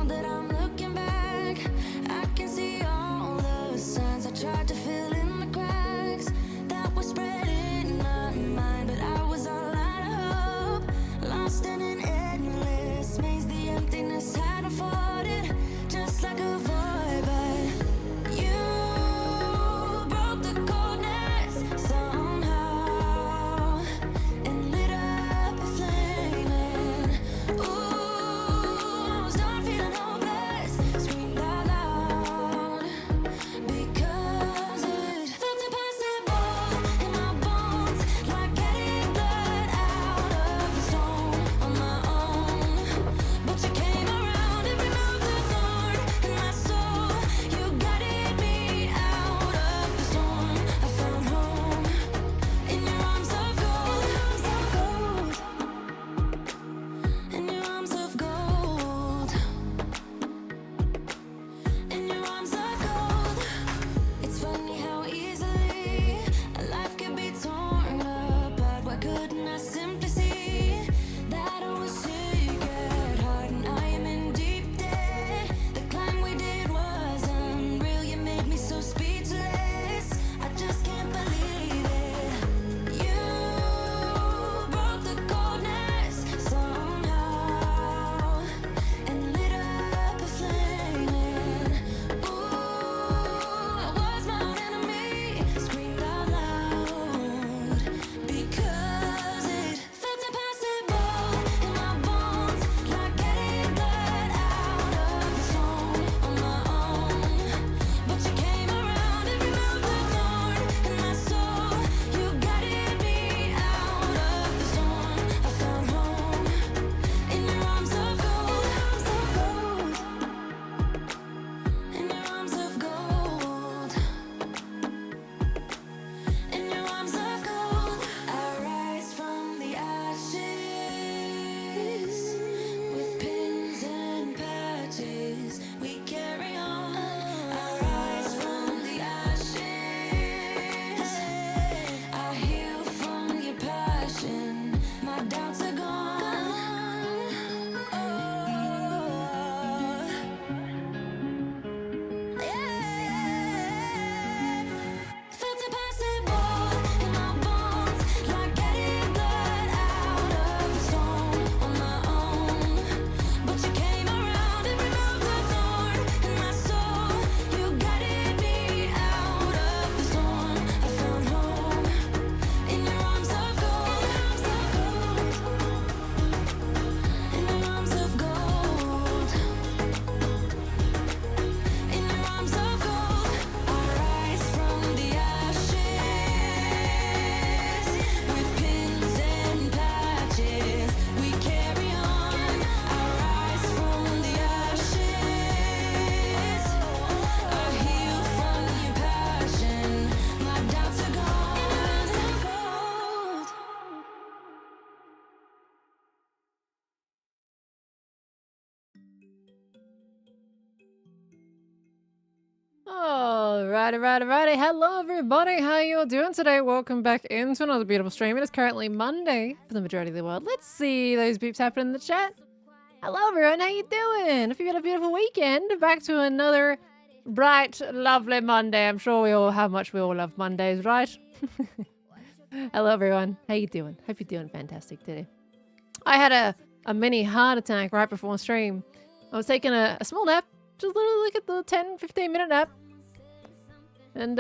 that I'm looking back, I can see all the signs I tried to fill in the cracks that were spread in my mind, but I was all out of hope, lost in an endless maze. The emptiness had afforded just like a void, but you broke the coldness somehow and lit up a flame. And ooh, I was done feeling hopeless, screamed out loud because it felt impossible in my bones, like getting blood out of the stone on my own. But you came around and removed the thorn in my soul. You guided me out of the storm. I found home in your arms of gold, in your arms of gold, in your arms of gold. It's funny how easily a life can be torn apart. Why couldn't I simply see that I was sick at heart and I am in deep debt? The climb we did was unreal. You made me so speechless. I just can't believe it. You broke the coldness somehow and lit up a flame. And ooh, I was my own enemy, screamed out loud because it felt impossible in my bones, like getting blood out of the stone on my own. But you came around and removed the thorn in my soul. You guided me out of the storm. I found home in your arms of gold, in your arms of gold, in your arms of gold. I rise from the ashes with pins and patches. We carry on. I rise from the ashes. I heal from your passion. My doubts are gone. Felt impossible in my bones, like getting blood out of the stone on my own. But you came around and removed the thorn in my soul. You guided me out of the storm. I found home in your arms of gold, in your arms of gold, in your arms of gold. I rise from the ashes with pins and patches. We carry on. I rise from the ashes. I heal from your passion. My doubts are gone. Gold. Alrighty. Hello everybody, how you all doing today? Welcome back into another beautiful stream. It is currently Monday for the majority of the world. Let's see those beeps happen in the chat. Hello everyone, how you doing? If you've had a beautiful weekend, back to another bright, lovely Monday. I'm sure we all how much we all love Mondays, right? Hello everyone, how you doing? Hope you're doing fantastic today. I had a mini heart attack right before stream. I was taking a small nap, just literally like the 10-15 minute nap. And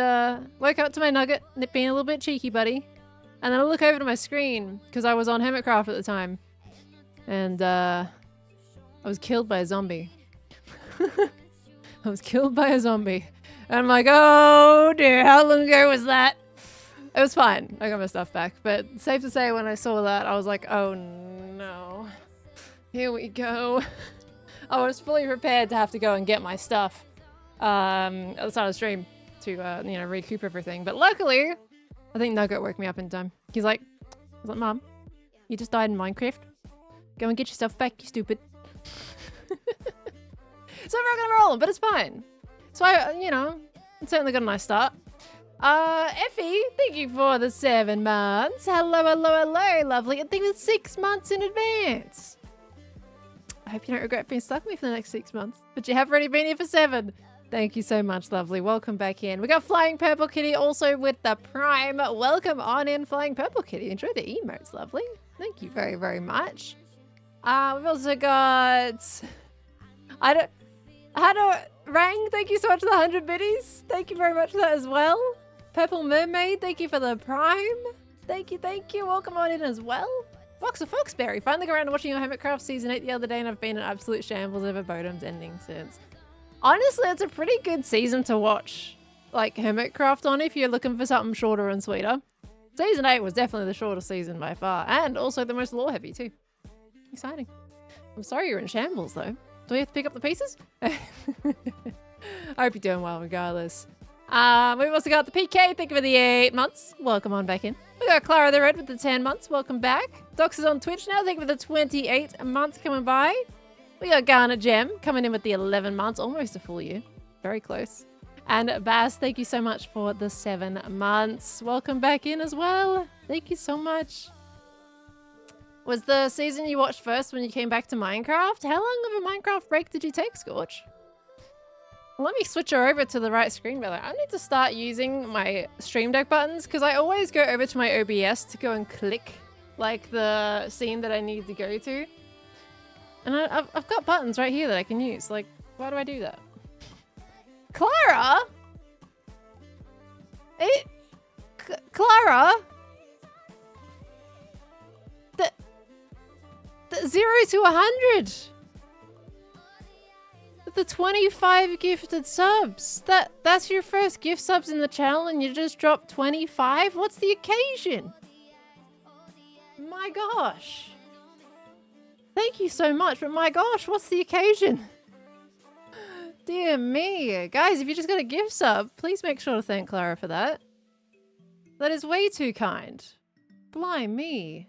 woke up to my nugget, being a little bit cheeky, buddy. And then I look over to my screen, because I was on Hermitcraft at the time. And I was killed by a zombie. I was killed by a zombie. And I'm like, oh dear, how long ago was that? It was fine. I got my stuff back. But safe to say, when I saw that, I was like, oh no. Here we go. I was fully prepared to have to go and get my stuff at the start of the stream to, you know, recoup everything. But luckily, I think Nugget woke me up in time. He's like, Mom, you just died in Minecraft. Go and get yourself back, you stupid. So we're gonna roll, but it's fine. So I, you know, certainly got a nice start. Effie, thank you for the 7 months. Hello, lovely. And thank you for 6 months in advance. I hope you don't regret being stuck with me for the next 6 months. But you have already been here for 7. Thank you so much, lovely. Welcome back in. We got Flying Purple Kitty also with the Prime. Welcome on in, Flying Purple Kitty. Enjoy the emotes, lovely. Thank you very, very much. We've also got... Rang, thank you so much for the 100 biddies. Thank you very much for that as well. Purple Mermaid, thank you for the Prime. Thank you, thank you. Welcome on in as well. Fox of Foxberry, finally got around to watching your Hermitcraft Season 8 the other day and I've been in absolute shambles over Bodom's ending since. Honestly, it's a pretty good season to watch, like, Hermitcraft on if you're looking for something shorter and sweeter. Season 8 was definitely the shortest season by far, and also the most lore-heavy too. Exciting. I'm sorry you're in shambles, though. Do we have to pick up the pieces? I hope you're doing well regardless. We've also got the PK, thank you for the 8 months. Welcome on back in. We got Clara the Red with the 10 months. Welcome back. Dox is on Twitch now, thank you for the 28 months coming by. We got Garnet Gem coming in with the 11 months, almost a full year. Very close. And Bass, thank you so much for the 7 months. Welcome back in as well. Thank you so much. Was the season you watched first when you came back to Minecraft? How long of a Minecraft break did you take, Scorch? Let me switch her over to the right screen, brother. I need to start using my Stream Deck buttons because I always go over to my OBS to go and click like the scene that I need to go to. And I've got buttons right here that I can use. Like, why do I do that? Clara? Clara? The 0 to 100. The 25 gifted subs. That's your first gift subs in the channel and you just dropped 25? What's the occasion? My gosh. Thank you so much, but my gosh, what's the occasion? Dear me. Guys, if you just got a gift sub, please make sure to thank Clara for that. That is way too kind. Blimey.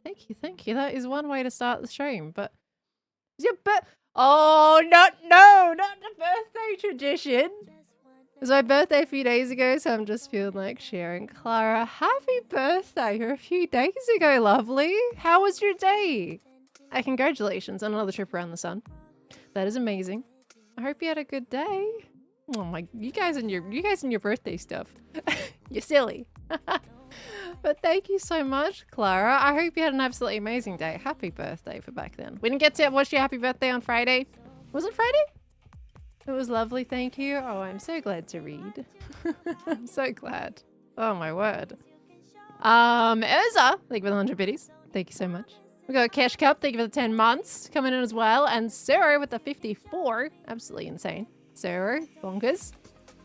Thank you, thank you. That is one way to start the stream, but... Oh, not the birthday tradition. It was my birthday a few days ago, so I'm just feeling like sharing. Clara, happy birthday. You're a few days ago, lovely. How was your day? Congratulations on another trip around the sun. That is amazing. I hope you had a good day. Oh my, you guys and your birthday stuff. You're silly. But thank you so much, Clara. I hope you had an absolutely amazing day. Happy birthday for back then. We didn't get to watch your happy birthday on Friday. Was it Friday? It was lovely, thank you. Oh, I'm so glad to read. I'm so glad. Oh my word. Urza, thank you for the 100 biddies. Thank you so much. We got Cash Cup, thank you for the 10 months coming in as well. And Sarah with the 54. Absolutely insane. Sarah, bonkers.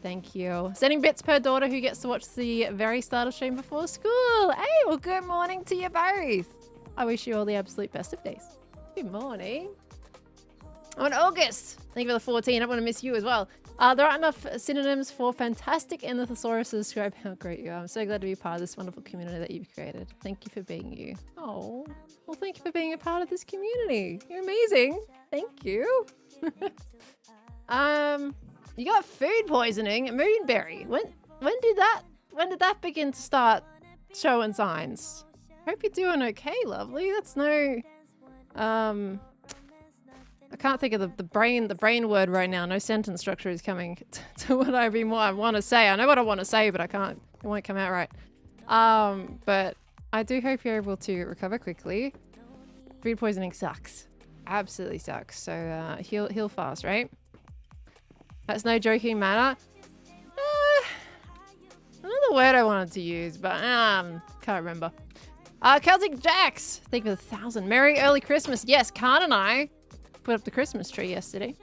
Thank you. Sending bits per daughter who gets to watch the very start of stream before school. Hey, well, good morning to you both. I wish you all the absolute best of days. Good morning. On August, thank you for the 14. I want to miss you as well. There aren't enough synonyms for fantastic in the thesaurus to describe how great you are. I'm so glad to be part of this wonderful community that you've created. Thank you for being you. Oh, well, thank you for being a part of this community. You're amazing. Thank you. You got food poisoning, Moonberry. When did that begin to start showing signs? Hope you're doing okay, lovely. That's no I can't think of the brain word right now. No sentence structure is coming to what I want to say. I know what I want to say, but I can't. It won't come out right. But I do hope you're able to recover quickly. Food poisoning sucks. Absolutely sucks. So heal fast, right? That's no joking matter. Another word I wanted to use, but can't remember. Celtic Jacks, thank you for the 1,000. Merry early Christmas. Yes, Khan and I put up the Christmas tree yesterday.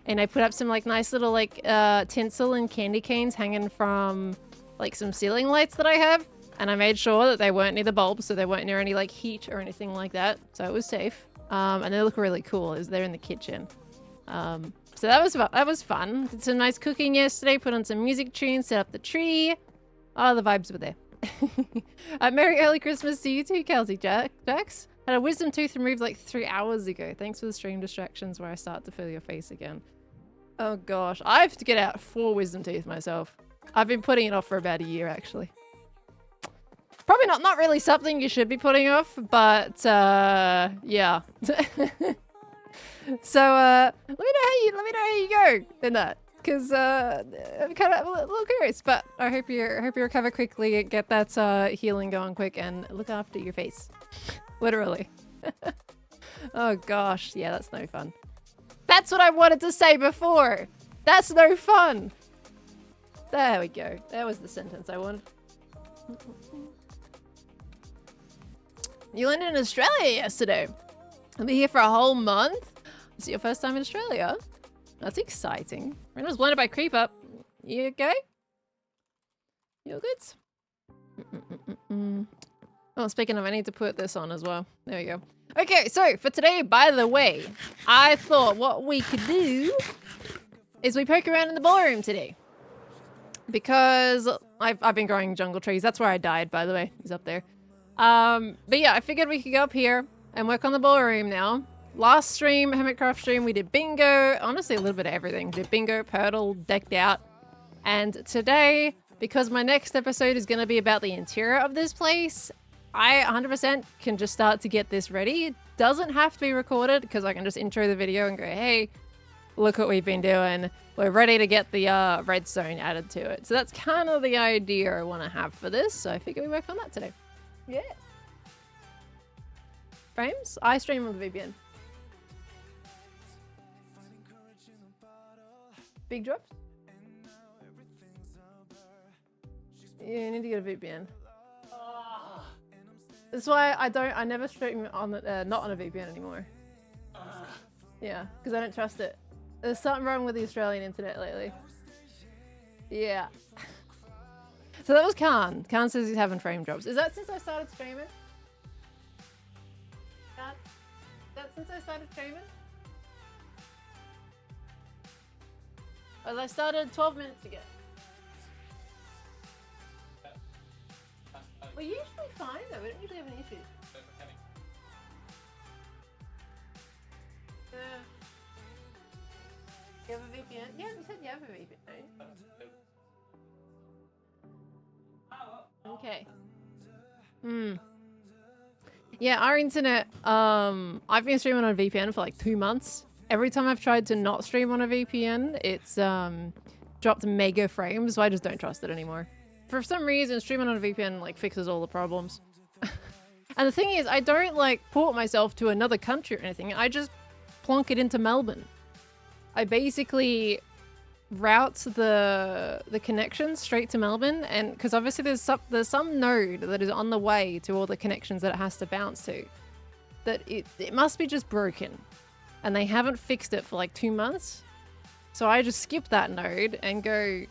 And I put up some like nice little like tinsel and candy canes hanging from like some ceiling lights that I have. And I made sure that they weren't near the bulbs, so they weren't near any like heat or anything like that. So it was safe. And they look really cool as they're in the kitchen. So that was fun. Did some nice cooking yesterday, put on some music tunes, set up the tree. Oh, the vibes were there. Merry early Christmas to you too, Celtic Jax. Had a wisdom tooth removed like 3 hours ago. Thanks for the stream distractions where I start to feel your face again. Oh gosh, I have to get out 4 wisdom teeth myself. I've been putting it off for about a year actually. Probably not really something you should be putting off, but yeah. So let me know how you go in that, because I'm kind of a little curious. But I hope you recover quickly, get that healing going quick, and look after your face, literally. Oh gosh, yeah, that's no fun. That's what I wanted to say before. That's no fun. There we go. That was the sentence I wanted. You landed in Australia yesterday. I'll be here for a whole month. This is your first time in Australia. That's exciting. I was blinded by creep up. You okay? You good? Oh, speaking of, I need to put this on as well. There we go. Okay, so for today, by the way, I thought what we could do is we poke around in the ballroom today. Because I've been growing jungle trees. That's where I died, by the way. He's up there. But yeah, I figured we could go up here and work on the ballroom now. Last stream, Hermitcraft stream, we did bingo. Honestly, a little bit of everything. Did bingo, Purtle, decked out. And today, because my next episode is going to be about the interior of this place, I 100% can just start to get this ready. It doesn't have to be recorded because I can just intro the video and go, hey, look what we've been doing. We're ready to get the redstone added to it. So that's kind of the idea I want to have for this. So I figure we work on that today. Yeah. Frames? I stream on the VPN. Big drops? Yeah, you need to get a VPN. That's why I never stream on not on a VPN anymore. Yeah, because I don't trust it. There's something wrong with the Australian internet lately. Yeah. So that was Khan. Khan says he's having frame drops. Is that since I started streaming? Khan? Is that since I started streaming? Well, I started 12 minutes ago. We're usually fine though, we don't usually have any issues. You have a VPN? Yeah, you said you have a VPN, right? Okay. Yeah, our internet, I've been streaming on a VPN for like 2 months. Every time I've tried to not stream on a VPN, it's dropped mega frames, so I just don't trust it anymore. For some reason, streaming on a VPN like fixes all the problems. And the thing is, I don't like port myself to another country or anything. I just plonk it into Melbourne. I basically route the connections straight to Melbourne, and because obviously there's some node that is on the way to all the connections that it has to bounce to. That it must be just broken, and they haven't fixed it for like 2 months. So I just skip that node and go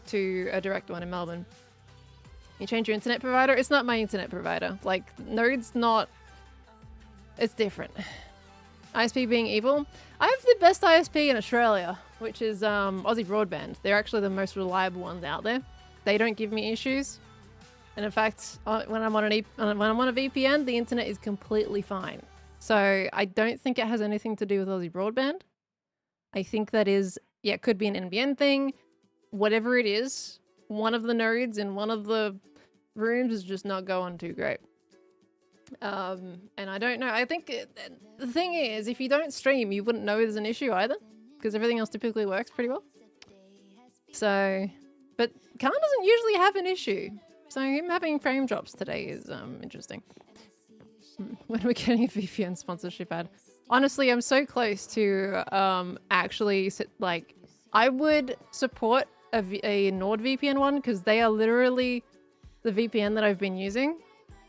to a direct one in Melbourne. You change your internet provider? It's not my internet provider. Like, node's not... It's different. ISP being evil? I have the best ISP in Australia, which is Aussie Broadband. They're actually the most reliable ones out there. They don't give me issues. And in fact, when I'm on a VPN, the internet is completely fine. So I don't think it has anything to do with Aussie Broadband. I think that is... Yeah, it could be an NBN thing. Whatever it is, one of the nodes in one of the rooms is just not going too great. And I don't know. I think the thing is, if you don't stream, you wouldn't know there's an issue either, because everything else typically works pretty well. So, but Khan doesn't usually have an issue. So him having frame drops today is interesting. When are we getting a VPN sponsorship ad? Honestly, I'm so close to actually like I would support a NordVPN one, because they are literally the VPN that I've been using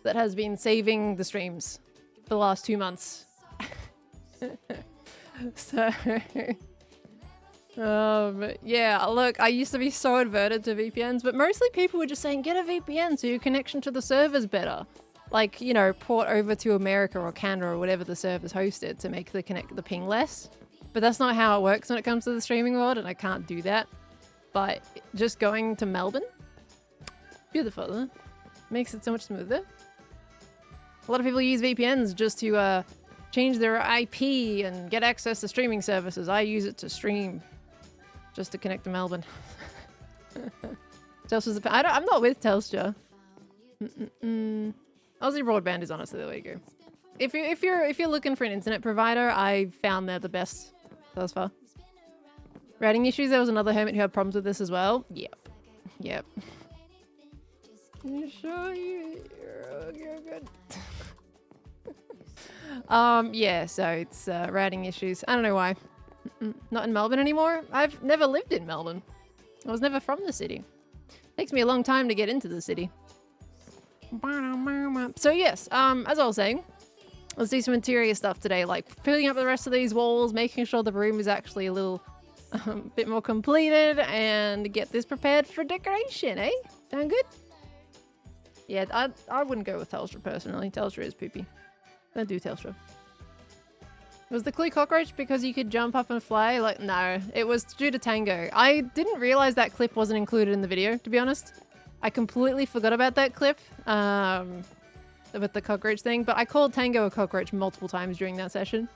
that has been saving the streams for the last 2 months. So yeah, look, I used to be so averted to VPNs, but mostly people were just saying get a VPN so your connection to the server's better. Like, you know, port over to America or Canada or whatever the server's hosted to make the ping less. But that's not how it works when it comes to the streaming world, and I can't do that. But just going to Melbourne, beautiful, huh? Makes it so much smoother. A lot of people use VPNs just to change their IP and get access to streaming services. I use it to stream, just to connect to Melbourne. Telstra's I'm not with Telstra. Aussie Broadband is honestly the way to go. if you're looking for an internet provider, I found they're the best thus far. Routing issues. There was another hermit who had problems with this as well. Yep. You sure you're good? Yeah. So it's routing issues. I don't know why. Not in Melbourne anymore. I've never lived in Melbourne. I was never from the city. Takes me a long time to get into the city. So yes, as I was saying, let's do some interior stuff today, like filling up the rest of these walls, making sure the room is actually a little bit more completed, and get this prepared for decoration, eh? Sound good? Yeah, I wouldn't go with Telstra personally. Telstra is poopy. Don't do Telstra. Was the clue cockroach because you could jump up and fly? Like, no, it was due to Tango. I didn't realize that clip wasn't included in the video, to be honest. I completely forgot about that clip with the cockroach thing, but I called Tango a cockroach multiple times during that session,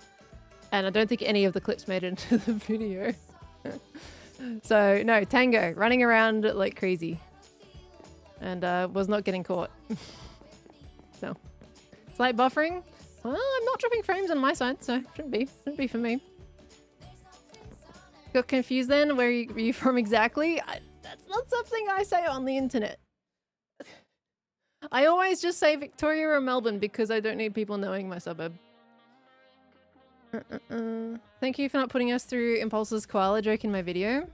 and I don't think any of the clips made it into the video. So, no, Tango running around like crazy and was not getting caught. So, slight buffering. Well, I'm not dropping frames on my side, so shouldn't be for me. Got confused then? Where are you from exactly? That's not something I say on the internet. I always just say Victoria or Melbourne because I don't need people knowing my suburb. Thank you for not putting us through Impulse's koala joke in my video.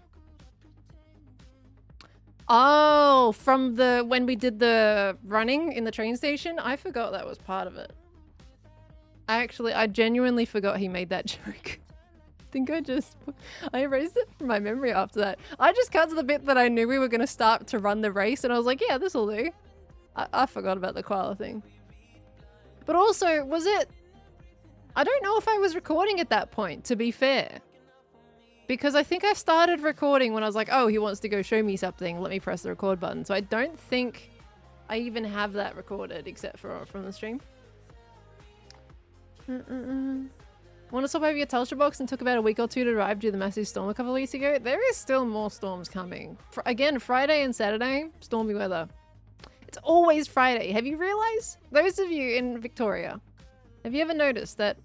Oh, from when we did the running in the train station? I forgot that was part of it. I genuinely forgot he made that joke. I erased it from my memory after that. I just cut to the bit that I knew we were going to start to run the race, and I was like, yeah, this'll do. I forgot about the koala thing. But also, was it... I don't know if I was recording at that point, to be fair. Because I think I started recording when I was like, oh, he wants to go show me something. Let me press the record button. So I don't think I even have that recorded, except for from the stream. Want to swap over your Telstra box and took about a week or two to arrive due to the massive storm a couple of weeks ago? There is still more storms coming. Again, Friday and Saturday, stormy weather. It's always Friday. Have you realized? Those of you in Victoria, have you ever noticed that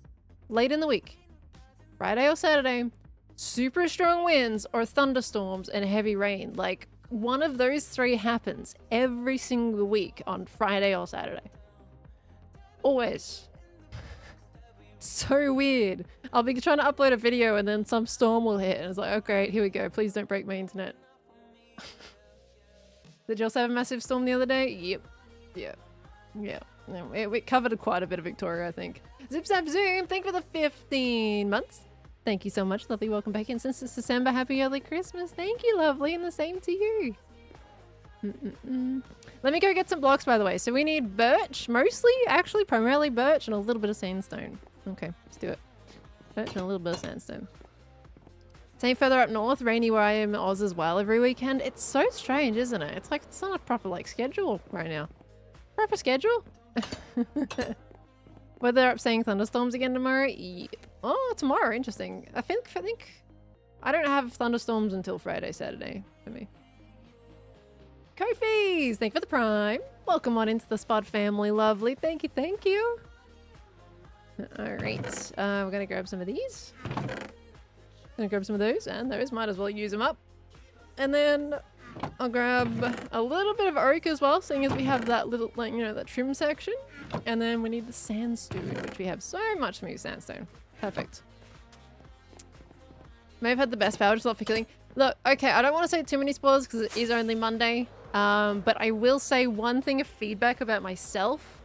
late in the week, Friday or Saturday, super strong winds or thunderstorms and heavy rain? Like, one of those three happens every single week on Friday or Saturday. Always. So weird. I'll be trying to upload a video and then some storm will hit and it's like, oh great, here we go. Please don't break my internet. Did you also have a massive storm the other day? Yep. We covered quite a bit of Victoria, I think. Zip Zap Zoom, thank you for the 15 months. Thank you so much, lovely. Welcome back in since it's December. Happy early Christmas. Thank you, lovely, and the same to you. Let me go get some blocks, by the way. So we need birch, mostly, actually, primarily birch and a little bit of sandstone. Okay, let's do it. Birch and a little bit of sandstone. Same further up north, rainy where I am in Oz as well every weekend. It's so strange, isn't it? It's like, it's not a proper, like, schedule right now. Proper schedule? Were they up saying thunderstorms again tomorrow? Yep. Oh, tomorrow, interesting. I think I don't have thunderstorms until Friday, Saturday for me. Kofi's, thank you for the prime. Welcome on into the Spud family, lovely. Thank you. All right, we're gonna grab some of these. Gonna grab some of those and those. Might as well use them up. And then I'll grab a little bit of oak as well, seeing as we have that little, like, you know, that trim section. And then we need the sandstone, which we have so much smooth sandstone. Perfect. May have had the best power, just not for killing. Look, okay, I don't want to say too many spoilers because it is only Monday. But I will say one thing of feedback about myself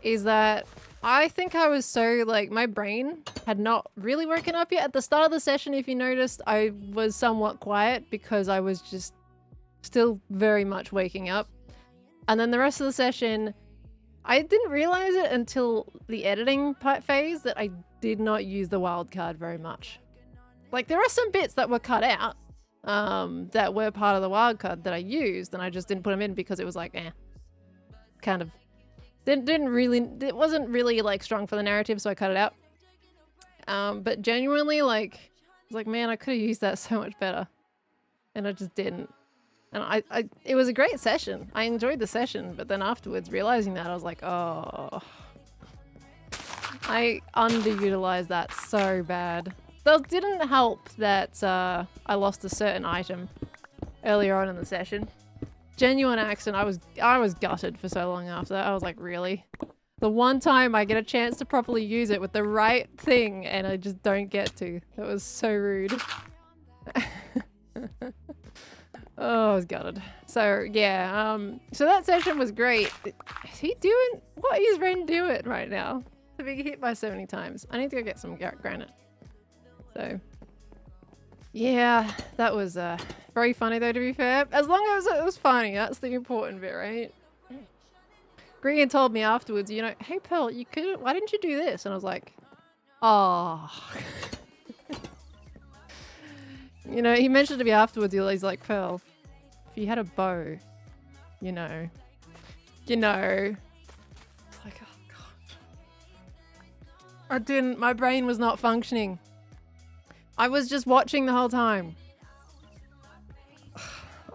is that I think I was so, like, my brain had not really woken up yet. At the start of the session, if you noticed, I was somewhat quiet because I was just still very much waking up. And then the rest of the session, I didn't realize it until the editing part phase that I did not use the wild card very much. Like, there are some bits that were cut out that were part of the wild card that I used, and I just didn't put them in because it was like, kind of it wasn't really, like, strong for the narrative, so I cut it out. But genuinely, like, I was like, man, I could have used that so much better, and I just didn't. And it was a great session. I enjoyed the session, but then afterwards, realizing that, I was like, oh. I underutilized that so bad. That didn't help that I lost a certain item earlier on in the session. Genuine accident. I was gutted for so long after that. I was like, really? The one time I get a chance to properly use it with the right thing and I just don't get to. That was so rude. Oh, I was gutted. So yeah, so that session was great. Is he doing, what is Ren doing right now? To be hit by so many times. I need to go get some granite. So yeah, that was very funny though, to be fair. As long as it was funny, that's the important bit, right? Gregan told me afterwards, you know, hey Pearl, you could, why didn't you do this? And I was like, oh. You know, he mentioned to me afterwards, he's like, Pearl, if you had a bow, you know. It's like, oh god. I didn't, my brain was not functioning. I was just watching the whole time.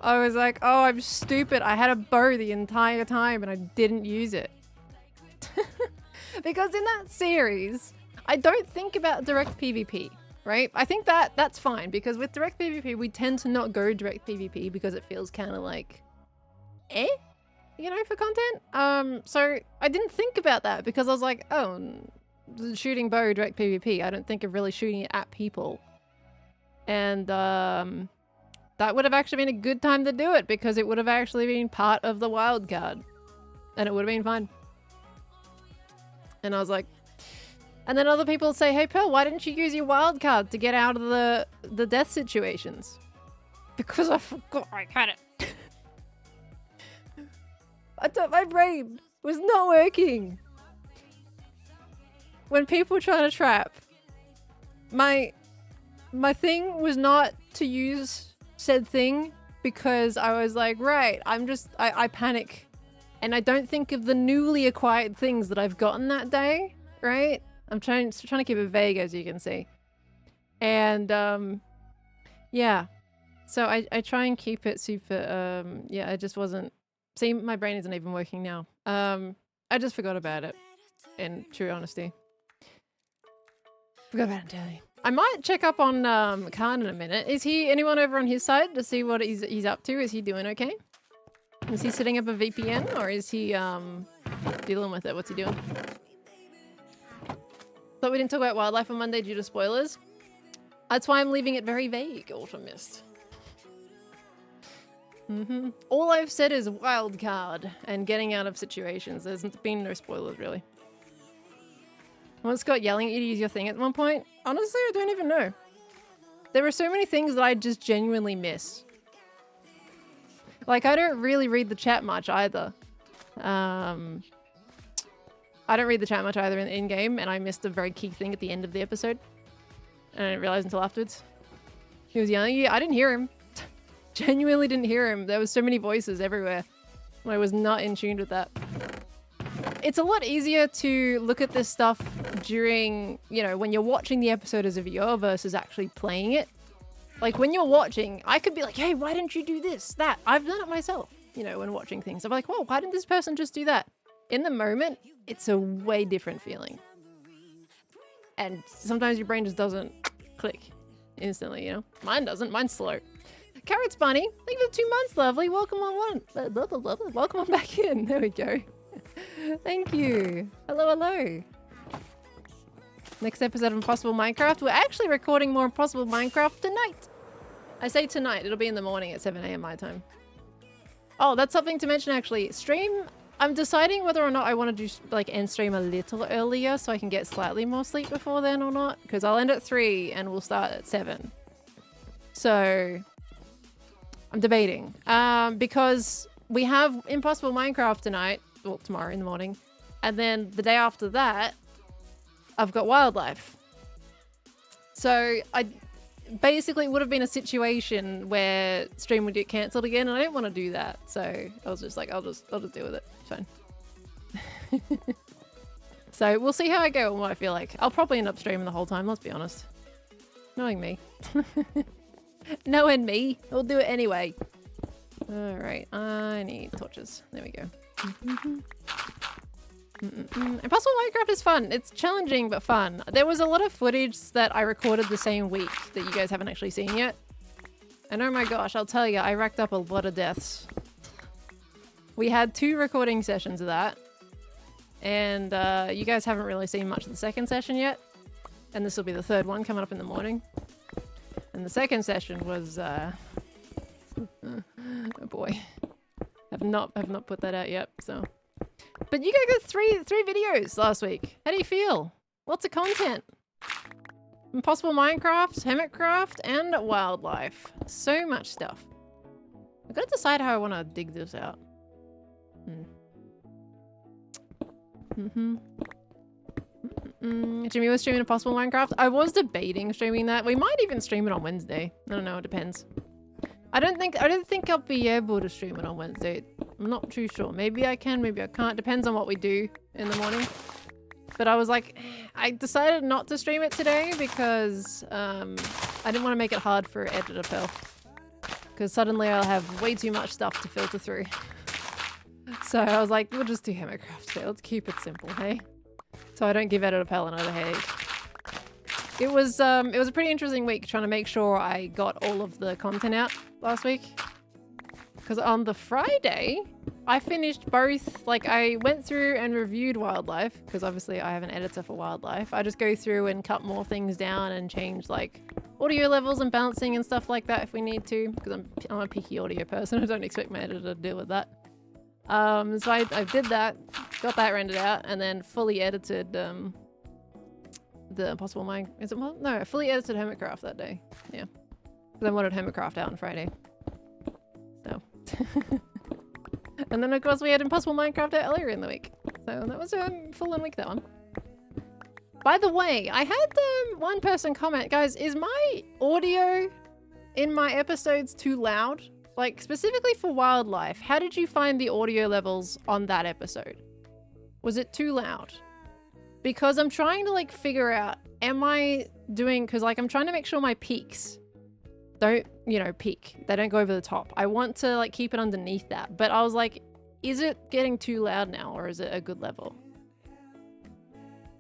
I was like, oh, I'm stupid. I had a bow the entire time and I didn't use it. Because in that series, I don't think about direct PvP, right? I think that's fine because with direct PvP, we tend to not go direct PvP because it feels kind of like, you know, for content. So I didn't think about that because I was like, oh, shooting bow direct PvP. I don't think of really shooting it at people. And, that would have actually been a good time to do it because it would have actually been part of the wild card. And it would have been fun. And I was like... And then other people say, hey Pearl, why didn't you use your wild card to get out of the death situations? Because I forgot I had it. I thought my brain was not working. When people were trying to trap, my thing was not to use said thing because I was like, right, I panic and I don't think of the newly acquired things that I've gotten that day, right? I'm trying to keep it vague, as you can see. And yeah, so I try and keep it super, yeah, I just wasn't, see, my brain isn't even working now. I just forgot about it, in true honesty. Forgot about it entirely. I might check up on Khan in a minute. Is he anyone over on his side to see what he's up to? Is he doing okay? Is he setting up a VPN or is he dealing with it? What's he doing? Thought we didn't talk about wildlife on Monday due to spoilers. That's why I'm leaving it very vague, Autumn Mist. All I've said is wild card and getting out of situations. There's been no spoilers really. Was Scott yelling at you to use your thing at one point? Honestly, I don't even know. There were so many things that I just genuinely missed. Like, I don't really read the chat much either. I don't read the chat much either in-game, and I missed a very key thing at the end of the episode. And I didn't realize until afterwards. He was yelling at you. I didn't hear him. Genuinely didn't hear him. There was so many voices everywhere. I was not in tune with that. It's a lot easier to look at this stuff during, you know, when you're watching the episode as a viewer versus actually playing it. Like, when you're watching, I could be like, hey, why didn't you do this, that? I've done it myself, you know, when watching things. I'm like, whoa, why didn't this person just do that? In the moment, it's a way different feeling. And sometimes your brain just doesn't click instantly, you know? Mine doesn't. Mine's slow. Carrots Bunny, thank you for 2 months, lovely. Welcome on welcome on back in. There we go. Thank you. Hello, hello. Next episode of Impossible Minecraft. We're actually recording more Impossible Minecraft tonight. I say tonight. It'll be in the morning at 7 AM my time. Oh, that's something to mention actually. Stream, I'm deciding whether or not I want to do like end stream a little earlier so I can get slightly more sleep before then or not. Because I'll end at 3 and we'll start at 7. So I'm debating. Because we have Impossible Minecraft tonight. Well, tomorrow in the morning. And then the day after that, I've got wildlife. So I basically would have been a situation where stream would get cancelled again and I didn't want to do that. So I was just like, I'll just deal with it. It's fine. So we'll see how I go and what I feel like. I'll probably end up streaming the whole time, let's be honest. Knowing me. Knowing me, I'll do it anyway. Alright, I need torches. There we go. Impossible Minecraft is fun. It's challenging, but fun. There was a lot of footage that I recorded the same week that you guys haven't actually seen yet. And oh my gosh, I'll tell you, I racked up a lot of deaths. We had 2 recording sessions of that. And you guys haven't really seen much of the second session yet. And this will be the 3rd one coming up in the morning. And the second session was, oh boy. Have not put that out yet, so. But you guys got three videos last week. How do you feel? Lots of content. Impossible Minecraft, Hermitcraft, and wildlife. So much stuff. I've got to decide how I want to dig this out. Jimmy was streaming Impossible Minecraft. I was debating streaming that. We might even stream it on Wednesday. I don't know, it depends. I don't think I'll be able to stream it on Wednesday. I'm not too sure. Maybe I can, maybe I can't. Depends on what we do in the morning. But I was like, I decided not to stream it today because I didn't want to make it hard for Editor Pearl. Because suddenly I'll have way too much stuff to filter through. So I was like, we'll just do Hermitcraft today. Let's keep it simple, hey? So I don't give Editor Pearl another headache. It was a pretty interesting week trying to make sure I got all of the content out last week. Because on the Friday, I finished both, like I went through and reviewed wildlife, because obviously I have an editor for wildlife. I just go through and cut more things down and change like audio levels and balancing and stuff like that if we need to, because I'm a picky audio person. I don't expect my editor to deal with that. So I did that, got that rendered out, and then fully edited the Impossible Mine. Is it? Well, no, I fully edited Hermitcraft that day. Yeah, because I wanted Hermitcraft out on Friday. So, and then of course we had Impossible Minecraft out earlier in the week. So that was a full-on week, that one. By the way, I had one person comment, guys, is my audio in my episodes too loud? Like, specifically for wildlife, how did you find the audio levels on that episode? Was it too loud? Because I'm trying to, like, figure out, am I doing... Because, like, I'm trying to make sure my peaks don't, you know, peak. They don't go over the top. I want to, like, keep it underneath that. But I was like, is it getting too loud now, or is it a good level?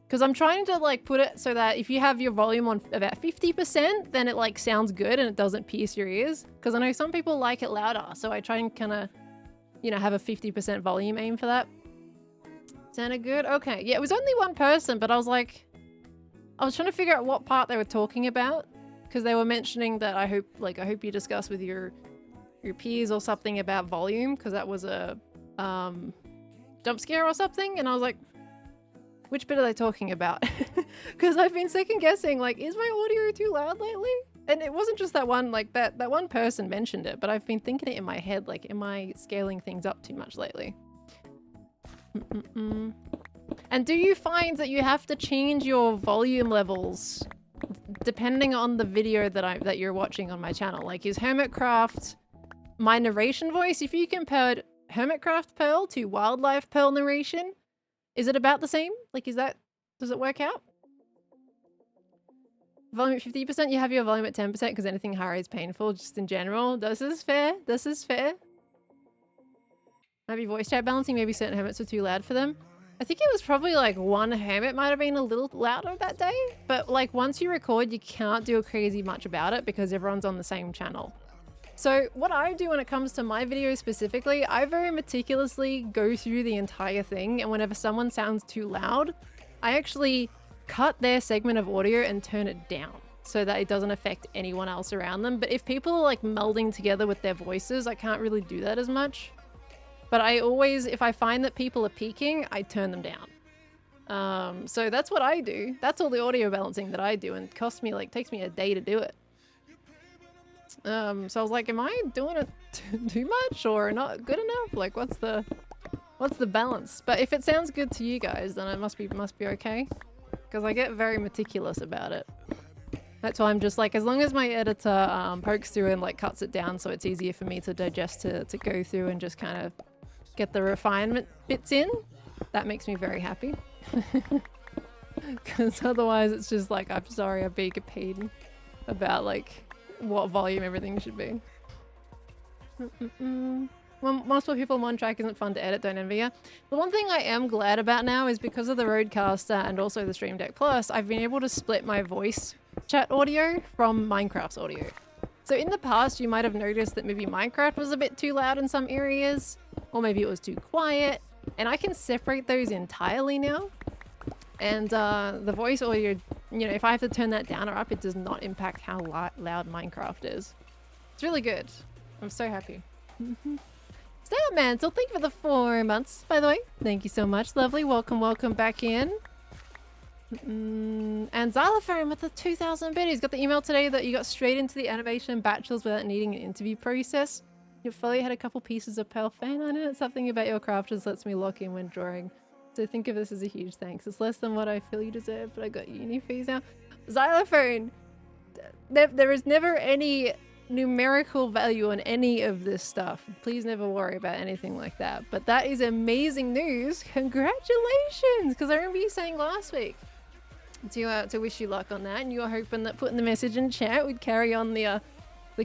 Because I'm trying to, like, put it so that if you have your volume on about 50%, then it, like, sounds good and it doesn't pierce your ears. Because I know some people like it louder, so I try and kind of, you know, have a 50% volume aim for that. Sounded good? Okay. Yeah, it was only one person, but I was like... I was trying to figure out what part they were talking about. Because they were mentioning that I hope you discuss with your peers or something about volume. Because that was a jump scare or something. And I was like... Which bit are they talking about? Because I've been second guessing, like, is my audio too loud lately? And it wasn't just that one, like, that one person mentioned it, but I've been thinking it in my head, like, am I scaling things up too much lately? And do you find that you have to change your volume levels depending on the video that you're watching on my channel? Like, is Hermitcraft my narration voice? If you compared Hermitcraft Pearl to Wildlife Pearl narration, is it about the same? Like, does it work out? Volume at 50%, you have your volume at 10% because anything higher is painful, just in general. This is fair. This is fair. Maybe voice chat balancing, maybe certain hermits were too loud for them. I think it was probably like one hermit might have been a little louder that day, but like once you record, you can't do crazy much about it because everyone's on the same channel. So what I do when it comes to my videos specifically, I very meticulously go through the entire thing, and whenever someone sounds too loud, I actually cut their segment of audio and turn it down so that it doesn't affect anyone else around them. But if people are like melding together with their voices, I can't really do that as much. But I always, if I find that people are peaking, I turn them down. So that's what I do. That's all the audio balancing that I do, and it costs me, like, takes me a day to do it. So I was like, am I doing it too much or not good enough? Like, what's the balance? But if it sounds good to you guys, then it must be okay. Because I get very meticulous about it. That's why I'm just like, as long as my editor pokes through and like cuts it down so it's easier for me to digest, to go through and just kind of get the refinement bits in, that makes me very happy. Because otherwise it's just like, I'm sorry, I'm being a pain about like what volume everything should be. when multiple people in one track isn't fun to edit, don't envy ya. The one thing I am glad about now is because of the Rodecaster and also the Stream Deck Plus, I've been able to split my voice chat audio from Minecraft's audio. So in the past, you might have noticed that maybe Minecraft was a bit too loud in some areas, or maybe it was too quiet, and I can separate those entirely now. And the voice audio, you know, if I have to turn that down or up, it does not impact how loud Minecraft is. It's really good. I'm so happy. Stout Mantle, thank you for the 4 months, by the way. Thank you so much. Lovely. Welcome, welcome back in. And Xylophone with the 2,000 biddies. Got the email today that you got straight into the animation bachelors without needing an interview process. Your folio had a couple pieces of pale fan on it. Something about your craft just lets me lock in when drawing. So think of this as a huge thanks. It's less than what I feel you deserve, but I got uni fees now. Xylophone, there is never any numerical value on any of this stuff. Please never worry about anything like that. But that is amazing news. Congratulations! Because I remember you saying last week to wish you luck on that, and you were hoping that putting the message in chat would carry on the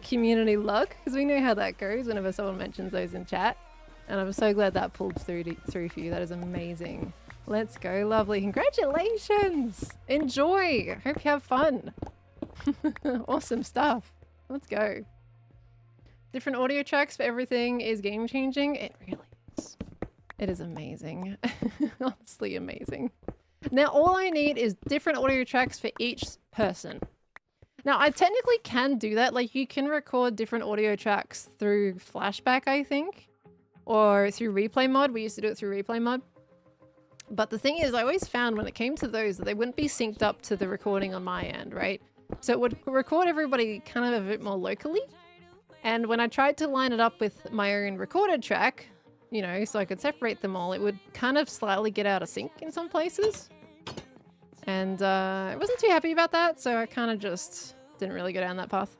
community luck, because we know how that goes whenever someone mentions those in chat. And I'm so glad that pulled through for you. That is amazing. Let's go, lovely. Congratulations! Enjoy! Hope you have fun. Awesome stuff. Let's go. Different audio tracks for everything is game changing. It really is. It is amazing. Honestly amazing. Now all I need is different audio tracks for each person. Now I technically can do that. Like you can record different audio tracks through Flashback, I think. Or through Replay Mod. We used to do it through Replay Mod. But the thing is, I always found when it came to those that they wouldn't be synced up to the recording on my end, right? So it would record everybody kind of a bit more locally. And when I tried to line it up with my own recorded track, you know, so I could separate them all, it would kind of slightly get out of sync in some places. And I wasn't too happy about that, so I kind of just didn't really go down that path.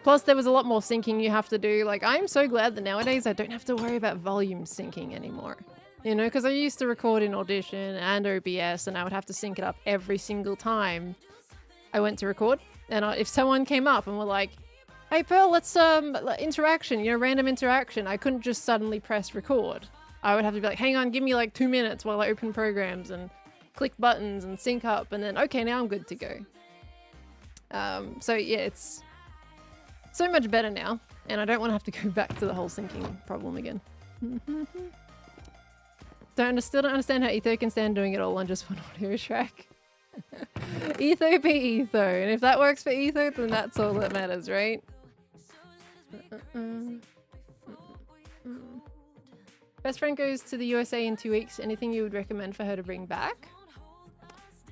Plus, there was a lot more syncing you have to do. Like, I'm so glad that nowadays I don't have to worry about volume syncing anymore. You know, because I used to record in Audition and OBS, and I would have to sync it up every single time I went to record. And if someone came up and were like, hey Pearl, let's interaction, you know, random interaction, I couldn't just suddenly press record. I would have to be like, hang on, give me like 2 minutes while I open programs and click buttons and sync up, and then okay, now I'm good to go. So yeah, it's so much better now, and I don't want to have to go back to the whole syncing problem again. Still don't understand how Etho can stand doing it all on just one audio track. Etho be Etho, and if that works for Etho, then that's all that matters, right? Best friend goes to the USA in 2 weeks. Anything you would recommend for her to bring back?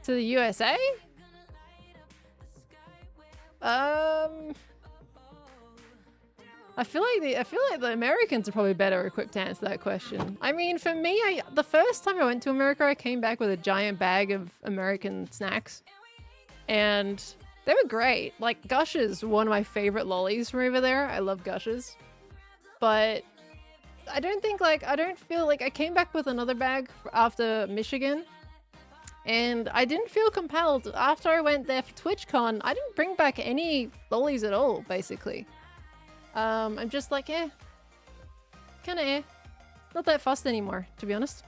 To the USA? I feel like the Americans are probably better equipped to answer that question. I mean, for me, the first time I went to America, I came back with a giant bag of American snacks. And they were great. Like, Gushers were one of my favorite lollies from over there. I love Gushers. But I don't feel like I came back with another bag after Michigan. And I didn't feel compelled. After I went there for TwitchCon, I didn't bring back any lollies at all, basically. I'm just like, kinda not that fussed anymore, to be honest.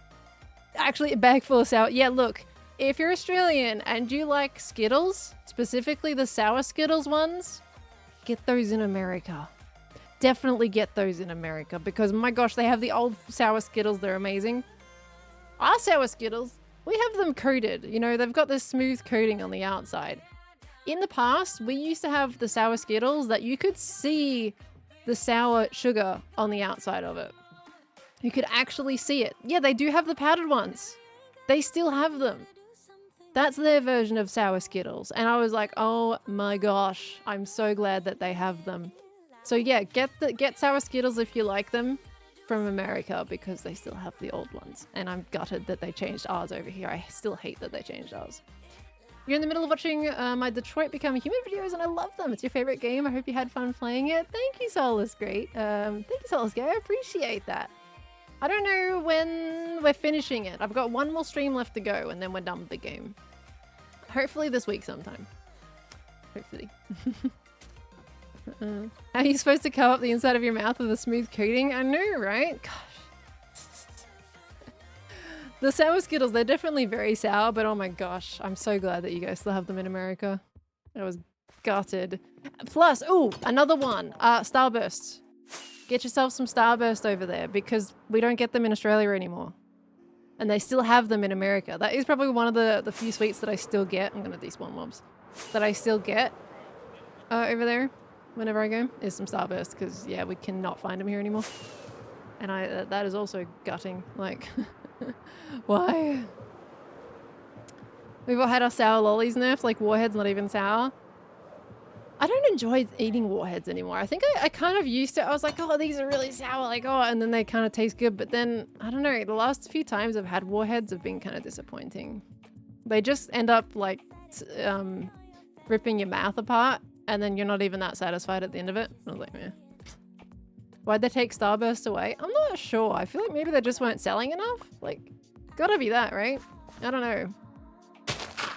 Actually, a bag full of sour. Yeah, look, if you're Australian and you like Skittles, specifically the sour Skittles ones, get those in America. Definitely get those in America, because my gosh, they have the old sour Skittles. They're amazing. Our sour Skittles, we have them coated. You know, they've got this smooth coating on the outside. In the past, we used to have the sour Skittles that you could see the sour sugar on the outside of it. You could actually see it. Yeah, they do have the powdered ones. They still have them. That's their version of sour Skittles. And I was like, oh my gosh, I'm so glad that they have them. So yeah, get sour Skittles if you like them from America, because they still have the old ones. And I'm gutted that they changed ours over here. I still hate that they changed ours. You're in the middle of watching my Detroit Become Human videos, and I love them. It's your favorite game. I hope you had fun playing it. Thank you, Solus. Great. Thank you, Solus. I appreciate that. I don't know when we're finishing it. I've got one more stream left to go, and then we're done with the game. Hopefully this week sometime. Hopefully. How are you supposed to cover up the inside of your mouth with a smooth coating? I know, right? Gosh. The sour Skittles, they're definitely very sour, but oh my gosh, I'm so glad that you guys still have them in America. I was gutted. Plus, oh, another one. Starbursts. Get yourself some Starburst over there because we don't get them in Australia anymore. And they still have them in America. That is probably one of the few sweets that I still get. I'm going to despawn mobs. That I still get over there whenever I go is some Starburst because, yeah, we cannot find them here anymore. And that is also gutting. Like, why? We've all had our sour lollies nerfed, like Warhead's not even sour. I don't enjoy eating Warheads anymore. I think I kind of used to. I was like, oh, these are really sour, like, oh, and then they kind of taste good. But then, I don't know, the last few times I've had Warheads have been kind of disappointing. They just end up, like, ripping your mouth apart, and then you're not even that satisfied at the end of it. I was like, meh. Why'd they take Starburst away? I'm not sure. I feel like maybe they just weren't selling enough. Like, gotta be that, right? I don't know.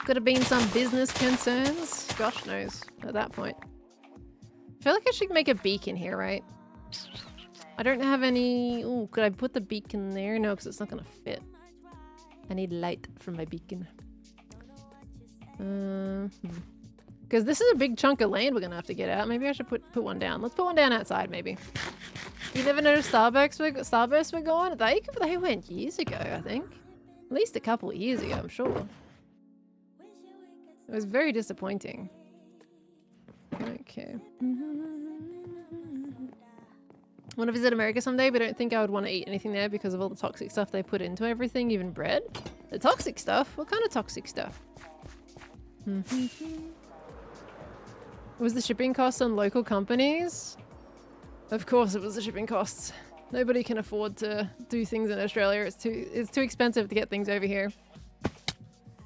Could have been some business concerns. Gosh knows at that point. I feel like I should make a beacon here, right? I don't have any... Ooh, could I put the beacon there? No, because it's not going to fit. I need light from my beacon. Because this is a big chunk of land we're going to have to get out. Maybe I should put one down. Let's put one down outside, maybe. You never noticed Starburst were gone? They went years ago, I think. At least a couple of years ago, I'm sure. It was very disappointing. Okay. Want to visit America someday, but I don't think I would want to eat anything there because of all the toxic stuff they put into everything, even bread. The toxic stuff? What kind of toxic stuff? Was the shipping costs on local companies? Of course it was the shipping costs. Nobody can afford to do things in Australia. It's too expensive to get things over here.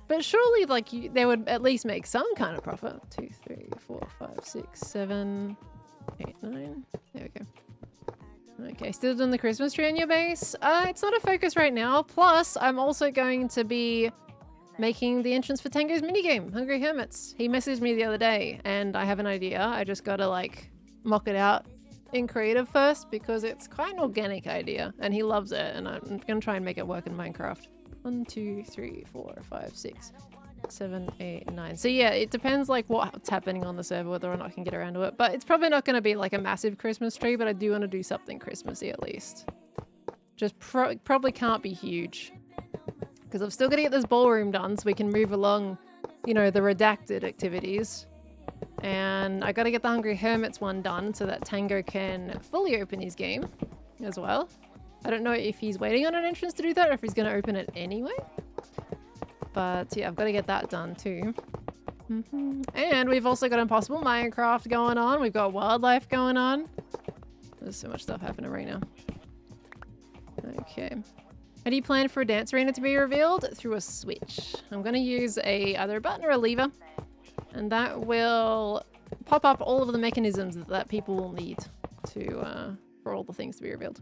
But surely, like, they would at least make some kind of profit. 2, 3, 4, 5, 6, 7, 8, 9. There we go. Okay, still doing the Christmas tree on your base? It's not a focus right now. Plus, I'm also going to be making the entrance for Tango's minigame, Hungry Hermits. He messaged me the other day, and I have an idea. I just gotta, like, mock it out in creative first, because it's quite an organic idea, and he loves it, and I'm gonna try and make it work in Minecraft. 1, 2, 3, 4, 5, 6, 7, 8, 9. So yeah, it depends like what's happening on the server, whether or not I can get around to it. But it's probably not going to be like a massive Christmas tree, but I do want to do something Christmassy at least. Just probably can't be huge. Because I've still got to get this ballroom done so we can move along, you know, the redacted activities. And I got to get the Hungry Hermits one done so that Tango can fully open his game as well. I don't know if he's waiting on an entrance to do that or if he's going to open it anyway. But yeah, I've got to get that done too. And we've also got Impossible Minecraft going on. We've got wildlife going on. There's so much stuff happening right now. Okay. How do you plan for a dance arena to be revealed? Through a switch. I'm going to use either a button or a lever. And that will pop up all of the mechanisms that people will need to for all the things to be revealed.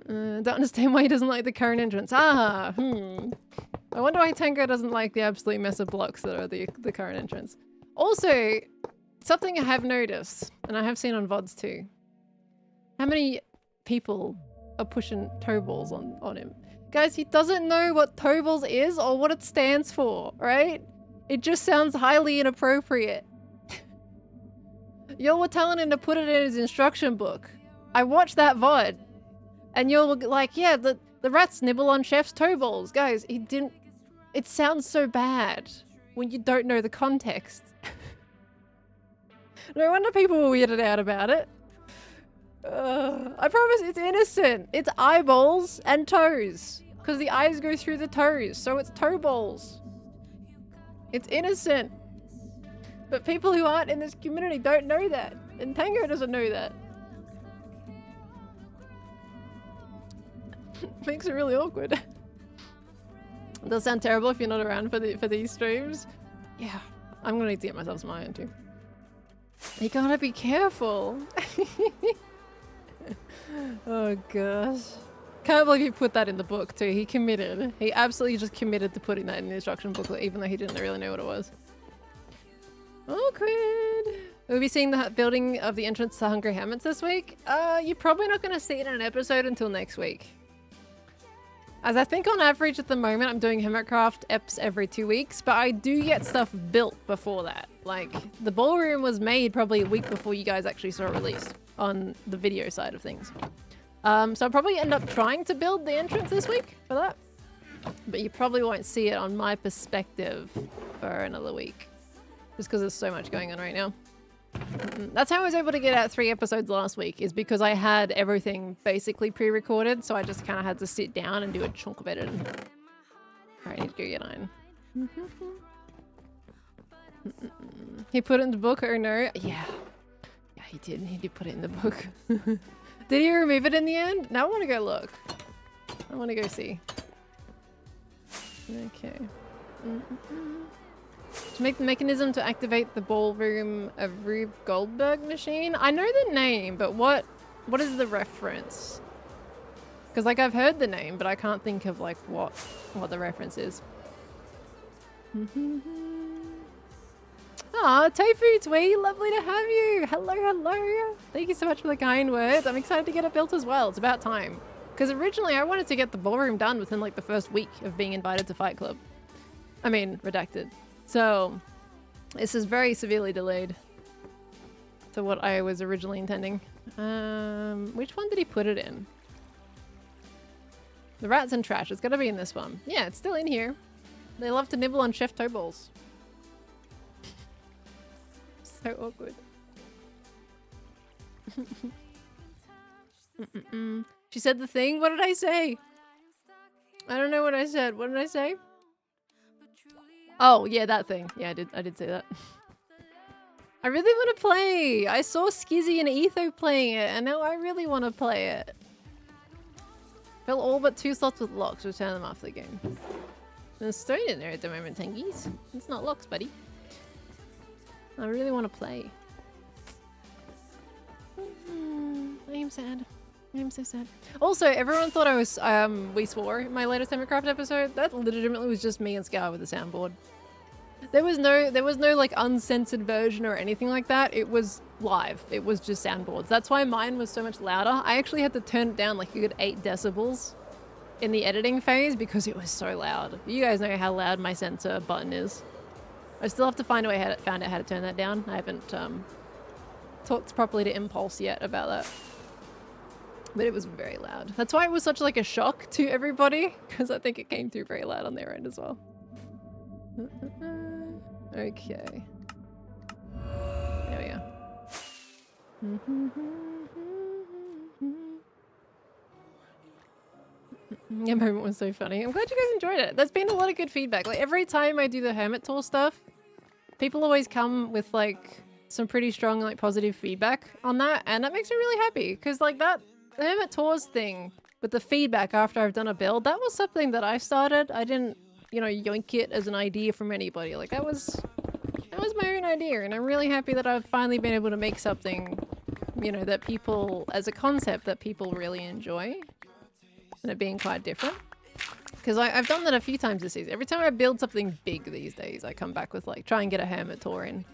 Don't understand why he doesn't like the current entrance. I wonder why Tango doesn't like the absolute mess of blocks that are the current entrance. Also, something I have noticed, and I have seen on VODs too. How many people are pushing toe balls on him? Guys, he doesn't know what toe balls is or what it stands for, right? It just sounds highly inappropriate. Y'all were telling him to put it in his instruction book. I watched that VOD. And you're like, yeah, the rats nibble on chef's toe balls. Guys, he didn't... It sounds so bad when you don't know the context. No wonder people were weirded out about it. I promise it's innocent. It's eyeballs and toes. Because the eyes go through the toes, so it's toe balls. It's innocent. But people who aren't in this community don't know that. And Tango doesn't know that. Makes it really awkward. It does sound terrible if you're not around for these streams. Yeah, I'm gonna need to get myself some iron too. You gotta be careful. Oh gosh. Can't believe he put that in the book too. He committed. He absolutely just committed to putting that in the instruction booklet, even though he didn't really know what it was. Awkward. We'll be seeing the building of the entrance to Hungry Hermits this week. You're probably not going to see it in an episode until next week. As I think on average at the moment, I'm doing Hermitcraft eps every 2 weeks, but I do get stuff built before that. Like, the ballroom was made probably a week before you guys actually saw it released on the video side of things. So I'll probably end up trying to build the entrance this week for that. But you probably won't see it on my perspective for another week. Just because there's so much going on right now. That's how I was able to get out 3 episodes last week, is because I had everything basically pre-recorded, so I just kind of had to sit down and do a chunk of editing. Alright, I need to go get iron. He put it in the book, or no? Yeah. Yeah, he did. He did put it in the book. Did he remove it in the end? Now I want to go look. I want to go see. Okay. To make the mechanism to activate the ballroom a Rube Goldberg machine? I know the name, but what is the reference? Because like I've heard the name, but I can't think of like what the reference is. Ah, Tofu Twee, lovely to have you. Hello, hello. Thank you so much for the kind words. I'm excited to get it built as well. It's about time. Because originally I wanted to get the ballroom done within like the first week of being invited to Fight Club. I mean, redacted. So, this is very severely delayed to what I was originally intending. Which one did he put it in? The rats and trash. It's got to be in this one. Yeah, it's still in here. They love to nibble on chef toe balls. So awkward. She said the thing? What did I say? I don't know what I said. What did I say? Oh, yeah, that thing. Yeah, I did say that. I really want to play. I saw Skizzy and Etho playing it, and now I really want to play it. Fill all but 2 slots with locks. We'll turn them after the game. There's stone in there at the moment, Tangies. It's not locks, buddy. I really want to play. I am sad. I am so sad. Also, everyone thought I was, we swore in my latest Hermitcraft episode. That legitimately was just me and Scar with the soundboard. There was no like uncensored version or anything like that. It was live. It was just soundboards. That's why mine was so much louder. I actually had to turn it down like a good 8 decibels in the editing phase because it was so loud. You guys know how loud my censor button is. I still have to find out how to turn that down. I haven't talked properly to Impulse yet about that. But it was very loud. That's why it was such like a shock to everybody, because I think it came through very loud on their end as well. Okay. There we go. That moment was so funny. I'm glad you guys enjoyed it. There's been a lot of good feedback. Like every time I do the Hermit Tour stuff, people always come with like some pretty strong like positive feedback on that, and that makes me really happy because like that the Hermit Tours thing with the feedback after I've done a build, that was something that I started. I didn't, you know, yoink it as an idea from anybody. Like that was my own idea, and I'm really happy that I've finally been able to make something, you know, that people, as a concept, that people really enjoy, and it being quite different. Because I've done that a few times this season. Every time I build something big these days, I come back with like, try and get a Hermit Tour in.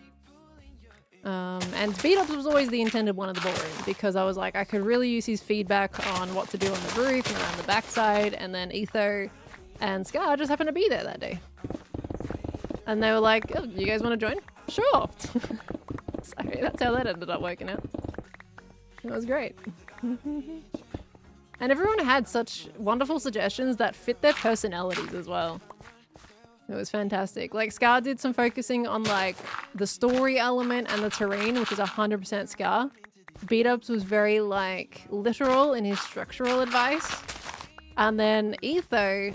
And Speed-Ups was always the intended one of the ballroom, because I was like, I could really use his feedback on what to do on the roof and around the backside, and then Etho and Scar just happened to be there that day. And they were like, oh, you guys want to join? Sure. So that's how that ended up working out. It was great. And everyone had such wonderful suggestions that fit their personalities as well. It was fantastic. Like Scar did some focusing on like the story element and the terrain, which is 100% Scar. Beat-Ups was very like literal in his structural advice. And then Etho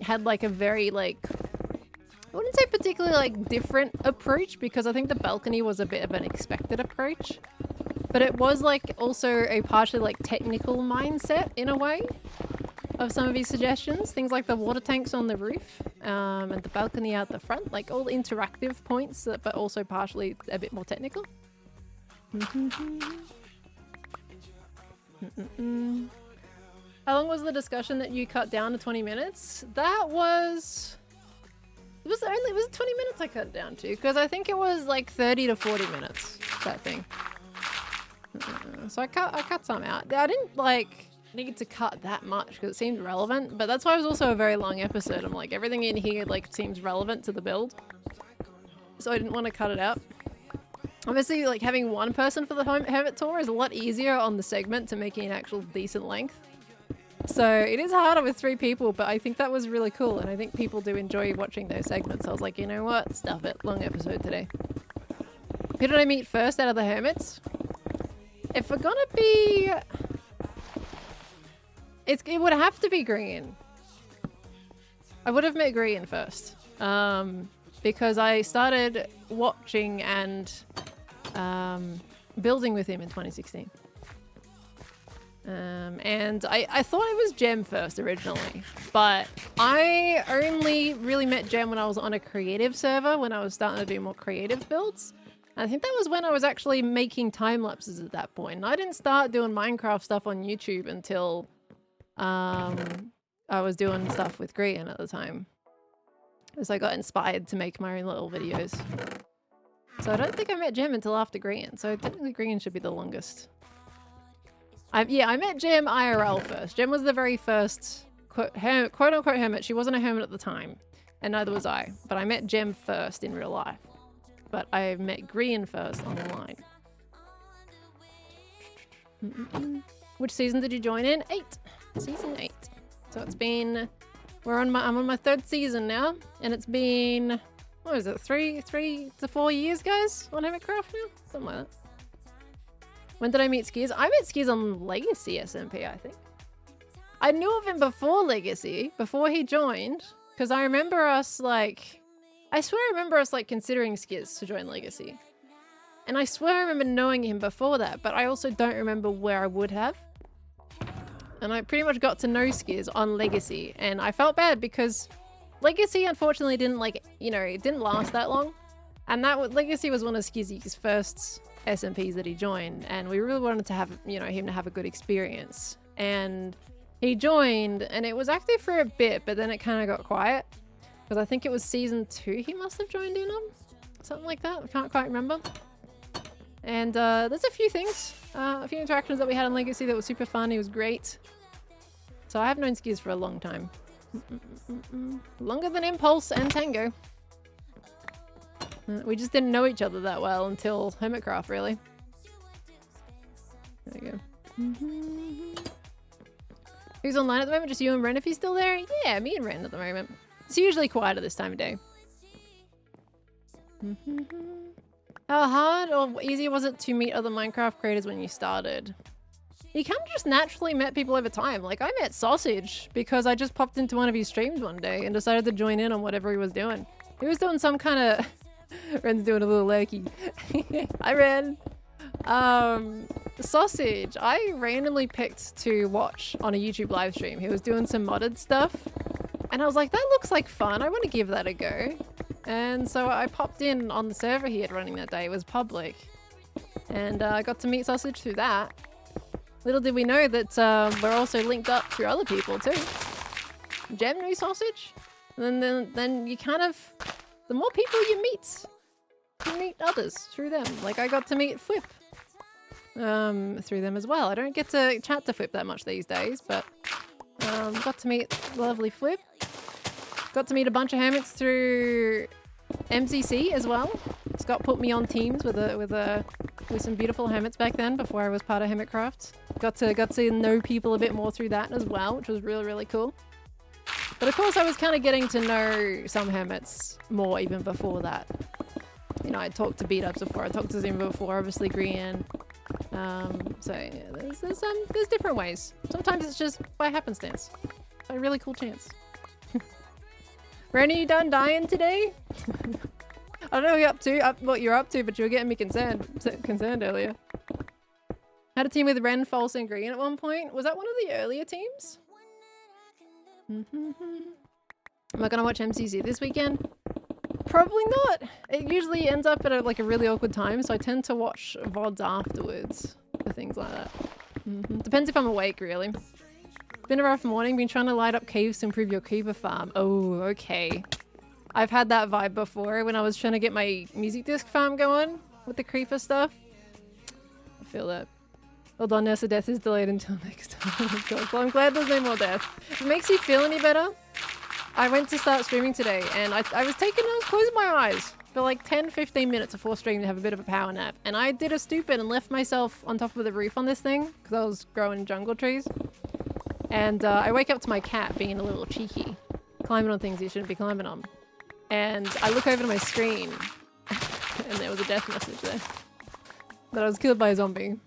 had like a very like, I wouldn't say particularly like different approach, because I think the balcony was a bit of an expected approach. But it was like also a partially like technical mindset in a way of some of his suggestions. Things like the water tanks on the roof and the balcony out the front, like all interactive points, but also partially a bit more technical. How long was the discussion that you cut down to 20 minutes? That was... It was 20 minutes I cut it down to, because I think it was like 30 to 40 minutes. that thing. So I cut some out. I didn't like need to cut that much because it seemed relevant, but that's why it was also a very long episode. I'm like, everything in here like seems relevant to the build, so I didn't want to cut it out. Obviously, like having one person for the Hermit tour is a lot easier on the segment to making an actual decent length. So it is harder with 3 people, but I think that was really cool, and I think people do enjoy watching those segments. I was like, you know what? Stuff it. Long episode today. Who did I meet first out of the Hermits? If we're gonna be... It would have to be Green. I would have met Green first. Because I started watching and building with him in 2016. And I thought it was Gem first originally, but I only really met Gem when I was on a creative server, when I was starting to do more creative builds. And I think that was when I was actually making time lapses at that point. And I didn't start doing Minecraft stuff on YouTube until I was doing stuff with Green at the time. As I got inspired to make my own little videos. So I don't think I met Gem until after Green, so technically Green should be the longest. Yeah, I met Gem IRL first. Gem was the very first quote-unquote hermit. She wasn't a hermit at the time, and neither was I. But I met Gem first in real life. But I met Green first online. Which season did you join in? 8. Season 8. So it's been... I'm on my 3rd season now, and it's been... What is it? 3 to 4 years, guys? On Hermitcraft now? Something like that. When did I meet Skiz? I met Skiz on Legacy SMP, I think. I knew of him before Legacy, before he joined, because I remember us, like... I swear I remember us, like, considering Skiz to join Legacy. And I swear I remember knowing him before that, but I also don't remember where I would have. And I pretty much got to know Skiz on Legacy, and I felt bad because Legacy unfortunately didn't, like, you know, it didn't last that long. And Legacy was one of Skizzy's first SMPs that he joined, and we really wanted to have, you know, him to have a good experience. And he joined, and it was active for a bit, but then it kind of got quiet. Because I think it was season 2 he must have joined in on. Something like that. I can't quite remember. And there's a few things, a few interactions that we had on Legacy that was super fun. He was great. So I have known Skiz for a long time. Longer than Impulse and Tango. We just didn't know each other that well until Hermitcraft, really. There we go. Who's online at the moment? Just you and Ren if he's still there? Yeah, me and Ren at the moment. It's usually quiet at this time of day. How hard or easy was it to meet other Minecraft creators when you started? You kind of just naturally met people over time. Like, I met Sausage because I just popped into one of his streams one day and decided to join in on whatever he was doing. He was doing some kind of... Ren's doing a little lurky. Hi, Ren. Sausage, I randomly picked to watch on a YouTube live stream. He was doing some modded stuff. And I was like, that looks like fun. I want to give that a go. And so I popped in on the server he had running that day. It was public. And I got to meet Sausage through that. Little did we know that we're also linked up through other people too. Gem knew Sausage. And then you kind of... The more people you meet others through them. Like, I got to meet Flip through them as well. I don't get to chat to Flip that much these days, but got to meet lovely Flip. Got to meet a bunch of hermits through MCC as well. Scott put me on teams with some beautiful hermits back then before I was part of Hermitcraft. Got to know people a bit more through that as well, which was really, really cool. But of course I was kind of getting to know some hermits more even before that. You know, I talked to Beat-Ups before, I talked to Zimba before, obviously Grian. So yeah, there's different ways. Sometimes it's just by happenstance. A really cool chance. Ren, are you done dying today? I don't know what you're up to, but you were getting me concerned earlier. Had a team with Ren, False, and Green at one point. Was that one of the earlier teams? Am I gonna watch MCC this weekend? Probably not. It usually ends up at a really awkward time, so I tend to watch VODs afterwards for things like that. Depends if I'm awake, really. Been a rough morning, been trying to light up caves to improve your creeper farm. Oh, okay. I've had that vibe before when I was trying to get my music disc farm going with the creeper stuff. feel that. Well done, Nessa. Death is delayed until next time. Well, I'm glad there's no more death. If it makes you feel any better, I went to start streaming today and I was closing my eyes for like 10-15 minutes before stream to have a bit of a power nap. And I did a stupid and left myself on top of the roof on this thing because I was growing jungle trees. And I wake up to my cat being a little cheeky, climbing on things he shouldn't be climbing on. And I look over to my screen and there was a death message there. That I was killed by a zombie.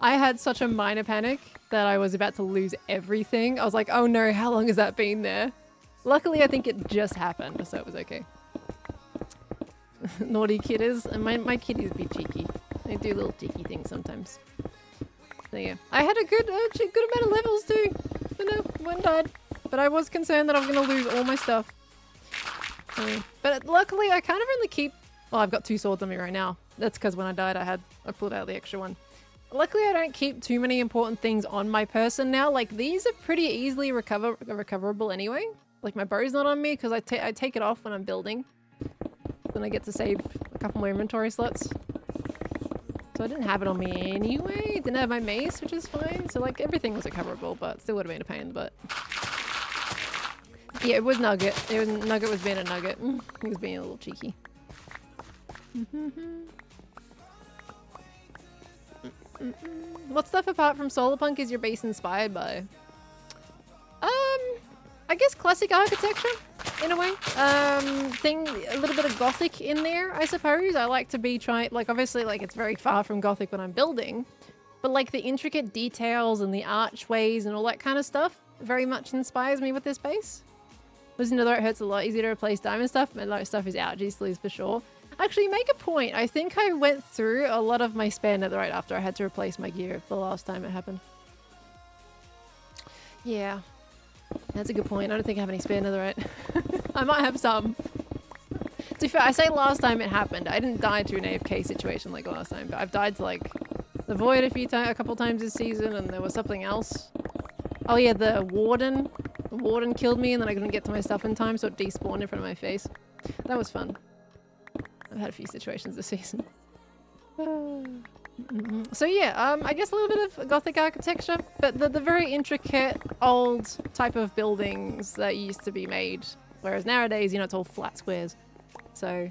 I had such a minor panic that I was about to lose everything. I was like, oh no, how long has that been there? Luckily, I think it just happened, so it was okay. Naughty kiddies. And my kitties be cheeky. They do little cheeky things sometimes. So yeah. I had a good amount of levels too. But no, one died. But I was concerned that I was going to lose all my stuff. But luckily, I kind of only keep... Well, I've got 2 swords on me right now. That's because when I died, I pulled out the extra one. Luckily, I don't keep too many important things on my person now. Like, these are pretty easily recoverable anyway. Like, my bow's not on me because I take it off when I'm building. Then I get to save a couple more inventory slots. So I didn't have it on me anyway. Didn't have my mace, which is fine. So, like, everything was recoverable, but still would have been a pain in the butt. Yeah, it was Nugget. Nugget was being a nugget. He was being a little cheeky. What stuff apart from Solarpunk is your base inspired by? I guess classic architecture, in a way. A little bit of Gothic in there, I suppose. I like to be like, obviously, like, it's very far from Gothic when I'm building, but like the intricate details and the archways and all that kind of stuff very much inspires me with this base. Losing to it hurts a lot. Easier to replace diamond stuff. My light stuff is ouchies, sleeves for sure. Actually, make a point. I think I went through a lot of my spare netherite after I had to replace my gear the last time it happened. Yeah. That's a good point. I don't think I have any spare netherite. I might have some. To be fair, I say last time it happened. I didn't die to an AFK situation like last time, but I've died to like the void a couple times this season, and there was something else. Oh yeah, the warden. The warden killed me and then I couldn't get to my stuff in time, so it despawned in front of my face. That was fun. I've had a few situations this season. So yeah, I guess a little bit of Gothic architecture, but the very intricate old type of buildings that used to be made, whereas nowadays, you know, it's all flat squares. So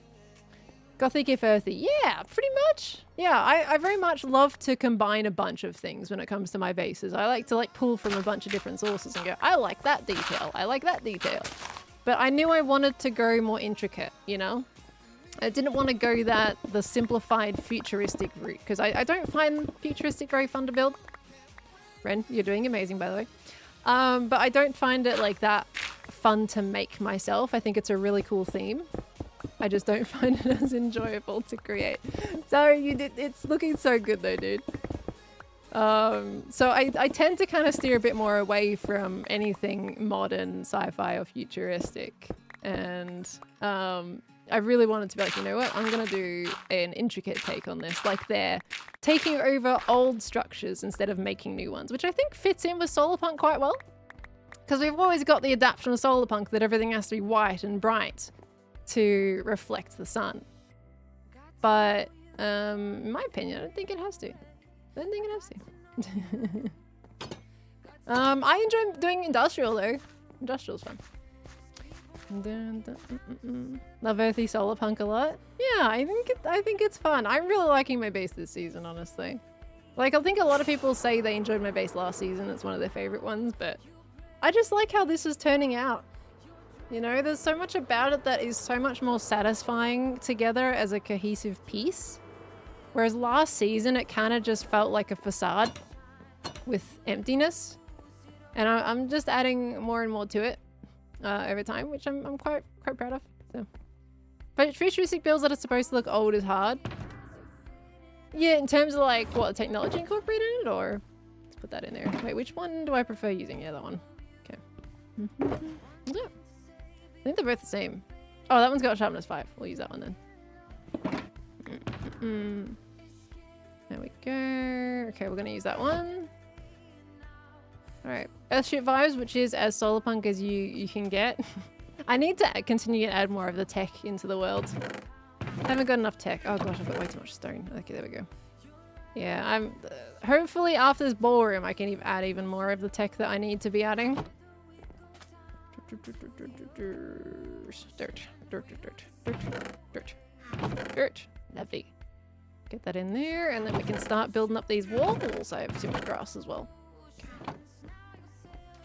Gothic if earthy. Yeah, pretty much. Yeah, I very much love to combine a bunch of things when it comes to my bases. I like to like pull from a bunch of different sources and go, I like that detail. I like that detail. But I knew I wanted to go more intricate, you know? I didn't want to go the simplified futuristic route because I don't find futuristic very fun to build. Ren, you're doing amazing, by the way. But I don't find it like that fun to make myself. I think it's a really cool theme. I just don't find it as enjoyable to create. So it's looking so good though, dude. So I tend to kind of steer a bit more away from anything modern, sci-fi or futuristic. And I really wanted to be like, you know what, I'm going to do an intricate take on this. Like they're taking over old structures instead of making new ones, which I think fits in with Solarpunk quite well. Because we've always got the adaptation of Solarpunk that everything has to be white and bright to reflect the sun. But in my opinion, I don't think it has to. I don't think it has to. I enjoy doing industrial though. Industrial's fun. Love earthy Solarpunk a lot. Yeah, I think it's fun. I'm really liking my base this season, honestly. Like, I think a lot of people say they enjoyed my base last season. It's one of their favorite ones, but I just like how this is turning out. You know, there's so much about it that is so much more satisfying together as a cohesive piece. Whereas last season, it kind of just felt like a facade with emptiness. And I'm just adding more and more to it over time, which I'm quite proud of. So, but futuristic builds that are supposed to look old is hard. Yeah, in terms of like what technology incorporated in it, or let's put that in there. Wait, which one do I prefer using? Yeah, that one. Okay. Yeah. I think they're both the same. Oh, that one's got sharpness 5. We'll use that one then. There we go. Okay, we're gonna use that one. Alright. Earthship vibes, which is as Solarpunk as you can get. I need to continue to add more of the tech into the world. I haven't got enough tech. Oh gosh, I've got way too much stone. Okay, there we go. Yeah, I'm hopefully after this ballroom I can add even more of the tech that I need to be adding. Dirt. Lovely. Get that in there, and then we can start building up these walls. I have too much grass as well. Okay.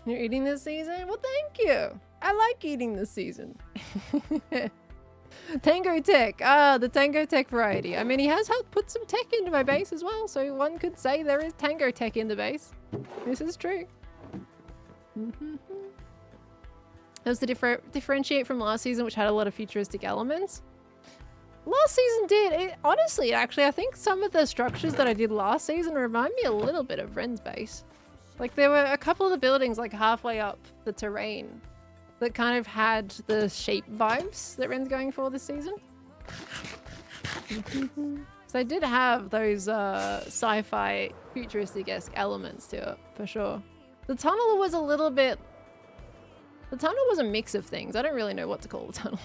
You're eating this season? Well, thank you. I like eating this season. Tango Tech. Ah, the Tango Tech variety. I mean, he has helped put some tech into my base as well, so one could say there is Tango Tech in the base. This is true. That was to differentiate from last season, which had a lot of futuristic elements. Last season did. Honestly, actually, I think some of the structures that I did last season remind me a little bit of Ren's base. Like, there were a couple of the buildings, like, halfway up the terrain that kind of had the shape vibes that Ren's going for this season. So they did have those sci-fi futuristic-esque elements to it, for sure. The tunnel was a little bit... The tunnel was a mix of things. I don't really know what to call the tunnel.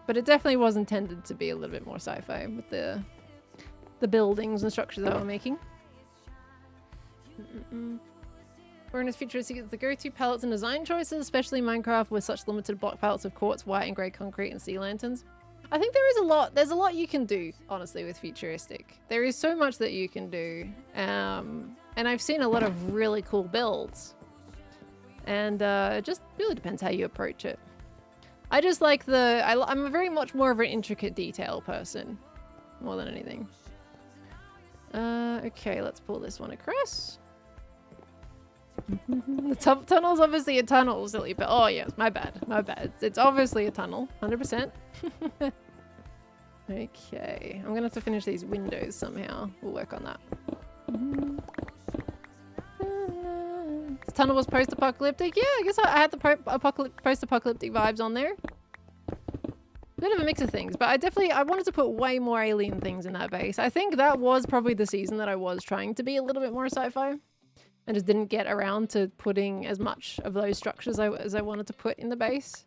But it definitely was intended to be a little bit more sci-fi with the buildings and structures that we're making. Wherein it's futuristic, it's the go-to palettes and design choices, especially Minecraft with such limited block palettes of quartz, white and grey concrete, and sea lanterns. I think there is a lot. There's a lot you can do, honestly, with futuristic. There is so much that you can do, and I've seen a lot of really cool builds. And it just really depends how you approach it. I just like I'm a very much more of an intricate detail person, more than anything. Okay, let's pull this one across. The top tunnel's obviously a tunnel, silly, but oh yes, my bad. It's obviously a tunnel, 100%. Okay, I'm gonna have to finish these windows somehow. We'll work on that. This tunnel was post-apocalyptic. Yeah, I guess I had the post-apocalyptic vibes on there. Bit of a mix of things, but I wanted to put way more alien things in that base. I think that was probably the season that I was trying to be a little bit more sci-fi. And just didn't get around to putting as much of those structures as I wanted to put in the base.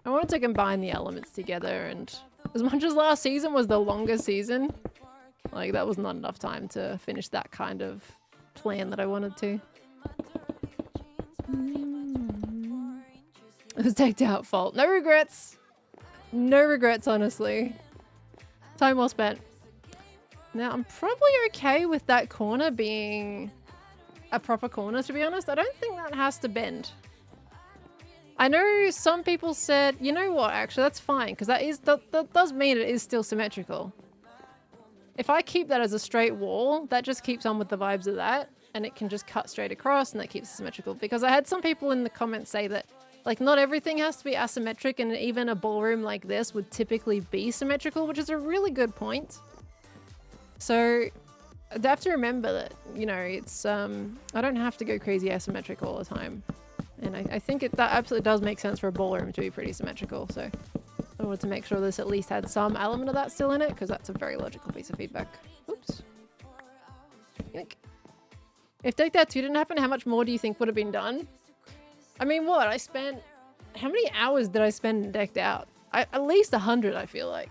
I wanted to combine the elements together, and as much as last season was the longest season, like that was not enough time to finish that kind of plan that I wanted to. It was decked out fault. No regrets. No regrets, honestly. Time well spent. Now, I'm probably okay with that corner being a proper corner, to be honest. I don't think that has to bend. I know some people said, you know what, actually, that's fine, because that does mean it is still symmetrical. If I keep that as a straight wall, that just keeps on with the vibes of that, and it can just cut straight across, and that keeps it symmetrical. Because I had some people in the comments say that, like, not everything has to be asymmetric, and even a ballroom like this would typically be symmetrical, which is a really good point. So I have to remember that, you know, it's, I don't have to go crazy asymmetric all the time. And I think that absolutely does make sense for a ballroom to be pretty symmetrical, so I wanted to make sure this at least had some element of that still in it, because that's a very logical piece of feedback. Oops. Yoink. If Decked Out 2 didn't happen, how much more do you think would have been done? I mean, what? How many hours did I spend in Decked Out? At least 100, I feel like.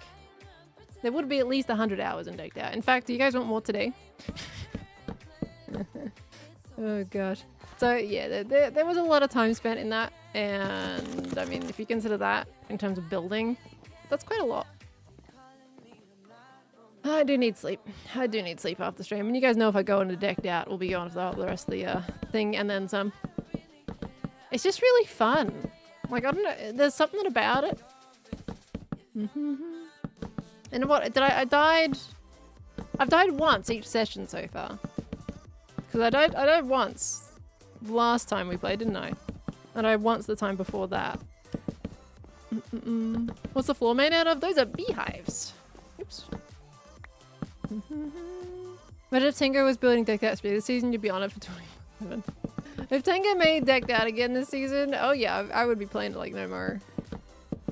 There would be at least 100 hours in Decked Out. In fact, do you guys want more today? Oh gosh. So yeah, there was a lot of time spent in that, and I mean, if you consider that in terms of building, that's quite a lot. I do need sleep. I do need sleep after stream, and you guys know if I go into Decked Out, we'll be going for the rest of the thing, and then some. It's just really fun. Like, I don't know, there's something about it. And what, I've died once each session so far. Because I died once last time we played, didn't I? And I died once the time before that. What's the floor made out of? Those are beehives. Oops. But if Tango was building Decked Out speed this season, you'd be on it for 27. If Tango made Decked Out again this season, oh yeah, I would be playing it like no more.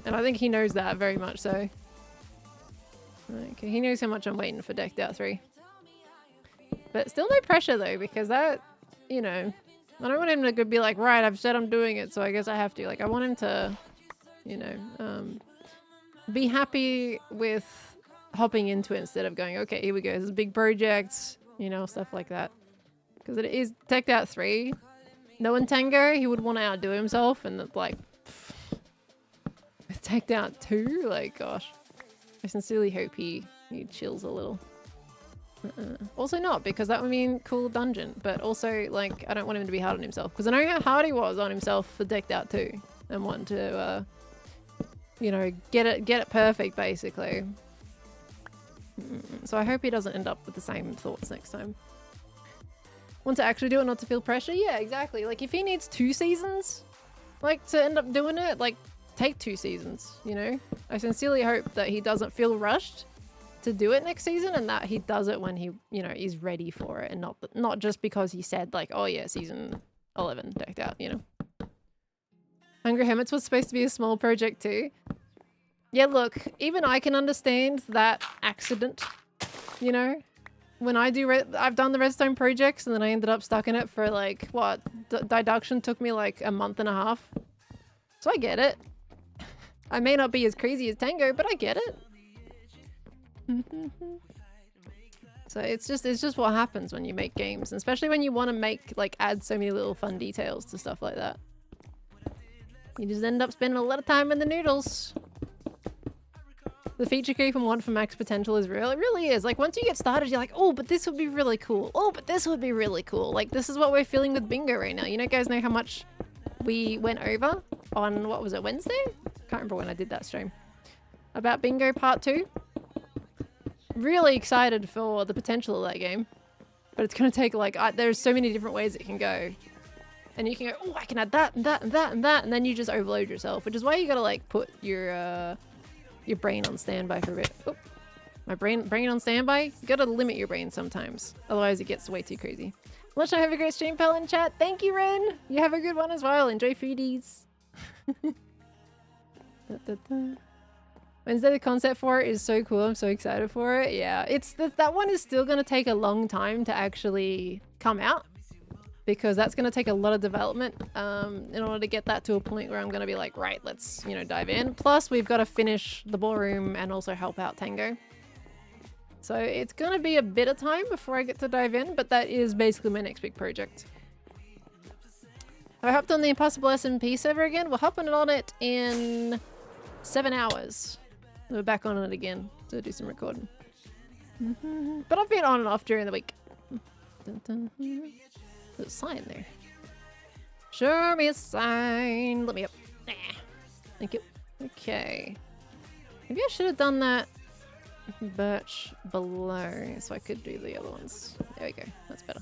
And I think he knows that very much so. Okay, he knows how much I'm waiting for Decked Out 3. But still no pressure though, because that, you know, I don't want him to be like, right, I've said I'm doing it, so I guess I have to. Like, I want him to, you know, be happy with hopping into it instead of going, okay, here we go, this is a big project, you know, stuff like that. Because it is Decked Out 3. Knowing Tango, he would want to outdo himself, and it's like, with Decked Out 2, like, gosh. I sincerely hope he chills a little. Also not, because that would mean cool dungeon, but also, like, I don't want him to be hard on himself, because I know how hard he was on himself for Decked Out 2, and wanting to, you know, get it perfect, basically. So I hope he doesn't end up with the same thoughts next time. Want to actually do it, not to feel pressure? Yeah, exactly. Like, if he needs 2 seasons, like, to end up doing it, like, take 2 seasons, you know? I sincerely hope that he doesn't feel rushed to do it next season, and that he does it when he, you know, is ready for it, and not just because he said, like, oh yeah, season 11 Decked Out, you know? Hungry Hermits was supposed to be a small project too. Yeah, look, even I can understand that accident, you know? When I do, I've done the redstone projects, and then I ended up stuck in it for, like, what? Deduction took me like a month and a half. So I get it. I may not be as crazy as Tango, but I get it. So it's just what happens when you make games, and especially when you want to make, like, add so many little fun details to stuff like that. You just end up spending a lot of time in the noodles. The feature creep and want for max potential is real. It really is. Like, once you get started, you're like, oh, but this would be really cool. Oh, but this would be really cool. Like, this is what we're feeling with bingo right now. You know, guys know how much we went over on, what was it, Wednesday? Can't remember when I did that stream. About bingo part 2. Really excited for the potential of that game. But it's going to take, like, there's so many different ways it can go. And you can go, oh, I can add that and that and that and that. And then you just overload yourself, which is why you got to, like, put your brain on standby for a bit. Oh, my brain on standby? You gotta limit your brain sometimes. Otherwise it gets way too crazy. Let's have a great stream, pal, in chat. Thank you, Ren. You have a good one as well. Enjoy foodies. Wednesday, the concept for it is so cool. I'm so excited for it. Yeah, it's that one is still gonna take a long time to actually come out, because that's going to take a lot of development in order to get that to a point where I'm going to be like, right, let's, you know, dive in. Plus, we've got to finish the ballroom and also help out Tango. So it's going to be a bit of time before I get to dive in, but that is basically my next big project. Have I hopped on the Impossible SMP server again? We're hopping on it in 7 hours. We're back on it again to do some recording. But I've been on and off during the week. There's a sign there. Show me a sign. Let me up. Nah. Thank you. Okay. Maybe I should have done that birch below so I could do the other ones. There we go. That's better.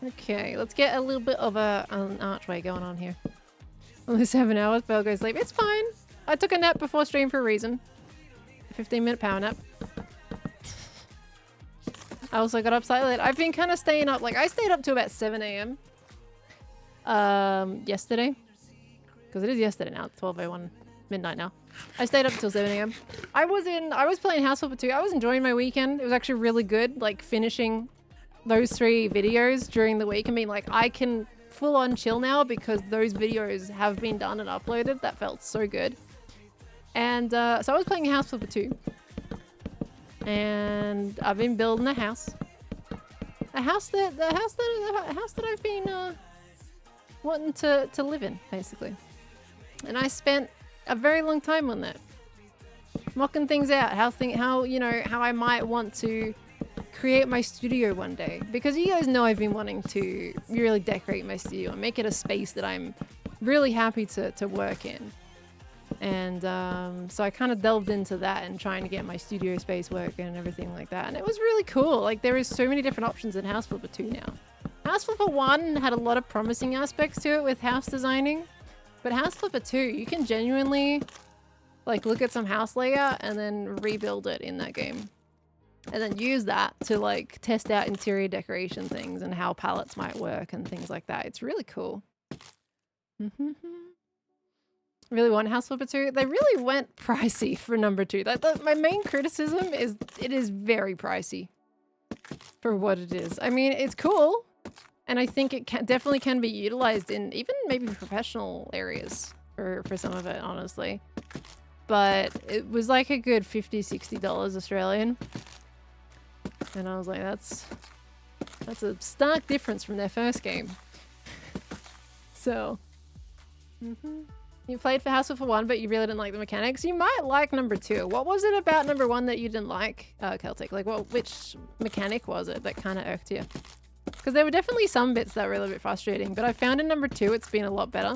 Okay, let's get a little bit of an archway going on here. Only 7 hours. Belle goes sleep. It's fine. I took a nap before stream for a reason. A 15-minute power nap. I also got up slightly late. I've been kind of staying up. Like, I stayed up to about 7 a.m. Yesterday. Because it is yesterday now. It's 12:01 midnight now. I stayed up till 7 a.m. I was playing House Flipper 2. I was enjoying my weekend. It was actually really good. Like, finishing those 3 videos during the week and being like, I can full on chill now because those videos have been done and uploaded. That felt so good. And so I was playing House Flipper 2. And I've been building a house. A house that I've been wanting to live in, basically. And I spent a very long time on that, mocking things out. How you know, how I might want to create my studio one day, because you guys know I've been wanting to really decorate my studio and make it a space that I'm really happy to work in. And so I kind of delved into that and trying to get my studio space working and everything like that. And it was really cool. Like, there is so many different options in House Flipper 2 now. House Flipper 1 had a lot of promising aspects to it with house designing. But House Flipper 2, you can genuinely, like, look at some house layout and then rebuild it in that game. And then use that to, like, test out interior decoration things and how palettes might work and things like that. It's really cool. Really want House Flipper 2. They really went pricey for number 2. My main criticism is it is very pricey for what it is. I mean, it's cool, and I think it definitely can be utilized in even maybe professional areas for some of it, honestly. but it was like a good $50-$60 Australian. And I was like, that's a stark difference from their first game. So, you played for House of 1, but you really didn't like the mechanics. You might like number 2. What was it about number 1 that you didn't like, Celtic? Like, which mechanic was it that kind of irked you? Because there were definitely some bits that were a little bit frustrating, but I found in number 2 it's been a lot better.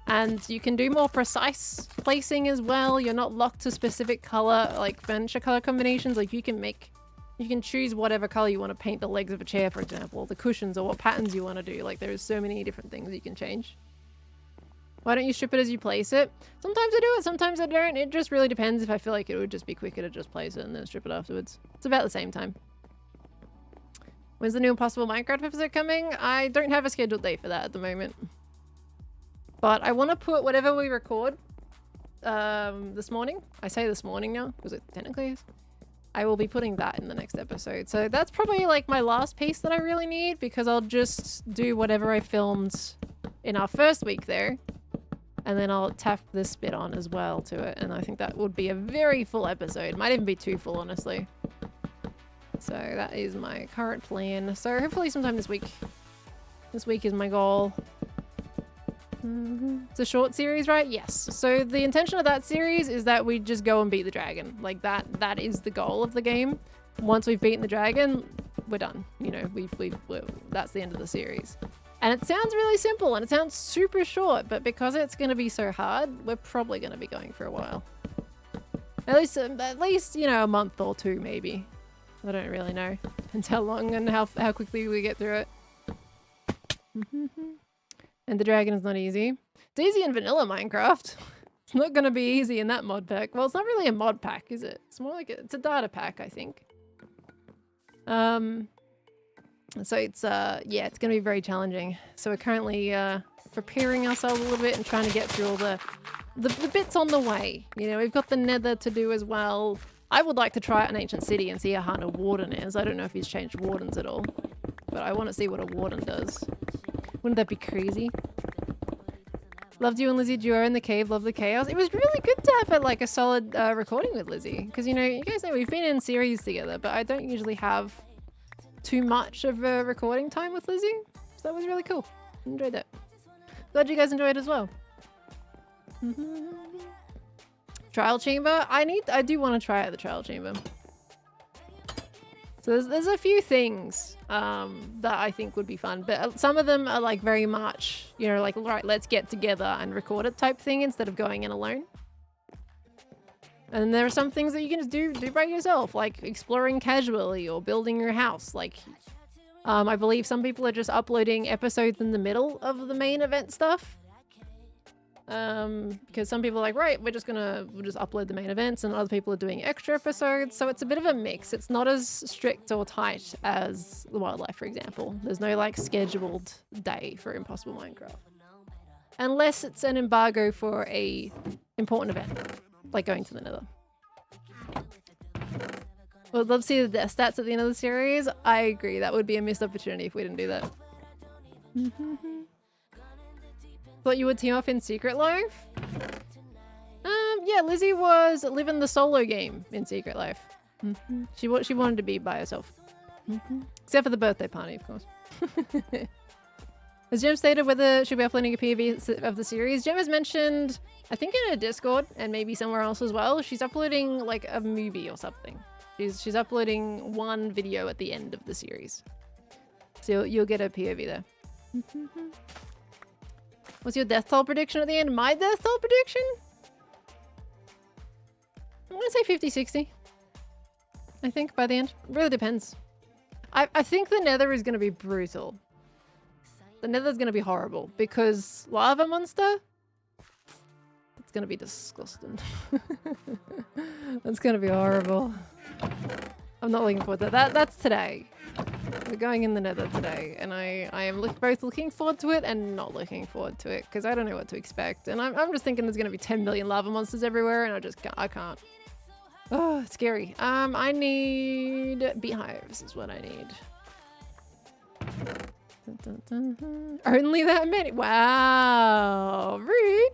And you can do more precise placing as well. You're not locked to specific color, like furniture color combinations. Like you can choose whatever color you want to paint the legs of a chair, for example, or the cushions, or what patterns you want to do. Like there's so many different things you can change. Why don't you strip it as you place it? Sometimes I do it, sometimes I don't. It just really depends if I feel like it would just be quicker to just place it and then strip it afterwards. It's about the same time. When's the new Impossible Minecraft episode coming? I don't have a scheduled date for that at the moment. But I want to put whatever we record this morning. I say this morning now, because it technically is. I will be putting that in the next episode. So that's probably like my last piece that I really need, because I'll just do whatever I filmed in our first week there. And then I'll tack this bit on as well to it. And I think that would be a very full episode. Might even be too full, honestly. So that is my current plan. So hopefully sometime this week. This week is my goal. It's a short series, right? Yes. So the intention of that series is that we just go and beat the dragon. Like that is the goal of the game. Once we've beaten the dragon, we're done. You know, that's the end of the series. And it sounds really simple and it sounds super short, but because it's going to be so hard, we're probably going to be going for a while. At least, you know, a month or 2 maybe. I don't really know. Depends how long and how quickly we get through it. And the dragon is not easy. It's easy in vanilla Minecraft. It's not going to be easy in that mod pack. Well, it's not really a mod pack, is it? It's more like it's a data pack, I think. So it's yeah, it's going to be very challenging. So we're currently preparing ourselves a little bit and trying to get through all the bits on the way. You know, we've got the nether to do as well. I would like to try out an ancient city and see how hard a warden is. I don't know if he's changed wardens at all, but I want to see what a warden does. Wouldn't that be crazy? Loved you and Lizzie duo in the cave. Love the chaos. It was really good to have like a solid recording with Lizzie, because you know, you guys know we've been in series together, but I don't usually have too much of a recording time with Lizzie, so that was really cool. Enjoyed that. Glad you guys enjoyed it as well. Trial chamber. I do want to try out the trial chamber. So there's a few things that I think would be fun, but some of them are like very much, you know, like, right, let's get together and record it type thing instead of going in alone. And there are some things that you can just do by yourself, like exploring casually or building your house. Like, I believe some people are just uploading episodes in the middle of the main event stuff. Because some people are like, right, we'll just upload the main events, and other people are doing extra episodes. So it's a bit of a mix. It's not as strict or tight as the wildlife, for example. There's no like scheduled day for Impossible Minecraft. Unless it's an embargo for a important event, like going to the nether. Well, love to see the death stats at the end of the series. I agree. That would be a missed opportunity if we didn't do that. Thought you would team up in Secret Life? Yeah, Lizzie was living the solo game in Secret Life. She wanted to be by herself. Except for the birthday party, of course. Has Jem stated whether she'll be uploading a POV of the series? Jem has mentioned, I think in her Discord and maybe somewhere else as well, she's uploading like a movie or something. She's uploading one video at the end of the series. So you'll get a POV there. What's your death toll prediction at the end? My death toll prediction? I'm gonna say 50-60. I think by the end. It really depends. I think the nether is gonna be brutal. The nether's gonna be horrible because lava monster? It's gonna be disgusting. That's gonna be horrible. I'm not looking forward to that. That's today. We're going in the nether today, and I am both looking forward to it and not looking forward to it because I don't know what to expect. And I'm just thinking there's going to be 10 million lava monsters everywhere, and I can't. Oh, it's scary. I need beehives is what I need. Only that many? Wow, rude.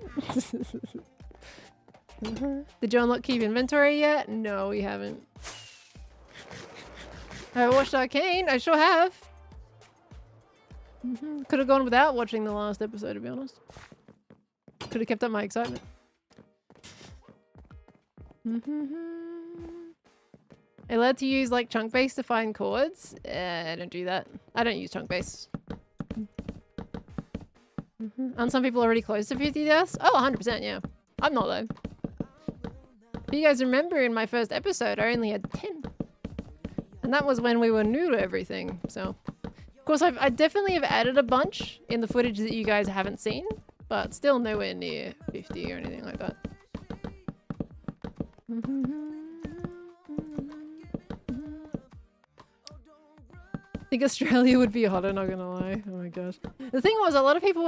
Did you unlock keep inventory yet? No, we haven't. I watched Arcane. I sure have. Could have gone without watching the last episode, to be honest. Could have kept up my excitement. Allowed to use like chunk base to find chords? I don't do that. I don't use chunk base. Aren't some people already close to 50 deaths? Oh, 100%, yeah. I'm not though. If you guys remember in my first episode, I only had 10. And that was when we were new to everything, so. Of course, I definitely have added a bunch in the footage that you guys haven't seen, but still nowhere near 50 or anything like that. I think Australia would be hotter, not gonna lie. Oh my gosh. The thing was, a lot of people,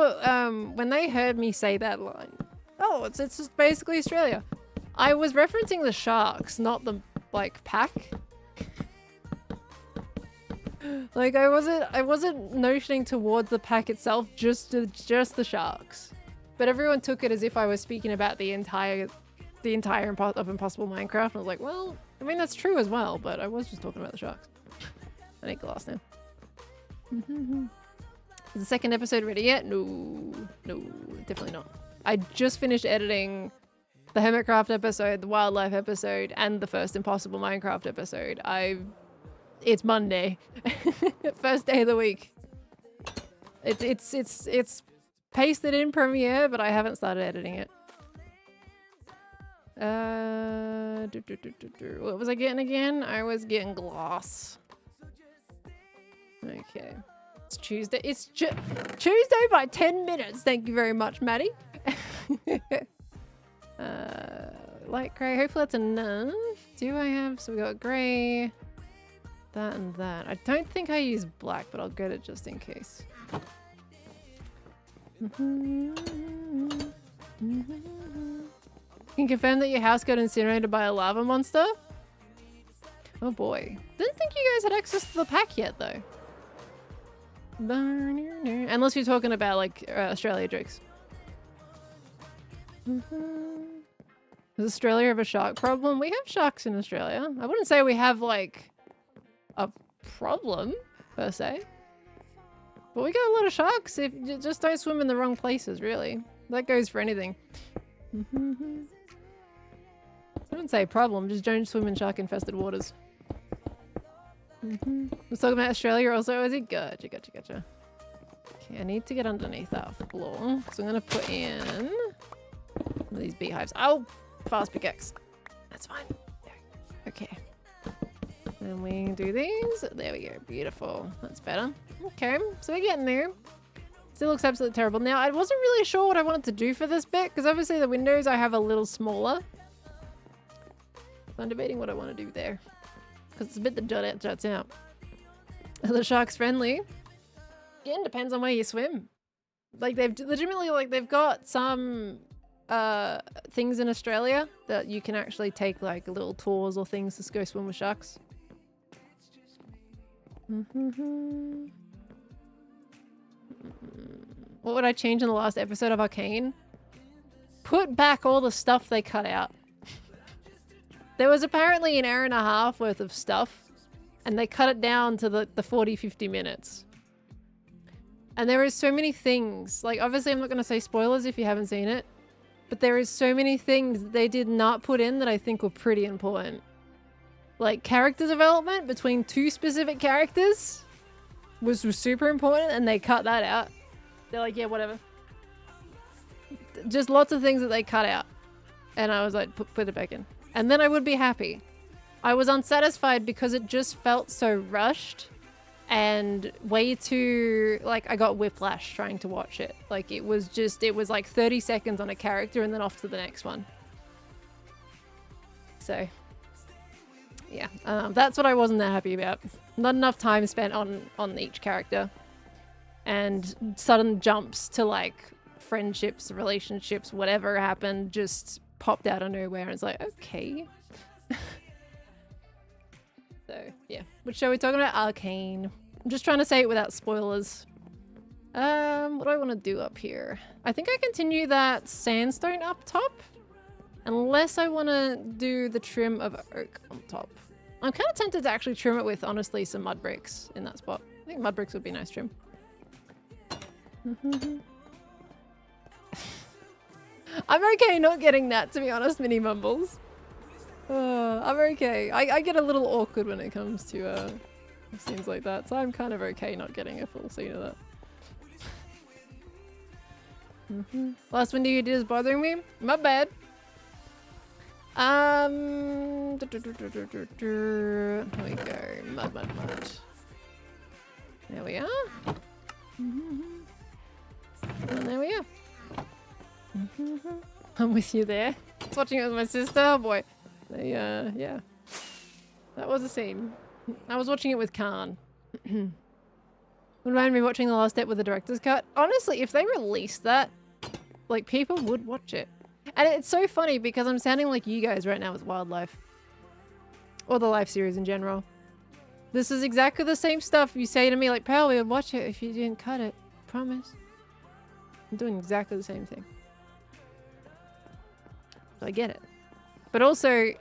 when they heard me say that line, oh, it's just basically Australia. I was referencing the sharks, not the, like, pack. Like, I wasn't notioning towards the pack itself, just the sharks. But everyone took it as if I was speaking about the entire of Impossible Minecraft. I was like, well, I mean, that's true as well, but I was just talking about the sharks. I need glass now. Is the second episode ready yet? No, definitely not. I just finished editing the Hermitcraft episode, the wildlife episode, and the first Impossible Minecraft episode. It's Monday. First day of the week. It's pasted in Premiere, but I haven't started editing it. What was I getting again? I was getting glass. Okay. It's Tuesday. It's Tuesday by 10 minutes. Thank you very much, Maddie. Light grey. Hopefully that's enough. Do I have... So we got grey. That and that. I don't think I use black, but I'll get it just in case. Can you confirm that your house got incinerated by a lava monster? Oh boy. Didn't think you guys had access to the pack yet, though. Unless you're talking about, like, Australia jokes. Does Australia have a shark problem? We have sharks in Australia. I wouldn't say we have, like... a problem per se, but we got a lot of sharks. If you just don't swim in the wrong places, really. That goes for anything. I wouldn't say problem, just don't swim in shark infested waters. Let's talk about Australia also. Is it? Gotcha. Okay, I need to get underneath that floor, so I'm gonna put in some of these beehives. Oh, fast pickaxe. That's fine. Okay. And we can do these. There we go. Beautiful. That's better. Okay, so we're getting there. Still looks absolutely terrible. Now, I wasn't really sure what I wanted to do for this bit, because obviously the windows I have a little smaller. So I'm debating what I want to do there. Because it's a bit that juts out. Are the sharks friendly? Again, depends on where you swim. Like, they've legitimately, like, they've got some things in Australia that you can actually take, like, little tours or things to go swim with sharks. What would I change in the last episode of Arcane? Put back all the stuff they cut out. There was apparently an hour and a half worth of stuff, and they cut it down to the 40-50 minutes. And there is so many things. Like, obviously I'm not going to say spoilers if you haven't seen it, but there is so many things they did not put in that I think were pretty important. Like, character development between two specific characters was super important, and they cut that out. They're like, yeah, whatever. Just lots of things that they cut out. And I was like, put it back in. And then I would be happy. I was unsatisfied because it just felt so rushed and way too... Like, I got whiplash trying to watch it. Like, it was like 30 seconds on a character and then off to the next one. So... yeah, that's what I wasn't that happy about. Not enough time spent on each character. And sudden jumps to, like, friendships, relationships, whatever happened, just popped out of nowhere. And it's like, okay. So, yeah. Which show are we talking about? Arcane. I'm just trying to say it without spoilers. What do I want to do up here? I think I continue that sandstone up top. Unless I want to do the trim of oak on top. I'm kind of tempted to actually trim it with, honestly, some mud bricks in that spot. I think mud bricks would be a nice trim. I'm okay not getting that, to be honest, Mini Mumbles. I'm okay. I get a little awkward when it comes to scenes like that, so I'm kind of okay not getting a full scene of that. Last window you did is bothering me? My bad. Here we go. Mud. There we are. And there we are. I'm with you there. I was watching it with my sister. Oh boy. Yeah. That was a scene. I was watching it with Khan. Would remind me watching the last step with the director's cut. Honestly, if they released that, like, people would watch it. And it's so funny because I'm sounding like you guys right now with Wildlife. Or the Life series in general. This is exactly the same stuff you say to me, like, pal, we would watch it if you didn't cut it. Promise. I'm doing exactly the same thing. So I get it. But also,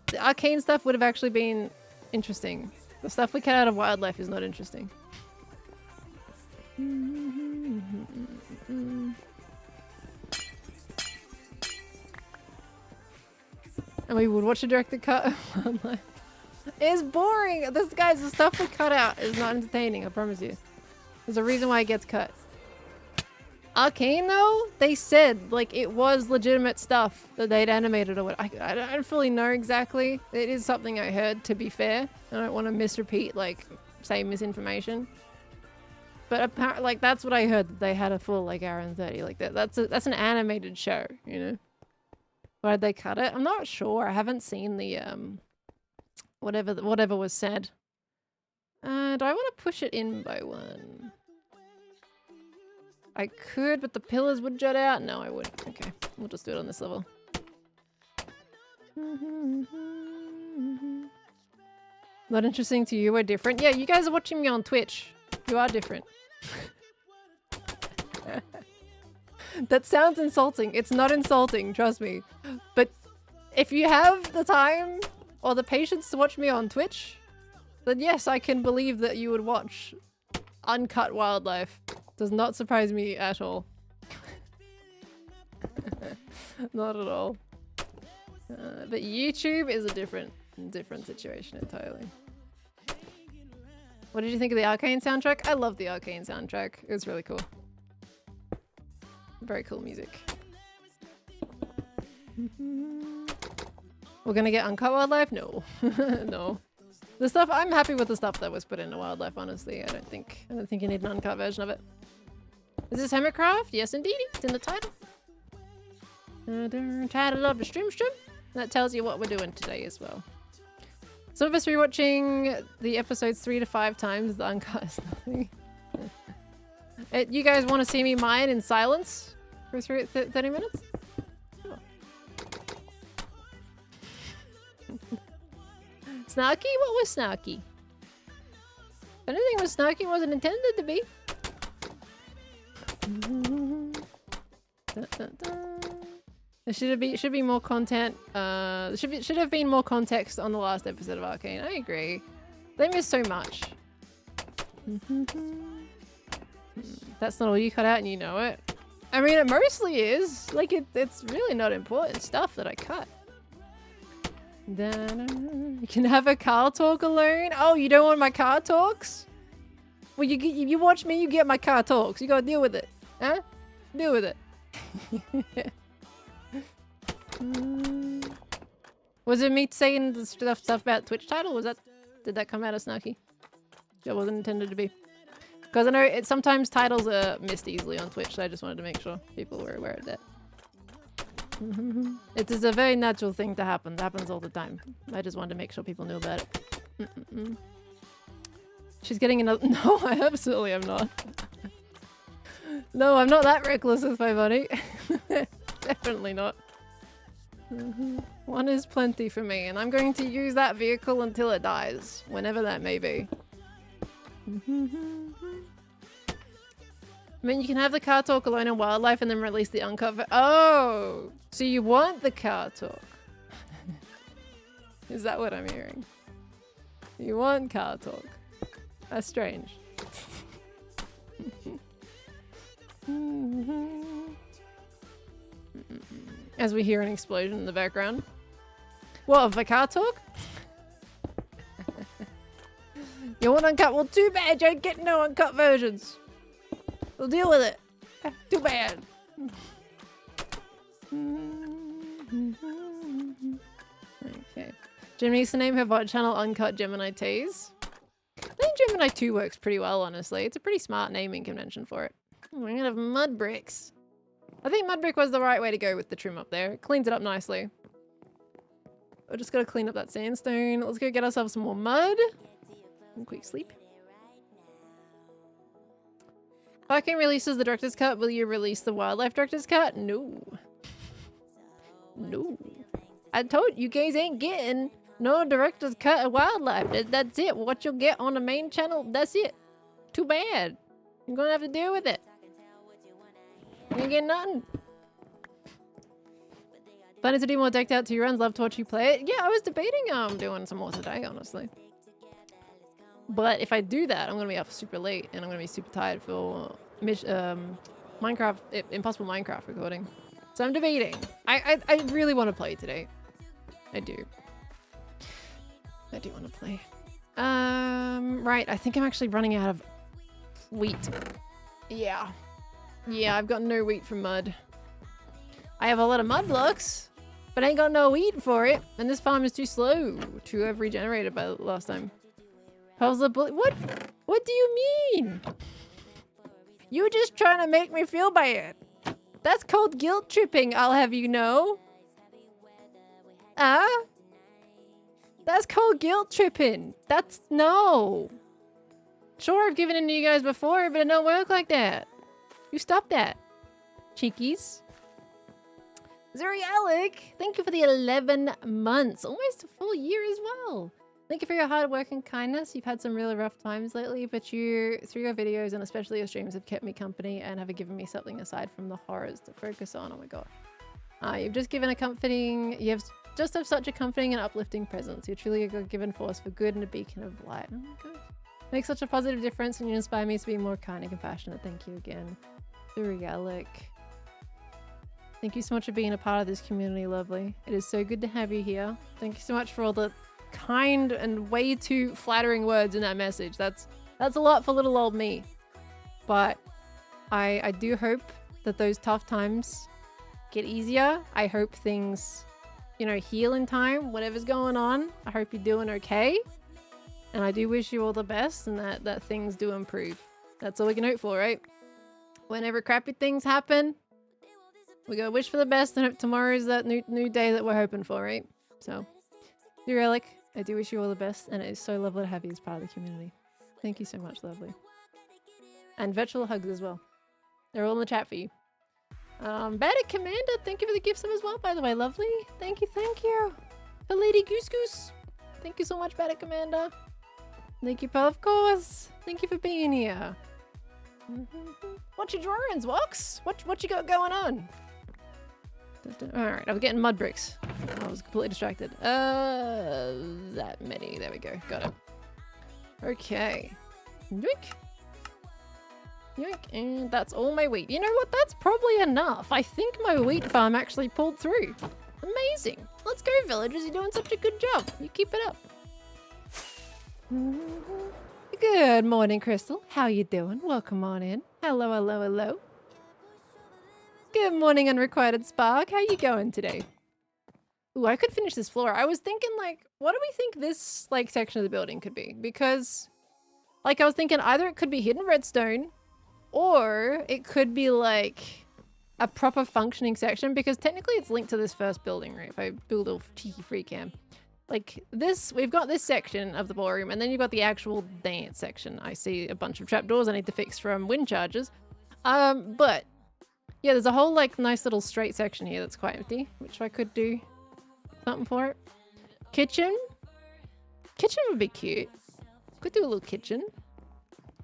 the arcane stuff would have actually been interesting. The stuff we cut out of Wildlife is not interesting. And we would watch a director cut of Wildlife. It's boring! This, guys, the stuff we cut out is not entertaining, I promise you. There's a reason why it gets cut. Arcane, though, they said, like, it was legitimate stuff that they'd animated or what. I don't fully know exactly. It is something I heard, to be fair. I don't want to misrepeat, like, say misinformation. But apparently, like, that's what I heard, that they had a full, like, hour and 30. Like, that's an animated show, you know? Why did they cut it? I'm not sure. I haven't seen the, whatever was said. Do I want to push it in by one? I could, but the pillars would jut out. No, I wouldn't. Okay, we'll just do it on this level. Not interesting to you, we're different. Yeah, you guys are watching me on Twitch. You are different. That sounds insulting. It's not insulting, trust me. But if you have the time or the patience to watch me on Twitch, then yes, I can believe that you would watch uncut Wildlife. Does not surprise me at all. Not at all. But YouTube is a different situation entirely. What did you think of the Arcane soundtrack? I love the Arcane soundtrack. It was really cool. Very cool music. We're gonna get uncut Wildlife? No. No. The stuff, I'm happy with the stuff that was put into Wildlife, honestly. I don't think you need an uncut version of it. Is this Hermitcraft? Yes, indeed. It's in the title. Title of the stream. That tells you what we're doing today as well. Some of us rewatching the episodes 3 to 5 times. The uncut is nothing. You guys want to see me mine in silence for 30 minutes? Sure. Snarky? What was snarky? If anything was snarky, it wasn't intended to be. There should be more content. Should have been more context on the last episode of Arcane. I agree. They missed so much. That's not all you cut out, and you know it. I mean, it mostly is. Like, it's really not important stuff that I cut. You can have a car talk alone. Oh, you don't want my car talks? Well, you watch me, you get my car talks. You gotta deal with it. Huh? Deal with it. Was it me saying the stuff about Twitch title? Did that come out of snarky? That wasn't intended to be. Because I know sometimes titles are missed easily on Twitch, so I just wanted to make sure people were aware of that. It is a very natural thing to happen. It happens all the time. I just wanted to make sure people knew about it. She's getting another... No, I absolutely am not. No, I'm not that reckless with my money. Definitely not. One is plenty for me, and I'm going to use that vehicle until it dies, whenever that may be. I mean, you can have the car talk alone in wildlife and then release the uncut. Oh, so you want the car talk? Is that what I'm hearing? You want car talk? That's strange. As we hear an explosion in the background. What, of the car talk? You want uncut? Well, too bad you don't get no uncut versions. We'll deal with it. Too bad. Okay. Jim needs to name her VOD channel Uncut Gemini Teas. I think Gemini 2 works pretty well, honestly. It's a pretty smart naming convention for it. Oh, we're gonna have mud bricks. I think mud brick was the right way to go with the trim up there. It cleans it up nicely. We're just gotta clean up that sandstone. Let's go get ourselves some more mud. And quick sleep. Viking releases the director's cut. Will you release the wildlife director's cut? No. No. I told you guys ain't getting no director's cut of wildlife. That's it. What you'll get on the main channel, that's it. Too bad. You're gonna have to deal with it. You ain't getting nothing. Planning to do more decked out 2 runs. Love to watch you play it. Yeah, I was debating doing some more today, honestly. But if I do that, I'm gonna be up super late and I'm gonna be super tired for Minecraft, Impossible Minecraft recording. So I'm debating. I really want to play today. I do. I do want to play. Right. I think I'm actually running out of wheat. Yeah. Yeah, I've got no wheat from mud. I have a lot of mud blocks, but I ain't got no wheat for it. And this farm is too slow to have regenerated by last time. How's the bully? What? What do you mean? You were just trying to make me feel bad. That's called guilt tripping, I'll have you know. That's called guilt tripping. That's no. Sure, I've given in to you guys before, but it don't work like that. You stop that. Cheekies. Zuri Alec, thank you for the 11 months. Almost a full year as well. Thank you for your hard work and kindness. You've had some really rough times lately, but you, through your videos and especially your streams, have kept me company and have given me something aside from the horrors to focus on. Oh my god. You've just given a comforting, you have just have such a comforting and uplifting presence. You're truly a God-given force for good and a beacon of light. Oh my god. Makes such a positive difference and you inspire me to be more kind and compassionate. Thank you again. Zuri Alec. Thank you so much for being a part of this community, lovely. It is so good to have you here. Thank you so much for all the kind and way too flattering words in that message. That's a lot for little old me. But I do hope that those tough times get easier. I hope things, you know, heal in time, whatever's going on. I hope you're doing okay. And I do wish you all the best and that things do improve. That's all we can hope for, right? Whenever crappy things happen, we gotta wish for the best and hope tomorrow's that new day that we're hoping for, right? So, dear Relic, I do wish you all the best, and it is so lovely to have you as part of the community. Thank you so much, lovely. And virtual hugs as well. They're all in the chat for you. Bandit Commander, thank you for the gift sub as well, by the way, lovely. Thank you, thank you. For Lady Goose Goose. Thank you so much, Bandit Commander. Thank you, Pearl, of course. Thank you for being here. What's your drawings, Wox? What you got going on? Alright, I was getting mud bricks. I was completely distracted. That many. There we go. Got it. Okay. Yoink. Yoink. And that's all my wheat. You know what? That's probably enough. I think my wheat farm actually pulled through. Amazing. Let's go, villagers. You're doing such a good job. You keep it up. Good morning, Crystal. How you doing? Welcome on in. Hello, hello, hello. Good morning, Unrequited Spark. How you going today? Ooh, I could finish this floor. I was thinking, like, what do we think this, like, section of the building could be? Because, like, I was thinking either it could be hidden redstone or it could be, like, a proper functioning section because technically it's linked to this first building, right? If I do a little cheeky free cam. Like, this, we've got this section of the ballroom and then you've got the actual dance section. I see a bunch of trapdoors I need to fix from wind charges. But yeah, there's a whole, like, nice little straight section here that's quite empty, which I could do something for it. Kitchen. Kitchen would be cute. Could do a little kitchen.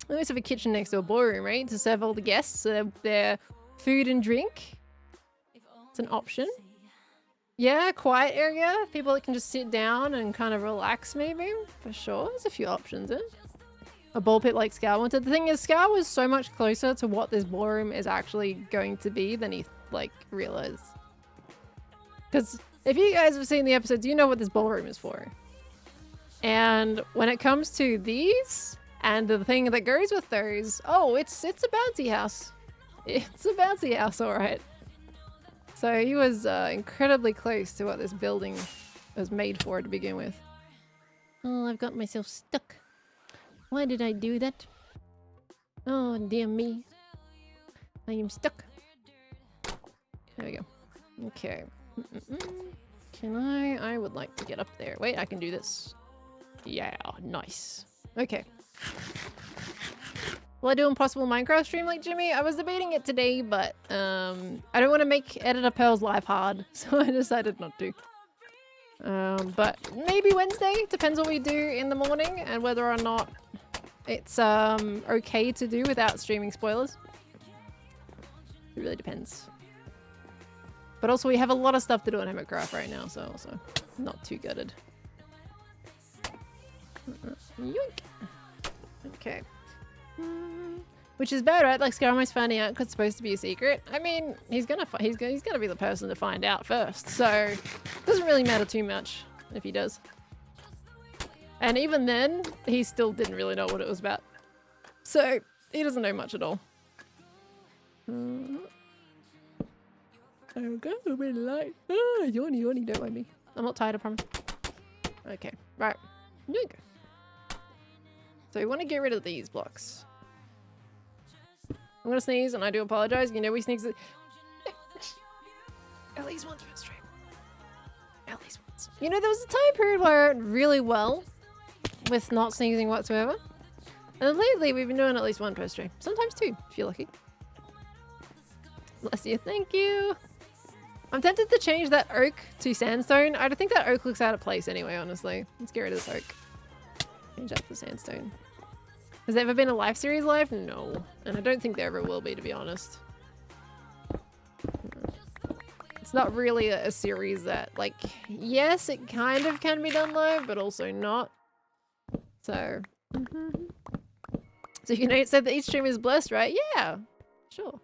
We always have a kitchen next to a ballroom, right? To serve all the guests their food and drink. It's an option. Yeah, quiet area. People that can just sit down and kind of relax, maybe. For sure. There's a few options, eh? A ball pit like Scar wanted. The thing is, Scar was so much closer to what this ballroom is actually going to be than he, like, realized. Because if you guys have seen the episodes, you know what this ballroom is for. And when it comes to these... and the thing that goes with those, oh, it's a bouncy house. It's a bouncy house, all right. So he was incredibly close to what this building was made for to begin with. Oh, I've got myself stuck. Why did I do that? Oh, dear me. I am stuck. There we go. Okay. Can I would like to get up there. Wait, I can do this. Yeah, nice. Okay. Will I do Impossible Minecraft stream like Jimmy? I was debating it today, but I don't want to make Editor Pearl's life hard, so I decided not to. But maybe Wednesday. Depends what we do in the morning and whether or not it's okay to do without streaming spoilers. It really depends. But also we have a lot of stuff to do on Hermitcraft right now, so also not too gutted. Yoink. Okay. Which is bad, right? Like Scar almost finding out because it's supposed to be a secret. I mean, he's gonna be the person to find out first, so it doesn't really matter too much if he does. And even then, he still didn't really know what it was about, so he doesn't know much at all. I'll go a bit light. Ah, yawny, yawny, don't mind me. I'm not tired, I promise. Okay, right. Yoink. So we want to get rid of these blocks. I'm gonna sneeze and I do apologize. You know we sneeze at least once per stream. At least once. You know, there was a time period where I went really well with not sneezing whatsoever. And lately we've been doing at least one per stream. Sometimes two, if you're lucky. Bless you, thank you. I'm tempted to change that oak to sandstone. I don't think that oak looks out of place anyway, honestly. Let's get rid of this oak. Change that to sandstone. Has there ever been a life series live? No. And I don't think there ever will be, to be honest. It's not really a series that, like, yes, it kind of can be done live, but also not. So, so you know, it said that each stream is blessed, right? Yeah, sure.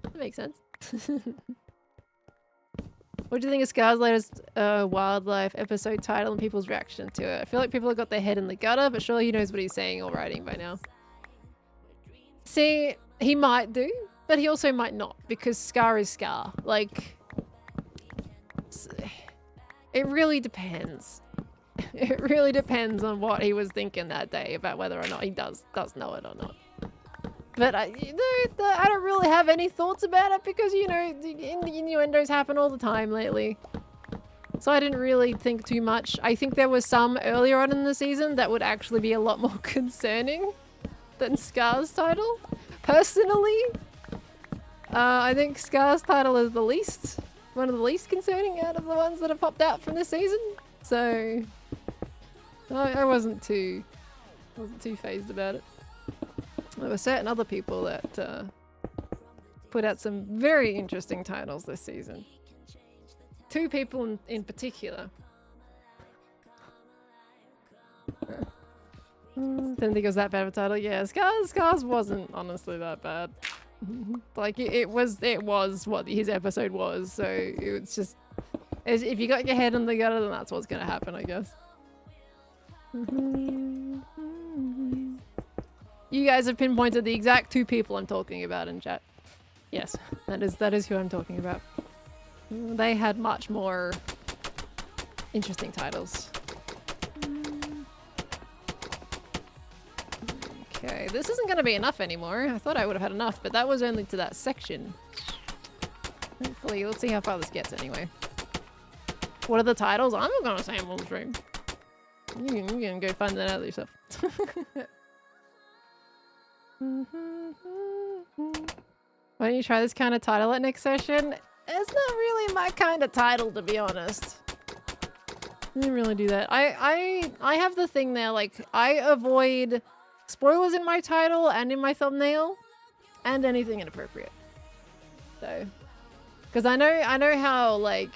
That makes sense. What do you think of Scar's latest wildlife episode title and people's reaction to it? I feel like people have got their head in the gutter, but surely he knows what he's saying or writing by now. See, he might do, but he also might not, because Scar is Scar. Like, it really depends. It really depends on what he was thinking that day about whether or not he does know it or not. But I don't really have any thoughts about it because, you know, the innuendos happen all the time lately. So I didn't really think too much. I think there was some earlier on in the season that would actually be a lot more concerning than Scar's title. Personally, I think Scar's title is one of the least concerning out of the ones that have popped out from this season. So I wasn't too fazed about it. There were certain other people that put out some very interesting titles this season. Two people in particular. Didn't think it was that bad of a title. Yeah, Scars wasn't honestly that bad. Like it was what his episode was. So it was just, if you got your head in the gutter, then that's what's gonna happen, I guess. You guys have pinpointed the exact two people I'm talking about in chat. Yes, that is who I'm talking about. They had much more interesting titles. Okay, this isn't going to be enough anymore. I thought I would have had enough, but that was only to that section. Hopefully, let's see how far this gets anyway. What are the titles? I'm not going to say them on stream. You can go find that out yourself. Why don't you try this kind of title at next session? It's not really my kind of title, to be honest. I didn't really do that. I have the thing there, like, I avoid spoilers in my title and in my thumbnail, and anything inappropriate. So, because I know how like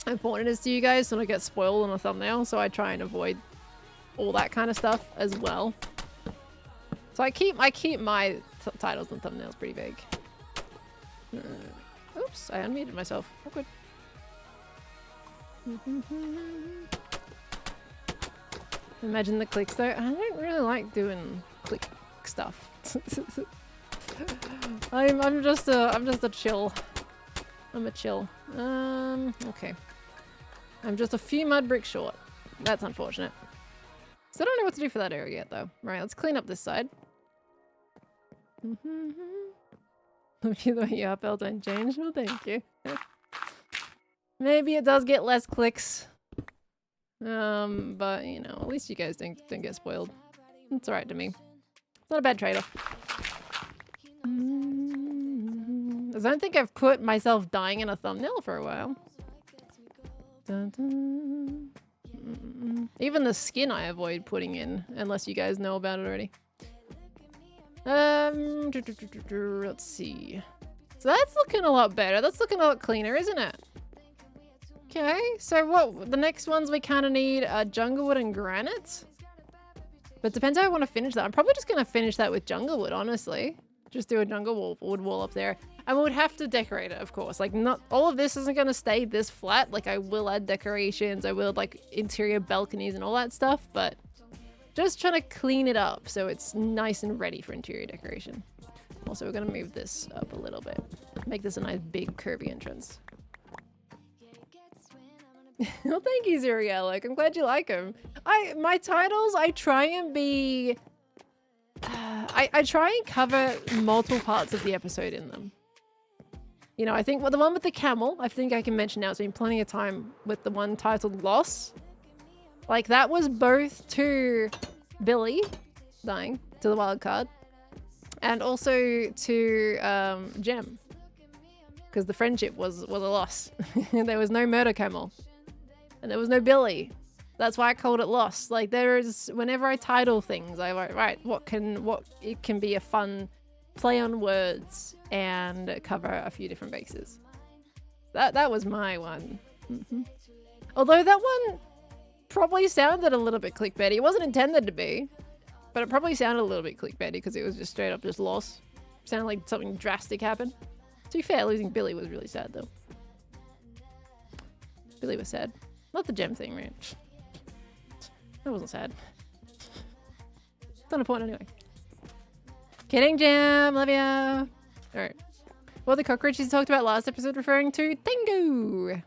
important it is to you guys to not get spoiled on a thumbnail, so I try and avoid all that kind of stuff as well. So I keep my titles and thumbnails pretty vague. Oops, I unmuted myself. Oh, good. Imagine the clicks though. I don't really like doing click stuff. I'm just a chill. I'm a chill. Okay. I'm just a few mud bricks short. That's unfortunate. So I don't know what to do for that area yet though. Right, let's clean up this side. If you thought your uphill don't change, well thank you. Maybe it does get less clicks. But you know, at least you guys don't get spoiled. It's alright to me. It's not a bad trade-off. I don't think I've put myself dying in a thumbnail for a while. Dun, dun. Even the skin I avoid putting in, unless you guys know about it already. Let's see. So that's looking a lot better. That's looking a lot cleaner, isn't it? Okay, so what? The next ones we kind of need are junglewood and granite. But depends how I want to finish that. I'm probably just going to finish that with junglewood, honestly. Just do a junglewood wall up there. And we would have to decorate it, of course. Like, not all of this isn't going to stay this flat. Like, I will add decorations. I will, like, interior balconies and all that stuff. But just trying to clean it up so it's nice and ready for interior decoration. Also, we're going to move this up a little bit. Make this a nice, big, curvy entrance. Well, thank you, Zurielic. I'm glad you like them. My titles, I try and be... I try and cover multiple parts of the episode in them. You know, I think the one with the camel, I think I can mention now. It's been plenty of time with the one titled Loss. Like, that was both to Billy dying to the wild card and also to Gem. Because the friendship was a loss. There was no murder camel. And there was no Billy. That's why I called it Lost. Like, there is, whenever I title things, I write, right, it can be a fun play on words and cover a few different bases. That was my one. Although that one probably sounded a little bit clickbaity. It wasn't intended to be, but it probably sounded a little bit clickbaity because it was just straight up just loss. Sounded like something drastic happened. To be fair, losing Billy was really sad though. Billy was sad. Not the Gem thing, right? That wasn't sad. It's not a point anyway. Kidding, Gem. Love ya. Alright. What the cockroaches talked about last episode referring to? Tengu.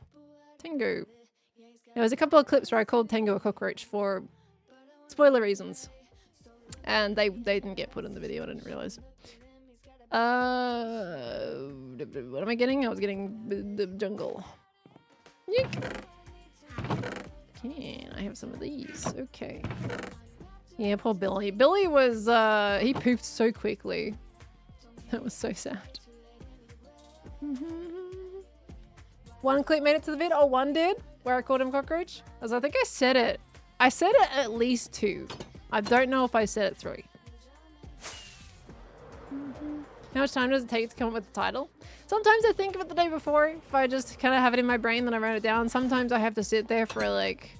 Tengu. There was a couple of clips where I called Tengu a cockroach for spoiler reasons. And they didn't get put in the video. I didn't realize. What am I getting? I was getting the jungle. Yeek. Can I have some of these? Okay. Yeah, poor Billy. Billy was, he pooped so quickly. That was so sad. One clip made it to the vid? Oh, one did? Where I called him cockroach? As I think I said it. I said it at least 2. I don't know if I said it 3. How much time does it take to come up with the title? Sometimes I think of it the day before. If I just kind of have it in my brain, then I write it down. Sometimes I have to sit there for like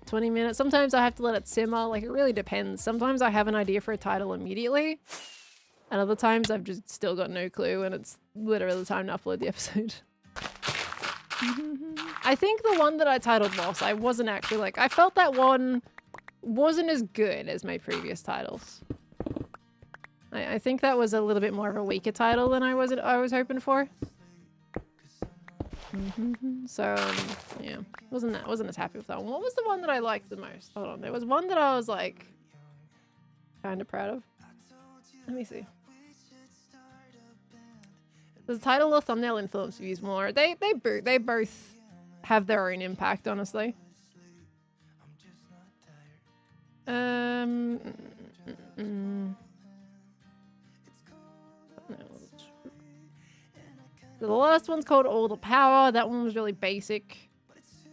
20 minutes. Sometimes I have to let it simmer. Like, it really depends. Sometimes I have an idea for a title immediately. And other times I've just still got no clue and it's literally the time to upload the episode. I think the one that I titled Lost, I wasn't actually like... I felt that one wasn't as good as my previous titles. I think that was a little bit more of a weaker title than I was hoping for. So, yeah. Wasn't as happy with that one. What was the one that I liked the most? Hold on. There was one that I was like kind of proud of. Let me see. Does the title or thumbnail influence views more? They both have their own impact, honestly. So the last one's called All the Power. That one was really basic.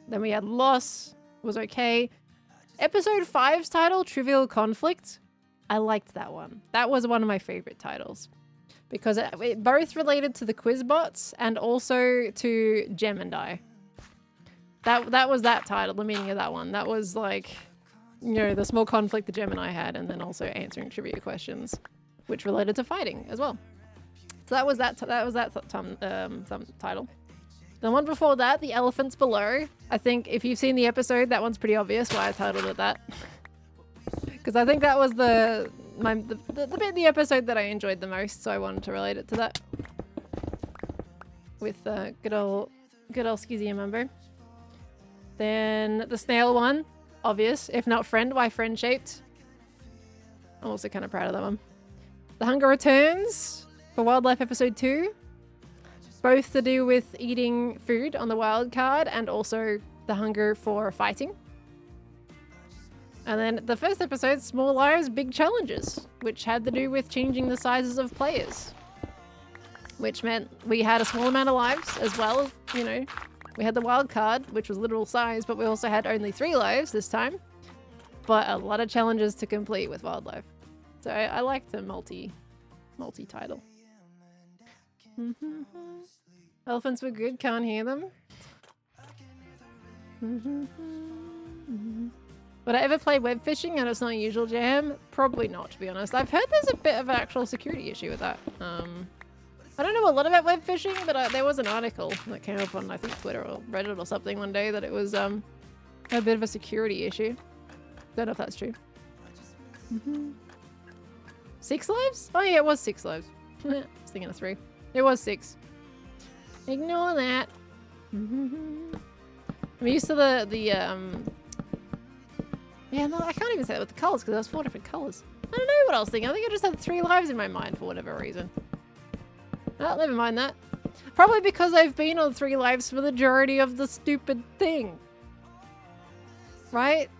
Then we had Loss. Was okay. Episode 5's title, Trivial Conflict. I liked that one. That was one of my favorite titles because it both related to the quiz bots and also to Gemini. That was that title, the meaning of that one. That was like, you know, the small conflict the Gemini had, and then also answering trivia questions, which related to fighting as well. So that was that title. The one before that, The Elephants Below. I think if you've seen the episode, that one's pretty obvious why I titled it that. Because I think that was the bit in the episode that I enjoyed the most, so I wanted to relate it to that. With good old Skizzy and Mumbo. Then the snail one, obvious. If not friend, why friend shaped? I'm also kind of proud of that one. The Hunger Returns for Wildlife Episode 2. Both to do with eating food on the wild card and also the hunger for fighting. And then the first episode, Small Lives, Big Challenges, which had to do with changing the sizes of players. Which meant we had a small amount of lives as well as, you know, we had the wild card, which was literal size, but we also had only 3 lives this time. But a lot of challenges to complete with wildlife. So I like the multi-title. Elephants were good, can't hear them. Would I ever play web fishing and it's not a usual jam? Probably not, to be honest. I've heard there's a bit of an actual security issue with that. I don't know a lot about web fishing, but there was an article that came up on, I think, Twitter or Reddit or something one day that it was a bit of a security issue. Don't know if that's true. 6 lives? Oh yeah, it was 6 lives. I was thinking of 3. It was 6. Ignore that. I'm used to yeah, no, I can't even say that with the colours because there was 4 different colours. I don't know what I was thinking. I think I just had 3 lives in my mind for whatever reason. Oh, never mind that. Probably because I've been on 3 lives for the majority of the stupid thing. Right?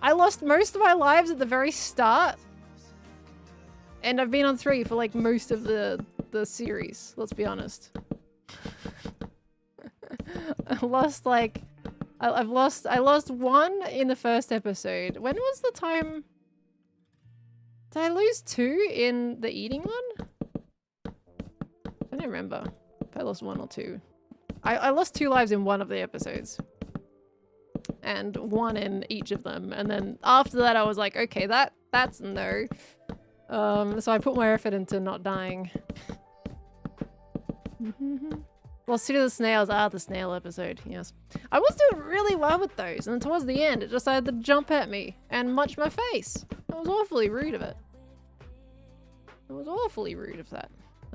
I lost most of my lives at the very start. And I've been on 3 for like most of the series, let's be honest. I lost like... I lost 1 in the first episode. When was the time... Did I lose 2 in the eating one? I don't remember if I lost 1 or 2. I lost 2 lives in one of the episodes. And 1 in each of them. And then after that I was like, okay, that's no. So I put my effort into not dying. Lost 2 to the snails. Ah, the snail episode, yes. I was doing really well with those, and then towards the end, it decided to jump at me and munch my face. It was awfully rude of it. It was awfully rude of that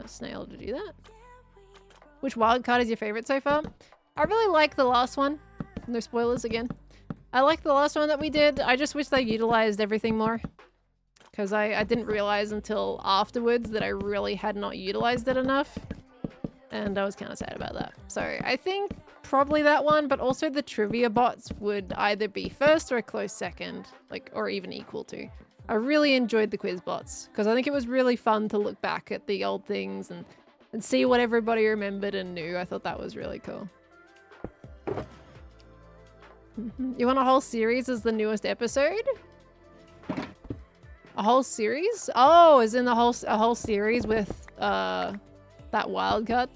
snail to do that. Which wildcard is your favorite so far? I really like the last one. No spoilers again. I like the last one that we did. I just wish they utilized everything more. Because I didn't realize until afterwards that I really had not utilized it enough. And I was kind of sad about that. So I think probably that one, but also the trivia bots would either be first or a close second, like, or even equal to. I really enjoyed the quiz bots because I think it was really fun to look back at the old things and see what everybody remembered and knew. I thought that was really cool. You want a whole series as the newest episode? A whole series? Oh, is in a whole series with that wildcard.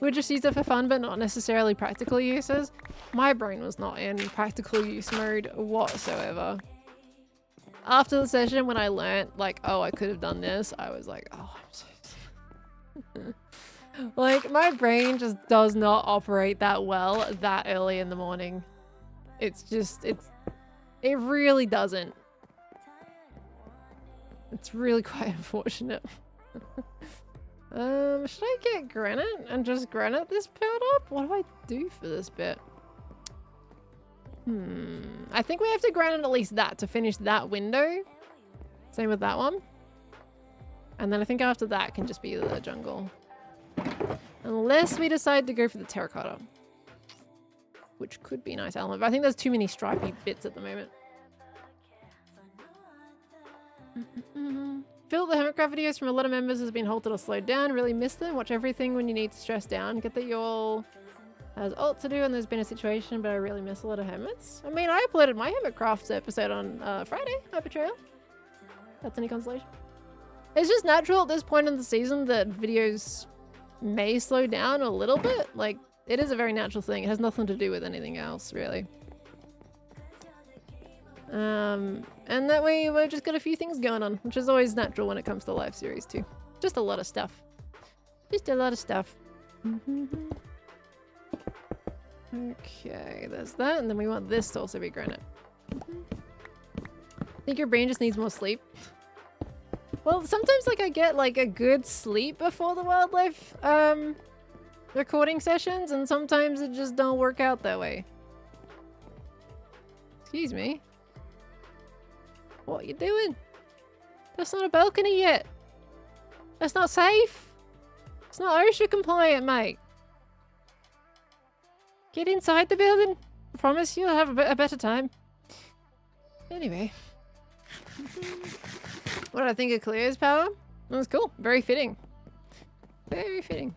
We just used it for fun, but not necessarily practical uses. My brain was not in practical use mode whatsoever. After the session, when I learnt, like, oh, I could have done this, I was like, oh, I'm so... Like, my brain just does not operate that well that early in the morning. It's just, it really doesn't. It's really quite unfortunate. Should I get granite and just granite this build up? What do I do for this bit? I think we have to granite at least that to finish that window. Same with that one. And then I think after that can just be the jungle. Unless we decide to go for the terracotta. Which could be nice element, but I think there's too many stripy bits at the moment. Feel the Hermitcraft videos from a lot of members has been halted or slowed down. Really miss them. Watch everything when you need to stress down. Get that you're all has alt to do and there's been a situation, but I really miss a lot of hermits. I mean, I uploaded my Hermitcraft episode on Friday, Hyper Trail. That's any consolation. It's just natural at this point in the season that videos may slow down a little bit. Like, it is a very natural thing. It has nothing to do with anything else, really. And that way we've just got a few things going on, which is always natural when it comes to live series too. Just a lot of stuff. Just a lot of stuff. Okay, there's that, and then we want this to also be granite. I think your brain just needs more sleep. Well, sometimes like I get like a good sleep before the wildlife recording sessions, and sometimes it just don't work out that way. Excuse me. What are you doing? That's not a balcony yet. That's not safe. It's not OSHA compliant, mate. Get inside the building. I promise you'll have a better time. Anyway. What did I think of Clear's power? That was cool. Very fitting. Very fitting.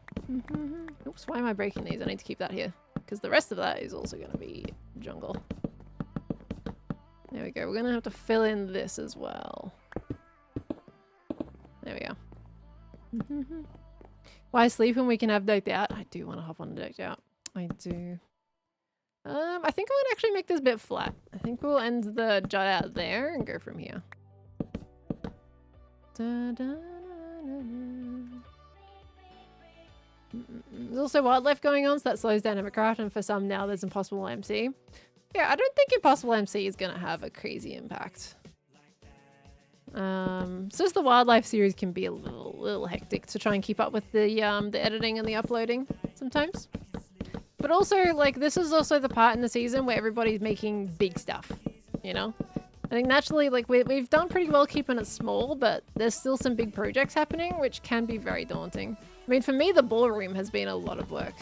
Oops, why am I breaking these? I need to keep that here. Because the rest of that is also going to be jungle. There we go. We're going to have to fill in this as well. There we go. Why sleep when we can have decked out? I do want to hop on decked out. I do. I think I'm gonna actually make this bit flat. I think we'll end the jut out there and go from here. There's also wildlife going on, so that slows down Hermitcraft, and for some now there's Impossible MC. Yeah, I don't think Impossible MC is gonna have a crazy impact. It's just the wildlife series can be a little hectic to try and keep up with the editing and the uploading sometimes. But also, like, this is also the part in the season where everybody's making big stuff, you know? I think naturally, like, we've done pretty well keeping it small, but there's still some big projects happening, which can be very daunting. I mean, for me, the ballroom has been a lot of work.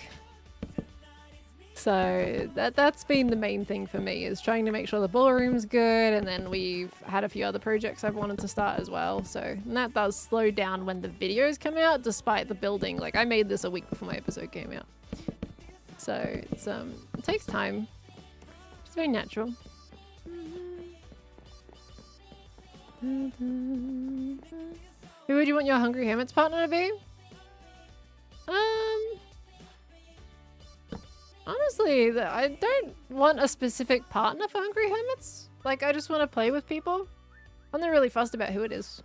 So that's been the main thing for me, is trying to make sure the ballroom's good, and then we've had a few other projects I've wanted to start as well. So, and that does slow down when the videos come out, despite the building. Like, I made this a week before my episode came out. So it's it takes time. It's very natural. Who would you want your Hungry Hermits partner to be? Honestly, I don't want a specific partner for Hungry Hermits. Like, I just want to play with people. I'm not really fussed about who it is.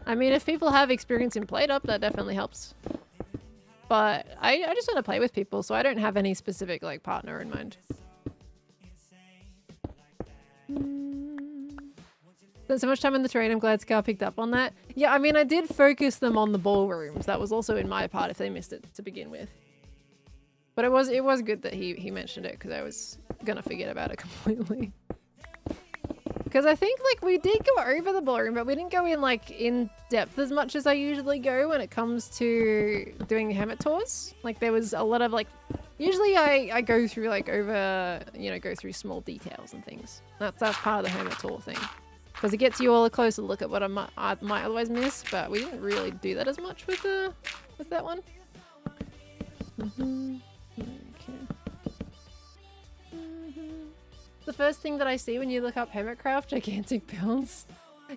I mean, if people have experience in Plate Up, that definitely helps. But I just want to play with people, so I don't have any specific, like, partner in mind. Spent so much time in the train, I'm glad Scar picked up on that. Yeah, I mean, I did focus them on the ballrooms. That was also in my part if they missed it to begin with. But it was good that he mentioned it, because I was gonna forget about it completely. Because I think, like, we did go over the ballroom, but we didn't go in, like, in depth as much as I usually go when it comes to doing hermit tours. Like, there was a lot of, like, usually I go through, like, over, you know, go through small details and things. That's part of the hermit tour thing. Because it gets you all a closer look at what I might otherwise miss, but we didn't really do that as much with that one. Okay. The first thing that I see when you look up Hermitcraft, gigantic builds.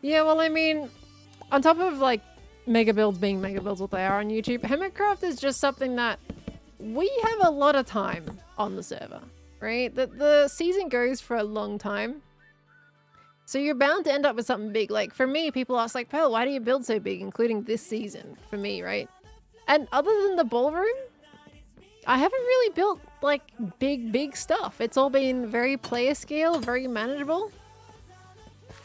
Yeah, well, I mean, on top of, like, mega builds being mega builds what they are on YouTube, Hermitcraft is just something that we have a lot of time on the server, right? The season goes for a long time. So you're bound to end up with something big. Like, for me, people ask, like, Pearl, why do you build so big, including this season? For me, right? And other than the ballroom, I haven't really built, like, big stuff. It's all been very player scale, very manageable.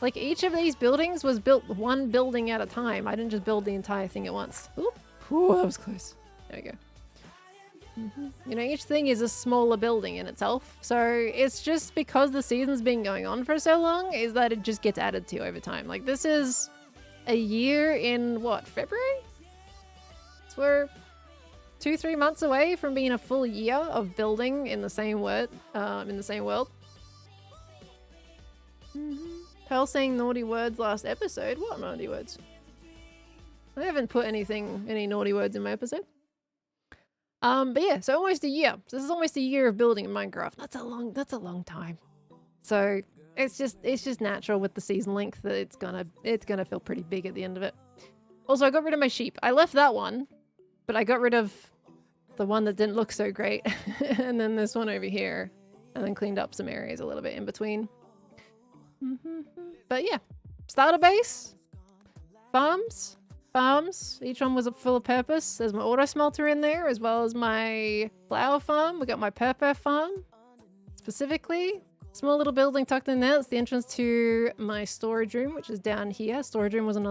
Like, each of these buildings was built one building at a time. I didn't just build the entire thing at once. Oop. Ooh, that was close. There we go. You know, each thing is a smaller building in itself. So it's just because the season's been going on for so long is that it just gets added to over time. Like, this is a year in, what, February? So we're 2-3 months away from being a full year of building in the same world. Pearl saying naughty words last episode. What naughty words? I haven't put any naughty words in my episode. But yeah, so almost a year. So this is almost a year of building in Minecraft. That's a long time. So it's just natural with the season length that it's gonna feel pretty big at the end of it. Also, I got rid of my sheep. I left that one, but I got rid of the one that didn't look so great. And then this one over here. And then cleaned up some areas a little bit in between. But yeah, starter base, farms. Each one was full of purpose. There's my auto smelter in there, as well as my flower farm. We got my purple farm, specifically. Small little building tucked in there. That's the entrance to my storage room, which is down here. Storage room was an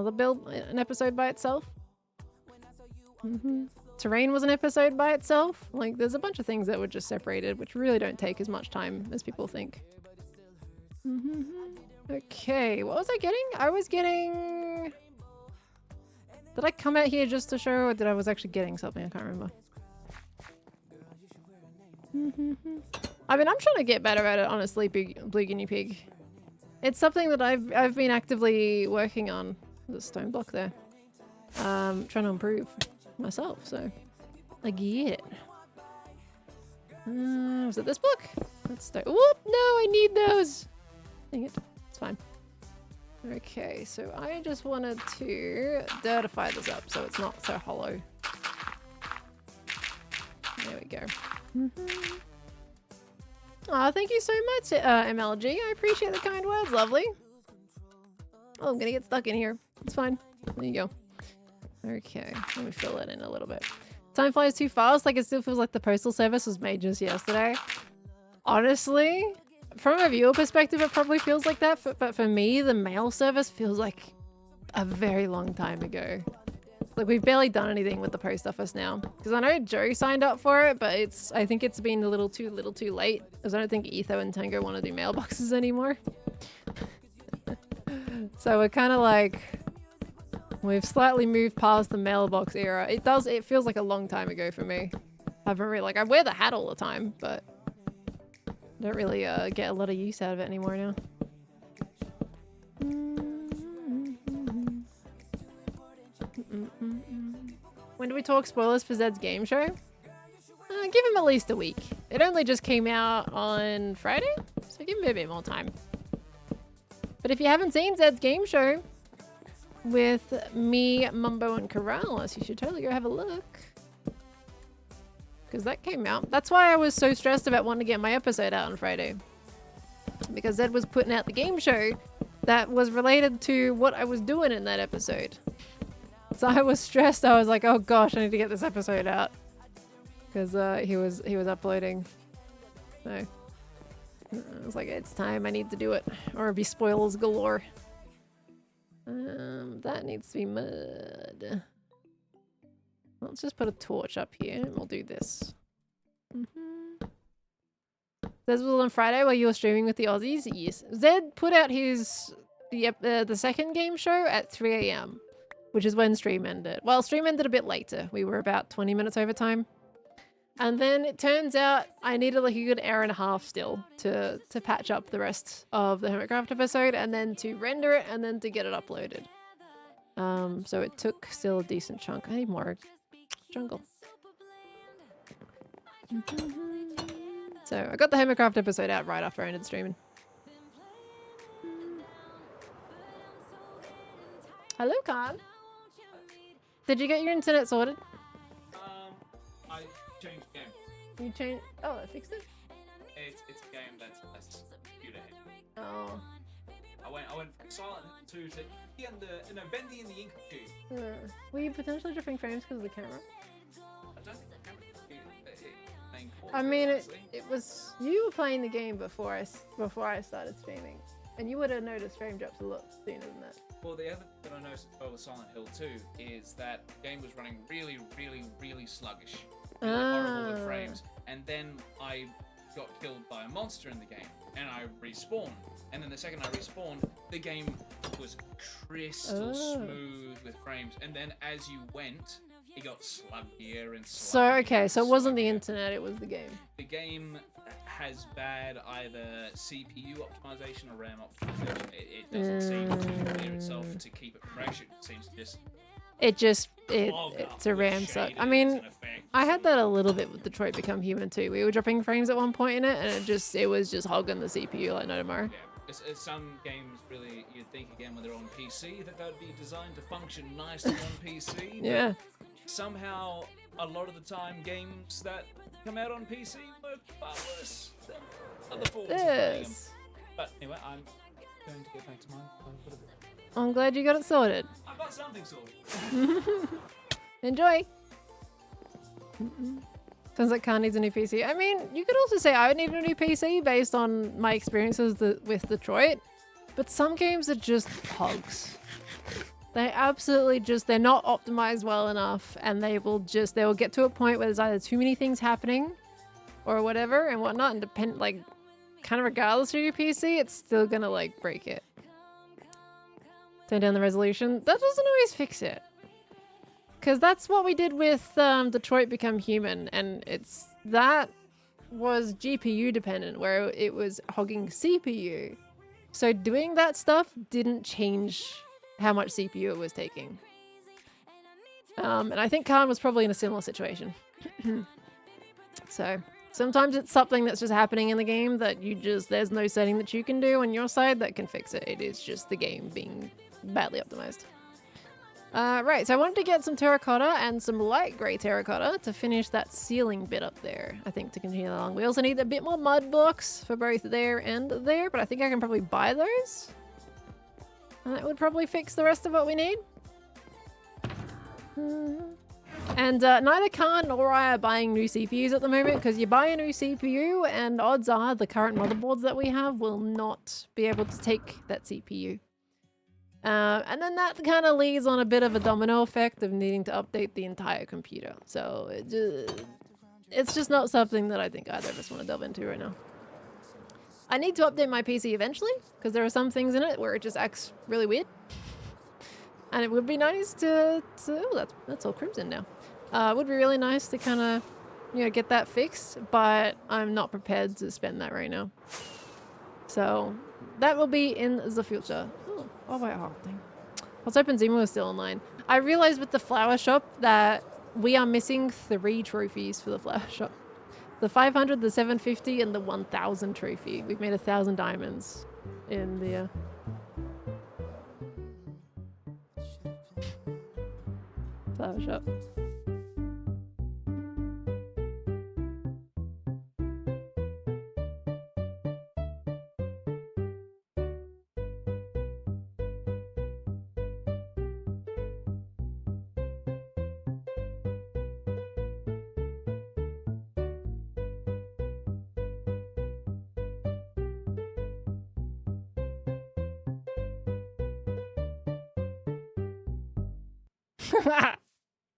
episode by itself. Terrain was an episode by itself. Like, there's a bunch of things that were just separated, which really don't take as much time as people think. Okay, what was I getting? I was getting... Did I come out here just to show, or did I was actually getting something? I can't remember. I mean, I'm trying to get better at it, honestly, Blue Guinea Pig. It's something that I've been actively working on. There's a stone block there. Trying to improve myself, so I get it. Was it this book? Let's start. Whoop! No, I need those. Dang it. It's fine. Okay, so I just wanted to dirtify this up so it's not so hollow. There we go. Oh, thank you so much, MLG. I appreciate the kind words. Lovely. Oh, I'm gonna get stuck in here. It's fine. There you go. Okay, let me fill it in a little bit. Time flies too fast. Like, it still feels like the postal service was made just yesterday. Honestly, from a viewer perspective, it probably feels like that. But for me, the mail service feels like a very long time ago. Like, we've barely done anything with the post office now. Because I know Joe signed up for it, but I think it's been a little too late. Because I don't think Etho and Tango want to do mailboxes anymore. So we're kind of like... We've slightly moved past the mailbox era. It feels like a long time ago for me. I haven't really, like, I wear the hat all the time, but I don't really get a lot of use out of it anymore now. When do we talk spoilers for Zed's game show? Give him at least a week. It only just came out on Friday, so give him a bit more time. But if you haven't seen Zed's game show with me, Mumbo, and Corrales, you should totally go have a look. Because that came out. That's why I was so stressed about wanting to get my episode out on Friday. Because Zed was putting out the game show that was related to what I was doing in that episode. So I was stressed. I was like, oh gosh, I need to get this episode out. Because he was uploading. So I was like, it's time. I need to do it. Or it'll be spoilers galore. That needs to be mud. Let's just put a torch up here and we'll do this. Zed was on Friday while you were streaming with the Aussies? Yes. Zed put out the second game show at 3 AM, which is when stream ended. Well, stream ended a bit later. We were about 20 minutes over time. And then it turns out I needed like a good hour and a half still to patch up the rest of the Hermitcraft episode and then to render it and then to get it uploaded. So it took still a decent chunk. I need more jungle. So I got the Hermitcraft episode out right after I ended streaming. Hello, Carl. Did you get your internet sorted? I changed the game. You changed? Oh, I fixed it? It's a game that's computer heavy. Oh. I went from Silent Hill 2 to Bendy in the Ink Tube. Were you potentially dropping frames because of the camera? I don't think the camera playing I mean, it was you were playing the game before I started streaming, and you would have noticed frame drops a lot sooner than that. Well, the other thing that I noticed as well with Silent Hill 2 is that the game was running really, really, really sluggish. Really horrible with frames. And then I got killed by a monster in the game, and I respawned. And then the second I respawned, the game was crystal smooth with frames. And then as you went, it got sluggier and sluggier. So, okay, so it wasn't the internet, it was the game. The game has bad either CPU optimization or RAM optimization. It doesn't seem to clear itself to keep it fresh. It seems to just... It's a RAM suck. I mean, I had that a little bit with Detroit Become Human too. We were dropping frames at one point in it, and it was just hogging the CPU like no tomorrow. Yeah, it's some games really, you'd think again when they're on PC that they'd be designed to function nicely on PC. Yeah. Somehow, a lot of the time, games that come out on PC work far worse than other forms of playing them. But anyway, I'm going to get back to mine. I'm glad you got it sorted. I've got something sorted. Enjoy. Sounds like Khan needs a new PC. I mean, you could also say I would need a new PC based on my experiences with Detroit. But some games are just hogs. They absolutely they're not optimized well enough, and they will get to a point where there's either too many things happening or whatever and whatnot, and kind of regardless of your PC, it's still gonna like break it. Turn down the resolution. That doesn't always fix it. Because that's what we did with Detroit Become Human, and that was GPU dependent, where it was hogging CPU. So doing that stuff didn't change how much CPU it was taking. And I think Khan was probably in a similar situation. So sometimes it's something that's just happening in the game that there's no setting that you can do on your side that can fix it. It is just the game being badly optimized. Right, so I wanted to get some terracotta and some light grey terracotta to finish that ceiling bit up there, I think, to continue along. We also need a bit more mud blocks for both there and there, but I think I can probably buy those. And that would probably fix the rest of what we need. And neither Khan nor I are buying new CPUs at the moment, because you buy a new CPU and odds are the current motherboards that we have will not be able to take that CPU. And then that kind of leads on a bit of a domino effect of needing to update the entire computer. So it's just not something that I think either of us want to delve into right now. I need to update my PC eventually, because there are some things in it where it just acts really weird. And it would be nice to oh, that's all crimson now. It would be really nice to kind of, get that fixed, but I'm not prepared to spend that right now. So that will be in the future. Oh wait, thing. I was hoping Zima was still online. I realized with the flower shop that we are missing 3 trophies for the flower shop. The 500, the 750, and the 1000 trophy. We've made 1000 diamonds in the flower shop.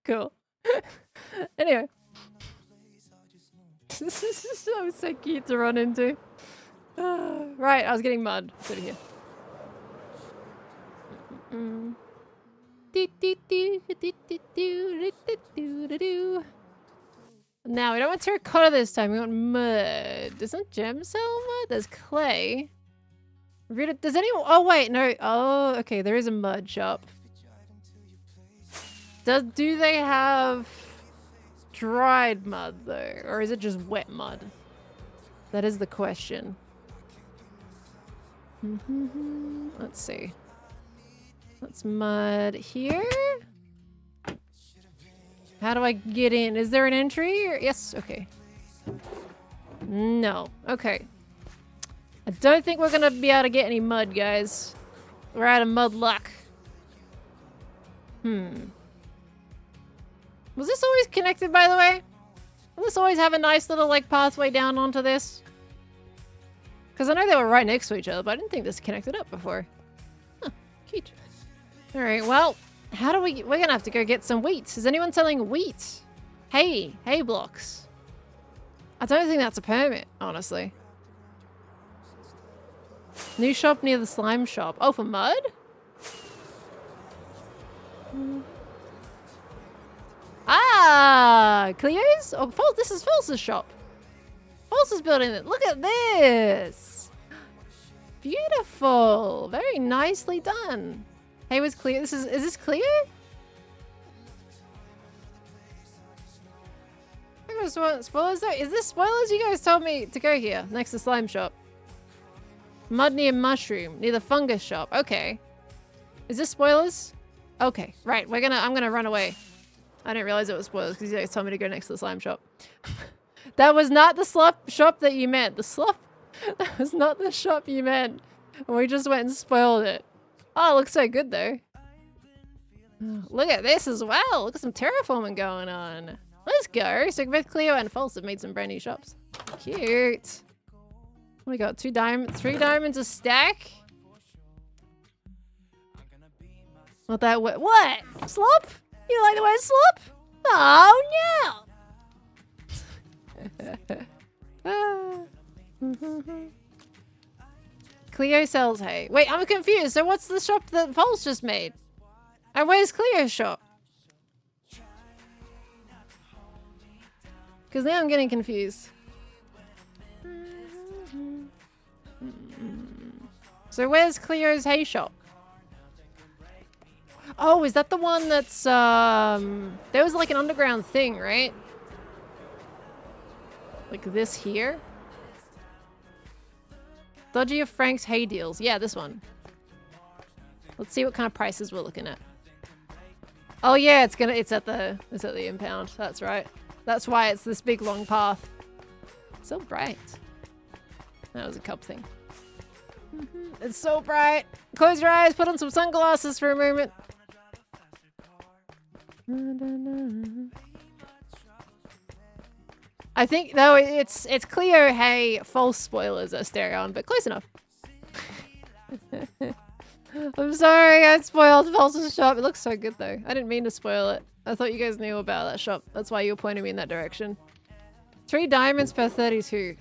Cool. Anyway. This is so cute to run into. Right, I was getting mud. It's over here. Now, we don't want terracotta this time. We want mud. Doesn't gem sell mud? There's clay. Does anyone... Oh, wait. No. Oh, okay. There is a mud shop. Do they have dried mud though, or is it just wet mud? That is the question. Let's see. That's mud here. How do I get in? Is there an entry? Yes. Okay. No. Okay. I don't think we're gonna be able to get any mud, guys. We're out of mud luck. Was this always connected, by the way? Will this always have a nice little, like, pathway down onto this? Because I know they were right next to each other, but I didn't think this connected up before. Huh, cute. Alright, well, how do we're gonna have to go get some wheat. Is anyone selling wheat? Hay blocks. I don't think that's a permit, honestly. New shop near the slime shop. Oh, for mud? Ah, Cleo's? Oh, this is False's shop. False is building it. Look at this. Beautiful. Very nicely done. Hey, was Cleo? Is this Cleo? There was spoilers though. Is this spoilers? You guys told me to go here, next to slime shop. Mud near mushroom, near the fungus shop. Okay. Is this spoilers? Okay, right. I'm gonna run away. I didn't realize it was spoilers because you guys told me to go next to the slime shop. That was not the slop shop that you meant. The slop? That was not the shop you meant. We just went and spoiled it. Oh, it looks so good though. Look at this as well. Look at some terraforming going on. Let's go. So both Cleo and False have made some brand new shops. Cute. We got 3 diamonds a stack. Not that what? Slop? You like the word slop? Oh no! Cleo sells hay. Wait, I'm confused. So what's the shop that False just made? And where's Cleo's shop? Because now I'm getting confused. So where's Cleo's hay shop? Oh, is that the one that's, there was like an underground thing, right? Like this here? Dodgy of Frank's hay deals. Yeah, this one. Let's see what kind of prices we're looking at. Oh yeah, it's at the impound. That's right. That's why it's this big long path. It's so bright. That was a cup thing. It's so bright. Close your eyes, put on some sunglasses for a moment. I think though it's Cleo hay false spoilers that stare on, but close enough. I'm sorry, I spoiled False's shop. It looks so good though. I didn't mean to spoil it. I thought you guys knew about that shop. That's why you were pointing me in that direction. 3 diamonds per 32.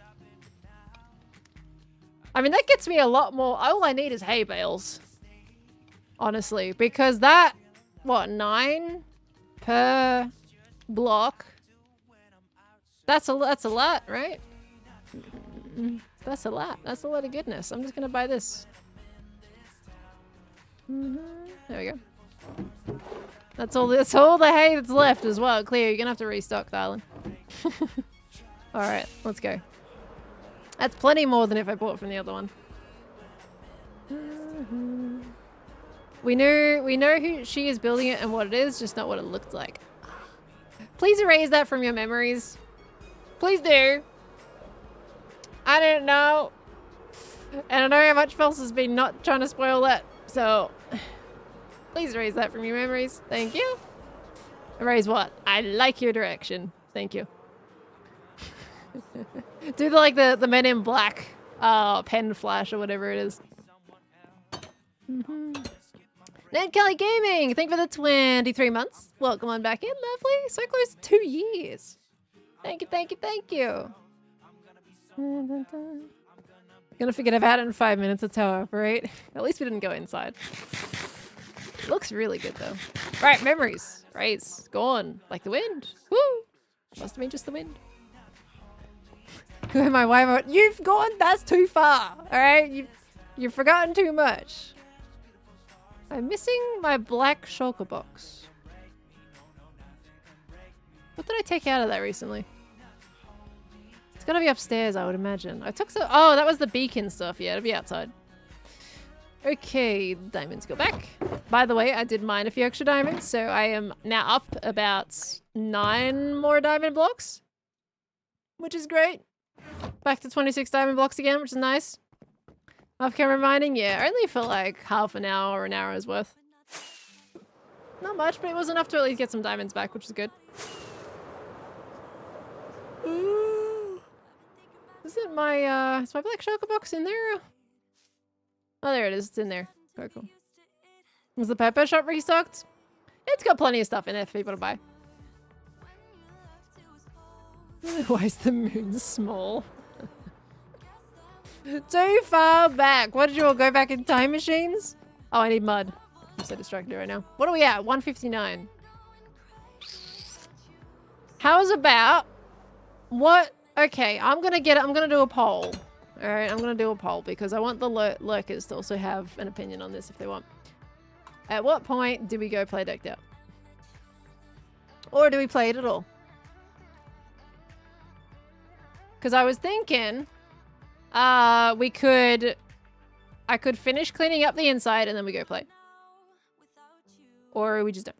I mean, that gets me a lot more. All I need is hay bales. Honestly, because that, what, 9 per block? That's a lot, right? That's a lot. That's a lot of goodness. I'm just gonna buy this. There we go. That's all the hay that's left as well. Cleo, you're gonna have to restock, darling. Alright, let's go. That's plenty more than if I bought from the other one. We know who she is building it and what it is, just not what it looked like. Please erase that from your memories. Please do. I don't know. And I know how much False has been not trying to spoil that, so please erase that from your memories. Thank you. Erase what? I like your direction. Thank you. Do the Men in Black pen flash or whatever it is. Ned Kelly Gaming, thank you for the 23 months. Welcome on back in, lovely. So close to 2 years. Thank you, thank you, thank you. Gonna forget about it in 5 minutes. That's how I operate. At least we didn't go inside. Looks really good though. Right, memories. Raise. Gone. Like the wind. Woo! Must have been just the wind. My wife, you've gone, that's too far. Alright? You've forgotten too much. I'm missing my black shulker box. What did I take out of that recently? It's gonna be upstairs, I would imagine. I took some, oh, that was the beacon stuff. Yeah, it'll be outside. Okay, diamonds go back. By the way, I did mine a few extra diamonds, so I am now up about 9 more diamond blocks, which is great. Back to 26 diamond blocks again, which is nice. Off camera mining, yeah, only for like half an hour or an hour's worth. Not much, but it was enough to at least get some diamonds back, which is good. Ooh. Is my black shulker box in there? Oh, there it is. It's in there. Very cool. Was the pepper shop restocked? It's got plenty of stuff in it for people to buy. Why is the moon small? Too far back. What did you all go back in time machines? Oh, I need mud. I'm so distracted right now. What are we at? 159. How's about what? Okay, I'm gonna do a poll. All right, I'm gonna do a poll because I want the lurkers to also have an opinion on this if they want. At what point do we go play Decked Out? Or do we play it at all? Because I was thinking I could finish cleaning up the inside and then we go play. Or we just don't.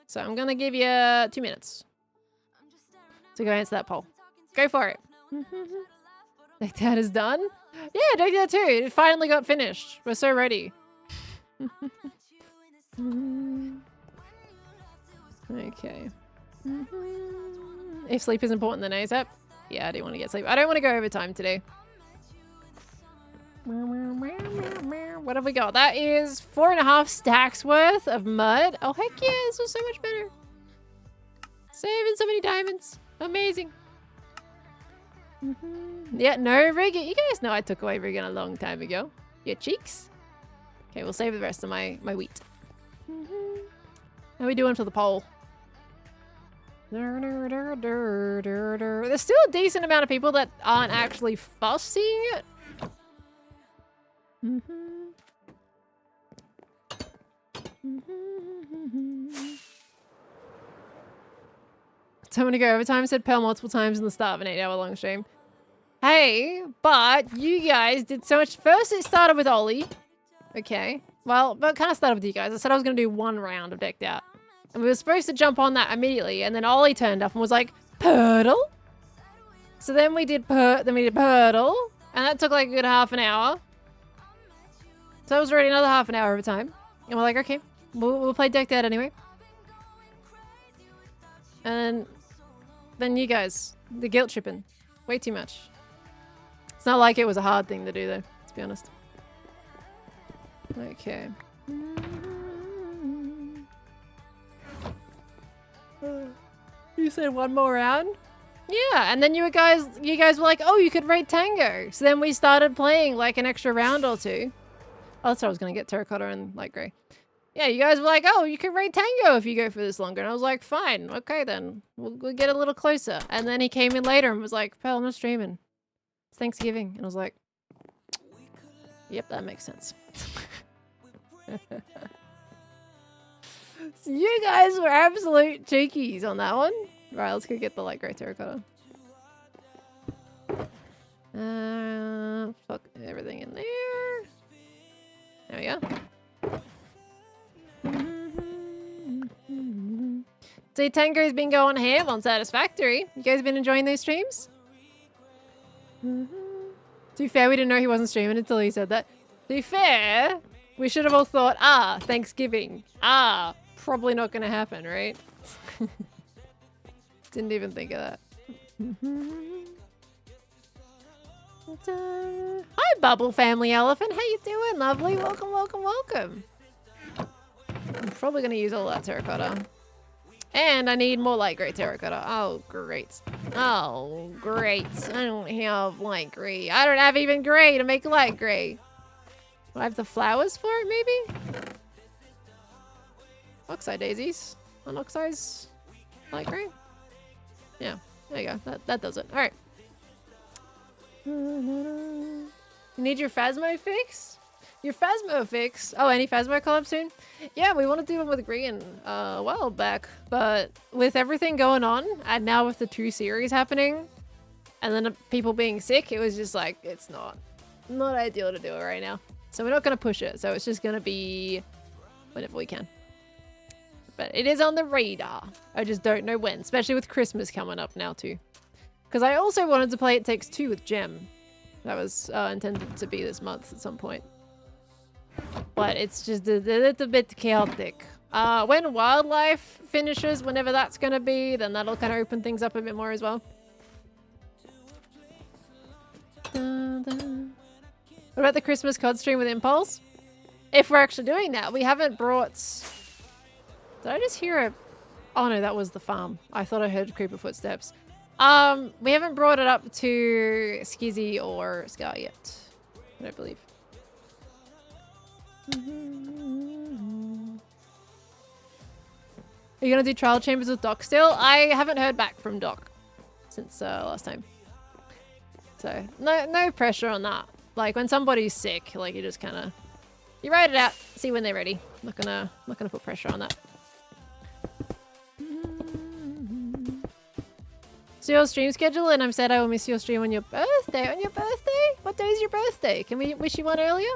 So I'm gonna give you 2 minutes to go answer that poll. Go for it. Deck Dad is done? Yeah, Deck Dad 2. It finally got finished. We're so ready. Okay. If sleep is important, then ASAP. Yeah, I do want to get sleep. I don't want to go overtime today. What have we got? That is 4.5 stacks worth of mud. Oh, heck yeah. This was so much better. Saving so many diamonds. Amazing. Yeah, no rigging. You guys know I took away rigging a long time ago. Your cheeks. Okay, we'll save the rest of my wheat. How are we doing for the poll? There's still a decent amount of people that aren't actually fussing it. Someone to go overtime said Pearl multiple times in the start of an 8-hour long stream. Hey, but you guys did so much. First it started with Ollie. Okay. Well, but kind of started with you guys. I said I was going to do 1 round of Decked Out. And we were supposed to jump on that immediately. And then Ollie turned up and was like, Purtle? So then we did Purtle. And that took like a good half an hour. So that was already another half an hour of time. And we're like, okay, we'll play Decked Out anyway. And then you guys, the guilt tripping. Way too much. It's not like it was a hard thing to do though, let's be honest. Okay. You said 1 more round? Yeah, and then you guys were like, oh, you could rate Tango. So then we started playing like an extra round or 2. Oh, that's what I was gonna get, terracotta and light grey. Yeah, you guys were like, oh, you can rate Tango if you go for this longer. And I was like, fine, okay then. We'll get a little closer. And then he came in later and was like, Pearl, I'm not streaming. It's Thanksgiving. And I was like, yep, that makes sense. So you guys were absolute cheekies on that one. Right, let's go get the light grey terracotta. Fuck everything in there. There we go. See, Tango's been going ham on Satisfactory. You guys been enjoying those streams? To be fair, we didn't know he wasn't streaming until he said that. To be fair, we should have all thought, Thanksgiving. Probably not going to happen, right? Didn't even think of that. Hi, Bubble Family Elephant. How you doing, lovely? Welcome, welcome, welcome. I'm probably going to use all that terracotta. And I need more light grey terracotta. Oh, great. Oh, great. I don't have light grey. I don't have even grey to make light grey. Do I have the flowers for it, maybe? Oxide daisies. Unoxize light grey? Yeah, there you go. That does it. All right. You need your Phasmo fix? Your Phasmo fix? Oh, any Phasmo collab soon? Yeah, we want to do one with Grian a while back, but with everything going on, and now with the 2 series happening, and then people being sick, it was just like, it's not ideal to do it right now. So we're not going to push it, so it's just going to be whenever we can. But it is on the radar. I just don't know when, especially with Christmas coming up now too. Because I also wanted to play It Takes Two with Gem. That was intended to be this month at some point. But it's just a little bit chaotic. When Wildlife finishes, whenever that's going to be, then that'll kind of open things up a bit more as well. What about the Christmas COD stream with Impulse? If we're actually doing that, we haven't brought... Did I just hear a... Oh no, that was the farm. I thought I heard creeper footsteps. We haven't brought it up to Skizzy or Scar yet. I don't believe. Are you gonna do trial chambers with Doc still? I haven't heard back from Doc since last time. So no pressure on that. Like when somebody's sick, like you just kind of you write it out, see when they're ready. I'm not gonna put pressure on that. So your stream schedule, and I'm sad I will miss your stream on your birthday. On your birthday? What day is your birthday? Can we wish you one earlier?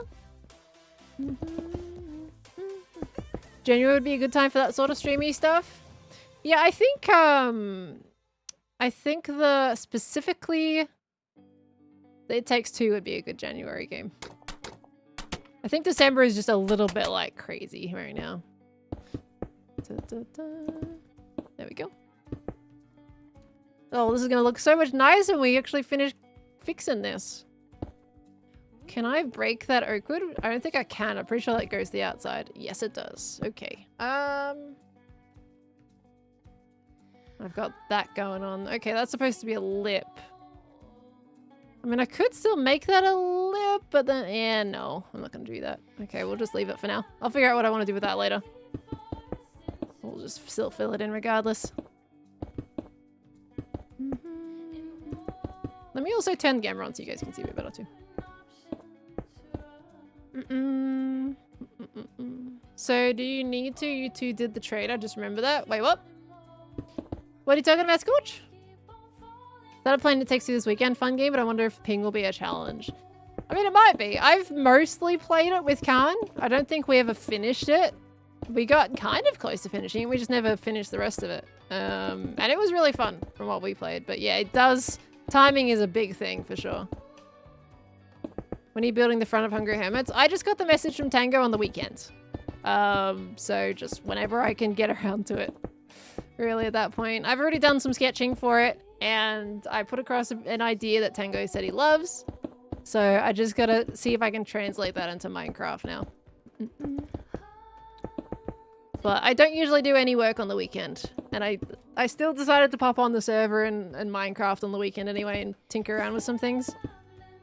January would be a good time for that sort of streamy stuff. Yeah, I think the specifically It Takes Two would be a good January game. I think December is just a little bit like crazy right now. There we go. Oh, this is gonna look so much nicer when we actually finish fixing this. Can I break that oak wood? I don't think I can. I'm pretty sure that goes to the outside. Yes, it does. Okay. I've got that going on. Okay, that's supposed to be a lip. I mean, I could still make that a lip, but then... yeah, no. I'm not going to do that. Okay, we'll just leave it for now. I'll figure out what I want to do with that later. We'll just still fill it in regardless. Let me also turn the camera on so you guys can see a bit better too. So, do you need to? You two did the trade. I just remember that. Wait, what? What are you talking about, Scorch? Is that a plan It Takes Two this weekend? Fun game, but I wonder if ping will be a challenge. I mean, it might be. I've mostly played it with Khan. I don't think we ever finished it. We got kind of close to finishing it. We just never finished the rest of it. And it was really fun from what we played. But yeah, it does... timing is a big thing for sure. When are you building the front of Hungry Hermits? I just got the message from Tango on the weekend. So just whenever I can get around to it. Really at that point. I've already done some sketching for it. And I put across an idea that Tango said he loves. So I just gotta see if I can translate that into Minecraft now. But I don't usually do any work on the weekend. And I still decided to pop on the server and Minecraft on the weekend anyway and tinker around with some things.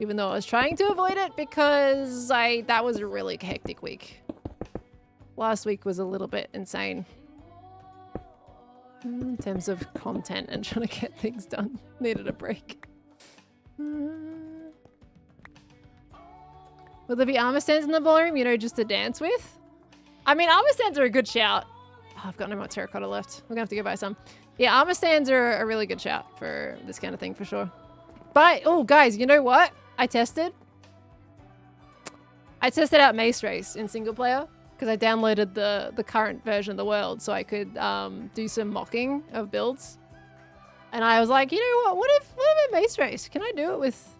Even though I was trying to avoid it because that was a really hectic week. Last week was a little bit insane. In terms of content and trying to get things done. Needed a break. Will there be armor stands in the ballroom, you know, just to dance with? I mean, armor stands are a good shout. Oh, I've got no more terracotta left. We're gonna have to go buy some. Yeah, armor stands are a really good shout for this kind of thing for sure. But, oh guys, you know what? I tested out Mace Race in single player because I downloaded the current version of the world so I could do some mocking of builds. And I was like, you know what about Mace Race? Can I do it with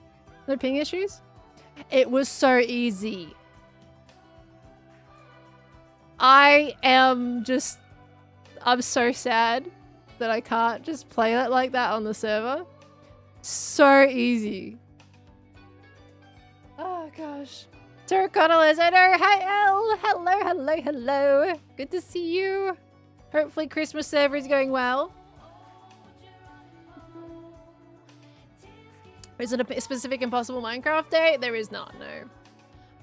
no ping issues? It was so easy. I'm so sad that I can't just play it like that on the server. So easy. Oh gosh. Terracotta Liz, I know. Hi Elle. Hello, hello, hello. Good to see you. Hopefully Christmas server is going well. Is it a specific Impossible Minecraft day? There is not, no.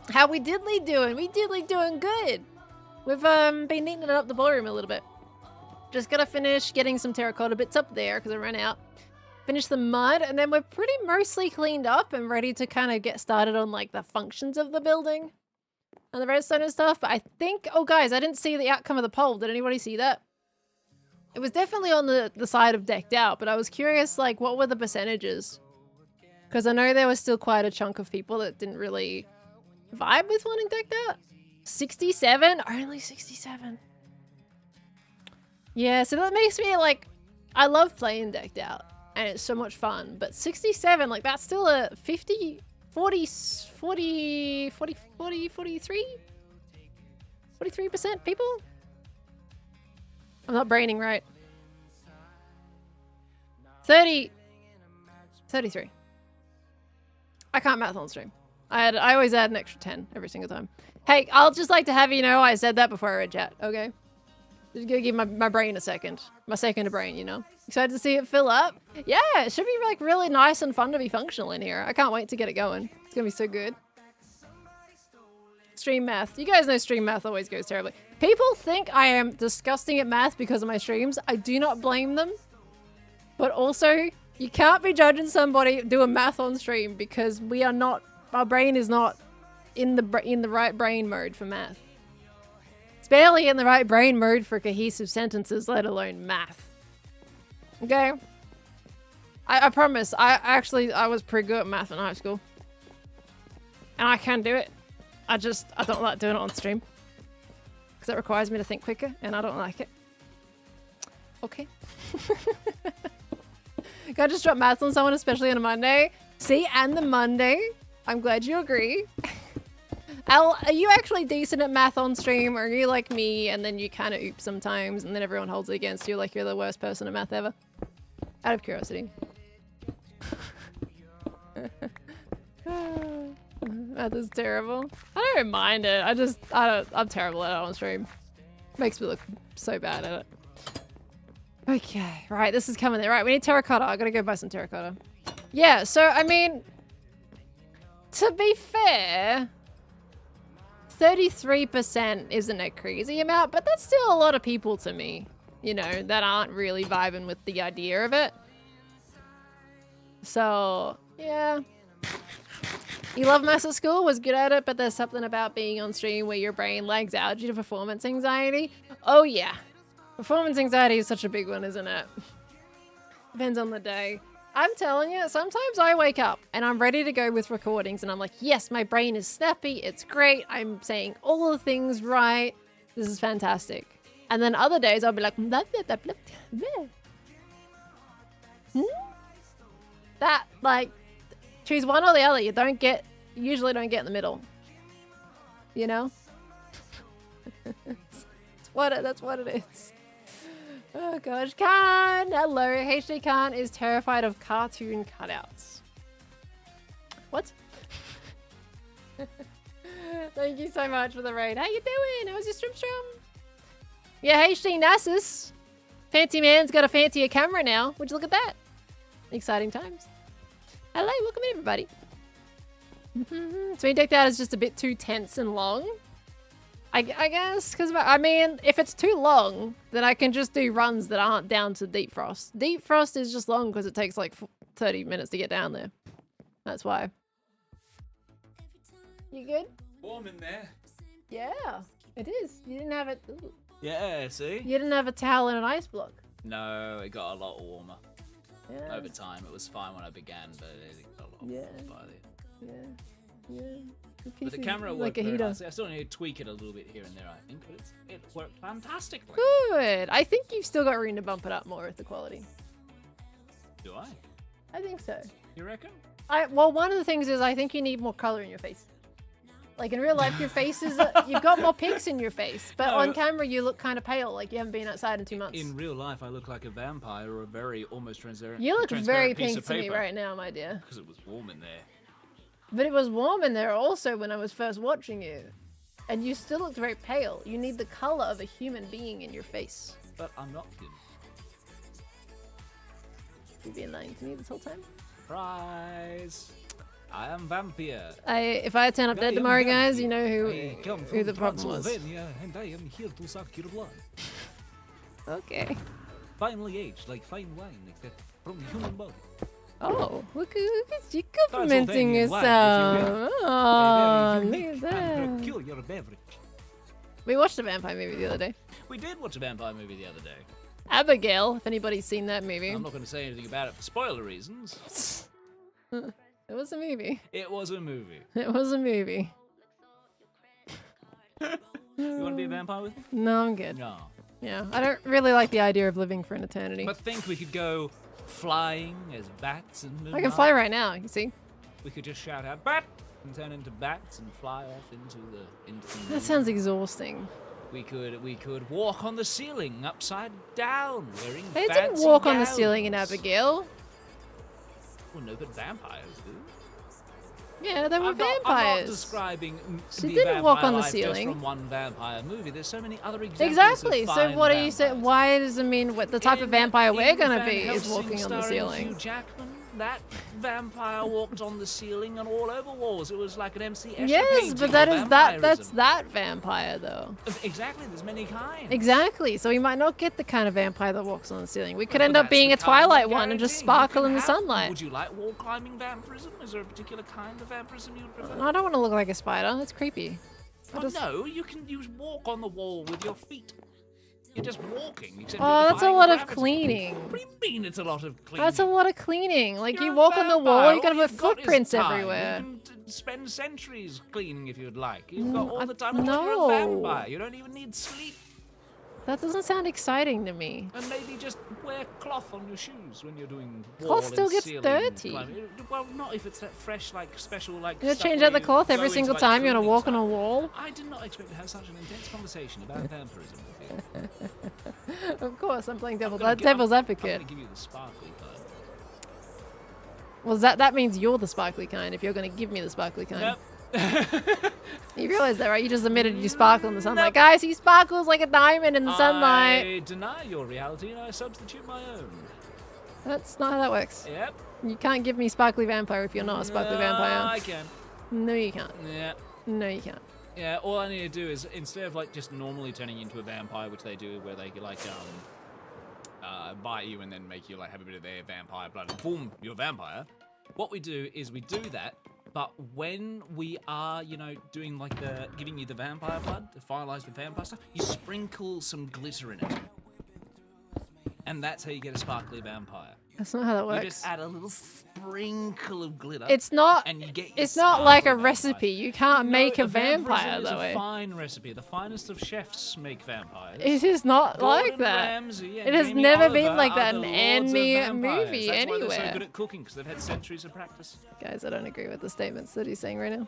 How we diddly doing? We diddly doing good. We've been neatening up the ballroom a little bit. Just gotta finish getting some terracotta bits up there because I ran out. Finish the mud and then we're pretty mostly cleaned up and ready to kind of get started on like the functions of the building and the redstone and stuff. But I think, oh guys, I didn't see the outcome of the poll. Did anybody see that? It was definitely on the side of decked out, but I was curious, like, what were the percentages? Because I know there was still quite a chunk of people that didn't really vibe with wanting decked out. 67? Only 67. Yeah, so that makes me like, I love playing decked out and it's so much fun, but 67, like that's still a 50, 40, 40, 40, 40, 43? 43% people? I'm not braining right. 30, 33. I can't math on stream. I always add an extra 10 every single time. Hey, I'll just like to have you know I said that before I read chat, okay? Just gonna give my brain a second. My second brain, you know? Excited to see it fill up? Yeah, it should be like really nice and fun to be functional in here. I can't wait to get it going. It's gonna be so good. Stream math. You guys know stream math always goes terribly. People think I am disgusting at math because of my streams. I do not blame them. But also, you can't be judging somebody doing math on stream because we are not, our brain is not in the right brain mode for math. It's barely in the right brain mode for cohesive sentences, let alone math. Okay? I promise. I was pretty good at math in high school. And I can do it. I don't like doing it on stream. Because it requires me to think quicker, and I don't like it. Okay. Can I just drop maths on someone, especially on a Monday? See, and the Monday. I'm glad you agree. Al, are you actually decent at math on stream, or are you like me, and then you kind of oops sometimes, and then everyone holds it against you like you're the worst person at math ever? Out of curiosity. Math is terrible. I don't mind it. I'm terrible at it on stream. Makes me look so bad at it. Okay, right, this is coming there. Right, we need terracotta. I gotta go buy some terracotta. Yeah, so, I mean, to be fair, 33% isn't a crazy amount, but that's still a lot of people to me, you know, that aren't really vibing with the idea of it. So, yeah. You love maths at school, was good at it, but there's something about being on stream where your brain lags out due to performance anxiety. Oh, yeah. Performance anxiety is such a big one, isn't it? Depends on the day. I'm telling you, sometimes I wake up and I'm ready to go with recordings and I'm like, yes, my brain is snappy. It's great. I'm saying all the things right. This is fantastic. And then other days I'll be like, blah, blah, blah, blah, blah. That, like, choose one or the other. You usually don't get in the middle. You know? That's what it is. Oh gosh, Khan! Hello, HD Khan is terrified of cartoon cutouts. What? Thank you so much for the raid. How you doing? How's your stream? Yeah, HD Nasus. Fancy man's got a fancier camera now. Would you look at that? Exciting times. Hello, welcome in everybody. So being decked out is just a bit too tense and long. I guess, because, I mean, if it's too long, then I can just do runs that aren't down to Deep Frost. Deep Frost is just long because it takes like 30 minutes to get down there. That's why. You good? Warm in there. Yeah, it is. You didn't have it. Ooh. Yeah, see? You didn't have a towel and an ice block. No, it got a lot warmer. Yeah. Over time, it was fine when I began, but it got a lot warmer by the end. Yeah. But the camera worked like a very heater. nicely. I still need to tweak it a little bit here and there, I think, but it worked fantastically. Good. I think you've still got room to bump it up more with the quality. Do I? I think so. You reckon? Well, one of the things is I think you need more color in your face. Like in real life, your face is you've got more pinks in your face, but on camera you look kind of pale, like you haven't been outside in 2 months. In real life, I look like a vampire or a very almost transparent. You look very piece pink of to me paper. right now, my dear. Because it was warm in there. But it was warm in there also when I was first watching you, and you still looked very pale. You need the color of a human being in your face. But I'm not human. You've been lying to me this whole time. Surprise! I am vampire. If I turn up dead tomorrow, guys, you know who the problem was. And I am here to suck your blood. Okay. Finely aged, like fine wine, except from human body. Oh, look at you complimenting yourself. Oh, look at that. Peculiar beverage. We watched a vampire movie the other day. We did watch a vampire movie the other day. Abigail, if anybody's seen that movie. I'm not going to say anything about it for spoiler reasons. It was a movie. It was a movie. It was a movie. You want to be a vampire with me? No, I'm good. No. Yeah, I don't really like the idea of living for an eternity. But think we could go flying as bats and I can fly right now, you see? We could just shout out bat and turn into bats and fly off into the That sounds exhausting. We could walk on the ceiling upside down wearing They fancy didn't walk on the gowns. ceiling in Abigail. Well, no, but vampires do. Yeah, they were I'm not vampires. describing She the didn't walk vampire on the life ceiling. just from one vampire movie. There's so many other examples. Exactly. Of So fine what are you saying? vampires. Why does it mean what the type of vampire we're In gonna Van be is Helsing walking on the starring ceiling? Hugh Jackman, that vampire walked on the ceiling and all over walls. It was like an MC Escher Yes, painting but that of is that's vampirism. that vampire though. Exactly. There's many kinds. Exactly. So we might not get the kind of vampire that walks on the ceiling. We could Well, end up that's being the a kind of Twilight one and just guarantee. You sparkle can in the have- sunlight. Would you like wall climbing vampirism? Is there a particular kind of vampirism you would prefer? I don't want to look like a spider. That's creepy. Well, no, you can use walk on the wall with your feet. You're just walking. Except Oh, you're that's a defying lot of gravity. cleaning. What do you mean it's a lot of cleaning? That's a lot of cleaning. Like, You're you a walk on the wall, vampire. you gotta All put you've got is footprints time. everywhere. You can spend centuries cleaning if you'd like. You've got all the time. no. You're a vampire. You don't even need sleep. That doesn't sound exciting to me. And maybe just wear cloth on your shoes when you're doing wall Cloth still and gets ceiling dirty. climbing. Well, not if it's that fresh, like special, like. You gotta stuff change where out the you cloth go every into, single like, time you wanna cleaning walk on a stuff. wall. I did not expect to have such an intense conversation about vampirism with you. Of course, I'm playing devil's I'm advocate. gonna give you the sparkly kind. Well, that means you're the sparkly kind if you're gonna give me the sparkly kind. Nope. You realize that, right? You just admitted you sparkle in the sunlight. Guys, he sparkles like a diamond in the sunlight. I deny your reality and I substitute my own. That's not how that works. Yep. You can't give me sparkly vampire if you're not a sparkly vampire. I can. No, you can't. Yeah. No, you can't. Yeah, all I need to do is, instead of like just normally turning into a vampire, which they do, where they like bite you and then make you like have a bit of their vampire blood and form your vampire, what we do is we do that, but when we are, you know, doing like the giving you the vampire blood to finalize the vampire stuff, you sprinkle some glitter in it, and that's how you get a sparkly vampire. That's not how that You works. just add a little sprinkle of glitter. It's not. And you get your It's not like a sparkly recipe. vampire. You can't make a vampirism vampire is that a way. fine recipe. The finest of chefs make vampires. It is not like Gordon that. Ramsay and It has Jamie never been Oliver like are that the in lords of any vampires. movie That's why they're anywhere. so good at cooking, because they've had centuries of practice. Guys, I don't agree with the statements that he's saying right now.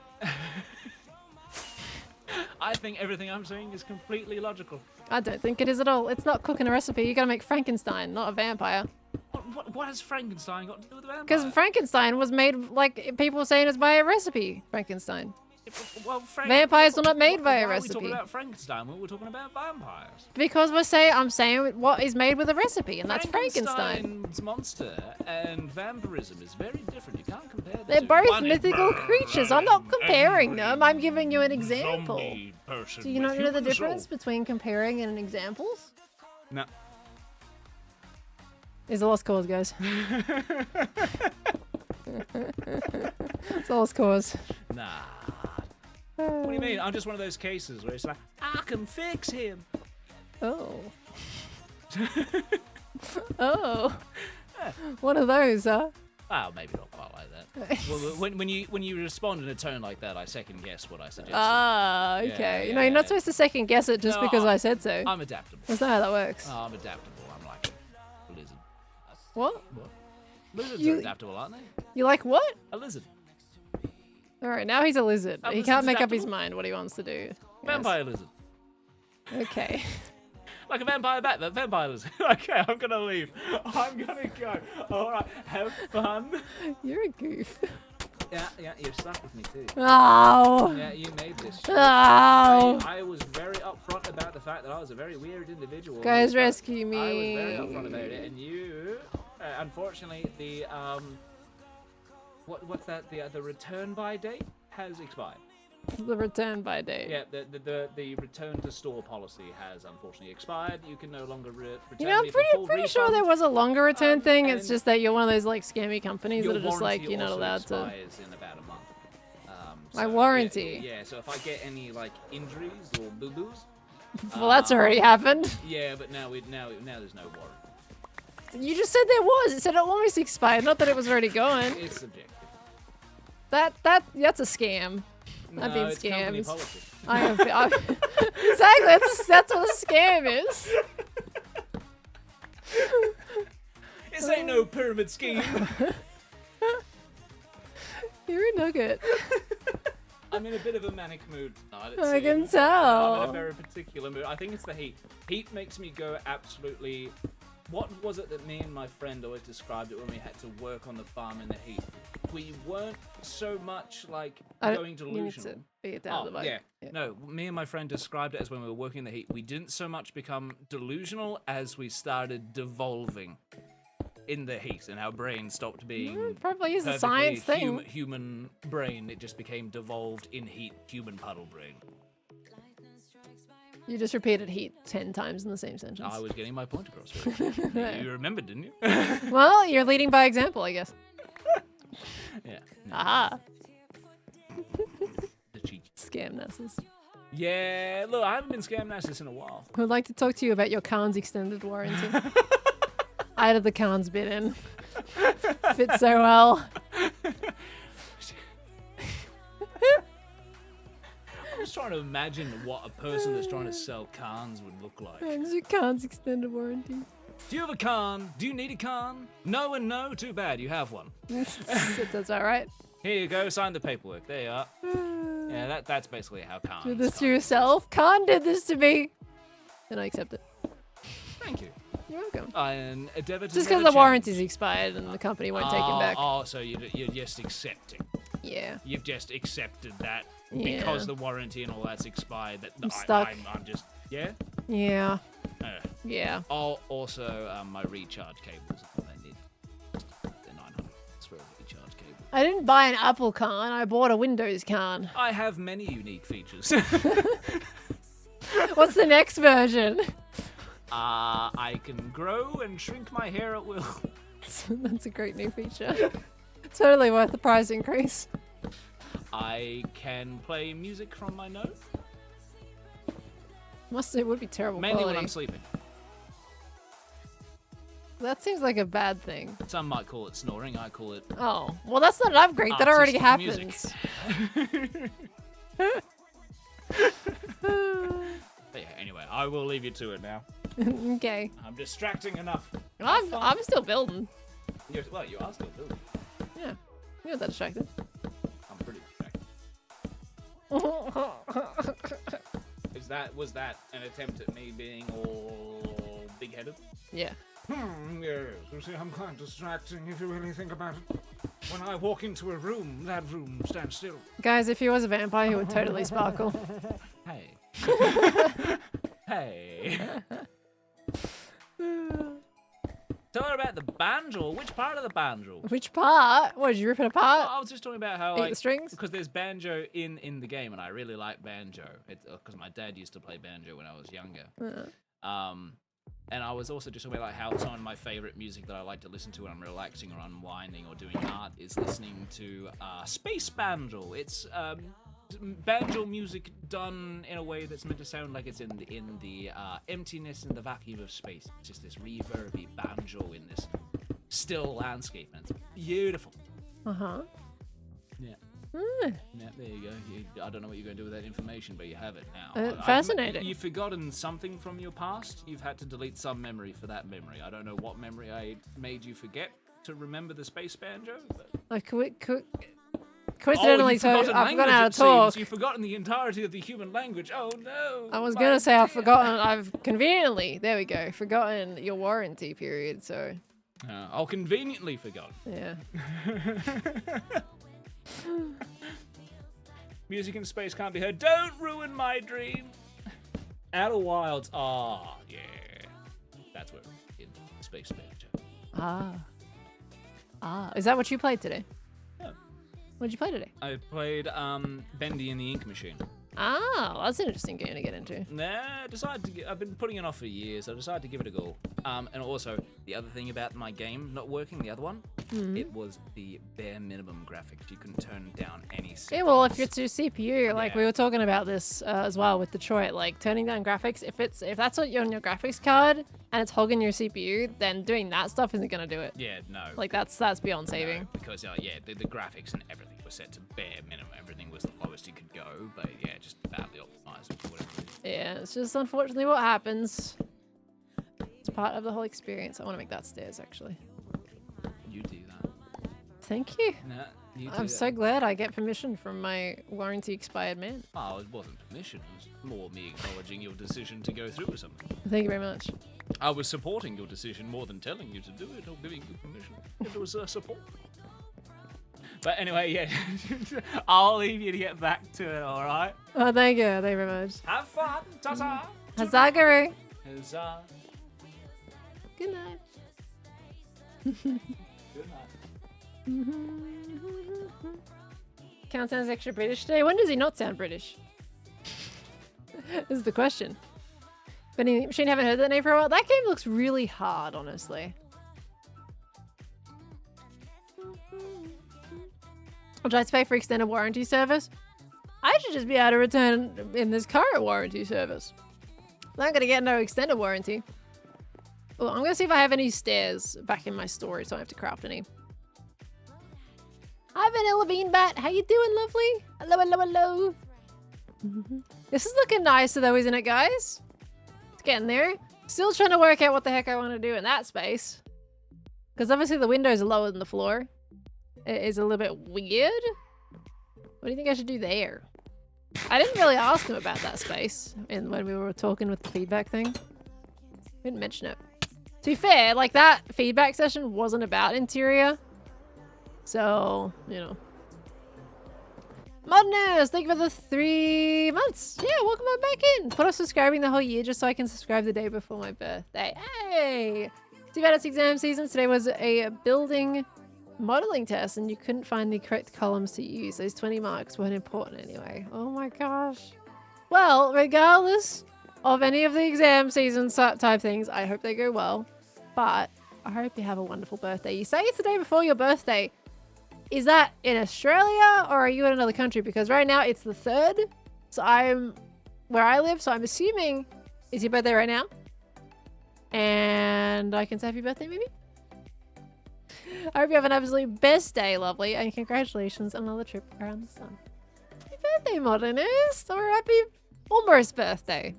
I think everything I'm saying is completely logical. I don't think it is at all. It's not cooking a recipe. You gotta make Frankenstein, not a vampire. What has Frankenstein got to do with the vampire? Because Frankenstein was made like people were saying it's by a recipe. Frankenstein. Well, Vampires were not made by a why recipe. Are we talking about Frankenstein when we're talking about vampires? Because I'm saying what is made with a recipe, and that's Frankenstein. Frankenstein's monster and vampirism is very different. You can't compare the They're two. both One is mythical creatures. I'm not comparing them. I'm giving you an example. zombie person Do you with not know the human difference soul. between comparing and examples? No. It's a lost cause, guys. It's a lost cause. Nah. What do you mean? I'm just one of those cases where it's like, I can fix him. Oh. Oh. One of those, huh? Well, maybe not quite like that. Well, when you respond in a tone like that, I second guess what I suggested. Ah, okay. Yeah, You know, you're not supposed to second guess it just No, because I said so. I'm adaptable. That's not how that works. I'm adaptable. I'm like a lizard. What? Lizards You- are adaptable, aren't they? You like what? A lizard. Alright, now he's a lizard. A He lizard's can't make up his adaptable? mind what he wants to do. Yes. Vampire lizard. Okay. Like a vampire bat, but vampire lizard. Okay, I'm gonna leave. I'm gonna go. Alright, have fun. You're a goof. Yeah, you're stuck with me too. Oh. Yeah, you made this. Oh. I was very upfront about the fact that I was a very weird individual. Guys, But rescue me. I was very upfront about it, and you, unfortunately, the what's that? The return by date has expired. The return by date. Yeah, the return to store policy has unfortunately expired. You can no longer return. You know, I'm me for full pretty sure refund. there was a longer return thing. It's and just that you're one of those like scammy companies Your that are just like warranty you're not also allowed to. expires in about a month. My So, warranty? Yeah, so if I get any like injuries or boo-boos. Well, that's already happened. Yeah, but now there's no warranty. You just said there was. It said it almost expired. Not that it was already gone. It's subjective. That's a scam. I've been it's company scammed. politics. Exactly. That's what a scam is. This ain't no pyramid scheme. You're a nugget. I'm in a bit of a manic mood tonight. it I can seems. I'm in tell. a very particular mood. I think it's the heat. Heat makes me go absolutely. What was it that me and my friend always described it when we had to work on the farm in the heat? We weren't so much like going You need to delusional. be it down the mic. Yeah. No, me and my friend described it as when we were working in the heat. We didn't so much become delusional as we started devolving in the heat, and our brain stopped being Probably is a perfectly science thing. human brain. It just became devolved in heat human puddle brain. You just repeated heat 10 times in the same sentence. I was getting my point across. You remembered, didn't you? Well, you're leading by example, I guess. Yeah. Aha. The cheat. Scam nasses. Yeah, look, I haven't been Scam Nasus in a while. I'd like to talk to you about your Khan's extended warranty. I added the Khan's bit in. Fits so well. I'm just trying to imagine what a person that's trying to sell Khans would look like. It's your Khan's extended warranty. Do you have a Khan? Do you need a Khan? No and no? Too bad, you have one. That's all right. Here you go, sign the paperwork. There you are. Yeah, that's basically how Khans. Do this to yourself. Khan did this to me. And I accept it. Thank you. You're welcome. I endeavour to Just never because the change. warranty's expired and the company won't take him back. Oh, so you're just accepting. Yeah. You've just accepted that Yeah. because the warranty and all that's expired. That I'm stuck. I'm just yeah. Yeah. Yeah. Oh, also my recharge cables. I need the 900 for a recharge cable. I didn't buy an Apple Khan. I bought a Windows Khan. I have many unique features. What's the next version? I can grow and shrink my hair at will. That's a great new feature. Totally worth the price increase. I can play music from my nose. It would be terrible Mainly quality. when I'm sleeping. That seems like a bad thing. Some might call it snoring. I call it. Oh, well, that's not an upgrade. That already Artistic happens. But yeah, anyway, I will leave you to it now. Okay. I'm distracting enough. I'm still building. Well, you are still building. Yeah. You're not that distracted. I'm pretty distracted. Was that an attempt at me being all big-headed? Yeah. Yes. You see, I'm quite distracting if you really think about it. When I walk into a room, that room stands still. Guys, if he was a vampire, he would totally sparkle. Hey. Hey. Tell her about the banjo. Which part of the banjo? Which part? What, did you rip it apart? I was just talking about how Eat the strings? because there's banjo in the game, and I really like banjo. It's because my dad used to play banjo when I was younger. And I was also just talking about like how some of my favorite music that I like to listen to when I'm relaxing or unwinding or doing art is listening to space banjo. It's banjo music done in a way that's meant to sound like it's in the emptiness and the vacuum of space. It's just this reverby banjo in this still landscape, and it's beautiful. Uh-huh. Yeah. Mm. Yeah, there you go. I don't know what you're going to do with that information, but you have it now. Fascinating. You've forgotten something from your past. You've had to delete some memory for that memory. I don't know what memory I made you forget to remember the space banjo. But... Coincidentally, you've so forgotten I've forgotten language, how it to talk. seems. You've forgotten the entirety of the human language. Oh no! I was going to say I've conveniently, there we go, forgotten your warranty period, so. I'll conveniently forgot. Yeah. Music in space can't be heard. Don't ruin my dream. Outer Wilds. Ah, yeah. That's where in space banjo. Is that what you played today? Yeah. What did you play today? I played Bendy and the Ink Machine. Well, that's an interesting game to get into. I've been putting it off for years. I decided to give it a go. And also, the other thing about my game not working, the other one, it was the bare minimum graphics. You couldn't turn down any settings. Yeah, well, if it's your CPU, like we Yeah. were talking about this as well with Detroit, like turning down graphics, if that's what you're on your graphics card and it's hogging your CPU, then doing that stuff isn't gonna do it. Yeah, no. Like that's beyond saving. No, because the graphics and everything was set to bare minimum. Everything was the lowest you could go, but yeah, just badly optimized or whatever it is. Yeah, it's just unfortunately what happens. It's part of the whole experience. I want to make that stairs actually. You do that. Thank you. Nah, you do I'm that. so glad I get permission from my warranty expired man. Oh, it wasn't permission. It was more me acknowledging your decision to go through with something. Thank you very much. I was supporting your decision more than telling you to do it or giving you permission. It was support. But anyway, yeah, I'll leave you to get back to it, alright? Oh, thank you. Thank you very much. Have fun! Ta-ta! Hazagaru. Huzzah! Good night. Good night. Count sounds extra British today. When does he not sound British? This is the question. But Machine haven't heard that name for a while. That game looks really hard, honestly. Would you like to pay for extended warranty service? I should just be able to return in this current warranty service. I'm not gonna get no extended warranty. Well, I'm gonna see if I have any stairs back in my storage, so I don't have to craft any. Hi, Vanilla Bean Bat. How you doing, lovely? Hello, hello, hello. This is looking nicer though, isn't it, guys? It's getting there. Still trying to work out what the heck I want to do in that space. Because obviously the windows are lower than the floor. It is a little bit weird. What do you think I should do there? I didn't really ask him about that space when we were talking with the feedback thing. Didn't mention it. To be fair, like that feedback session wasn't about interior. So, you know. Moderners, thank you for the 3 months. Yeah, welcome on back in. Put off subscribing the whole year just so I can subscribe the day before my birthday. Hey! Too bad it's exam season. Today was a building modeling test and you couldn't find the correct columns to use. Those 20 marks weren't important anyway. Oh my gosh. Well, regardless of any of the exam season type things, I hope they go well. But I hope you have a wonderful birthday. You say it's the day before your birthday. Is that in Australia or are you in another country? Because right now it's the 3rd. So I'm where I live. So I'm assuming it's your birthday right now. And I can say happy birthday maybe. I hope you have an absolute best day, lovely. And congratulations on another trip around the sun. Happy birthday, modernist. Or happy almost birthday.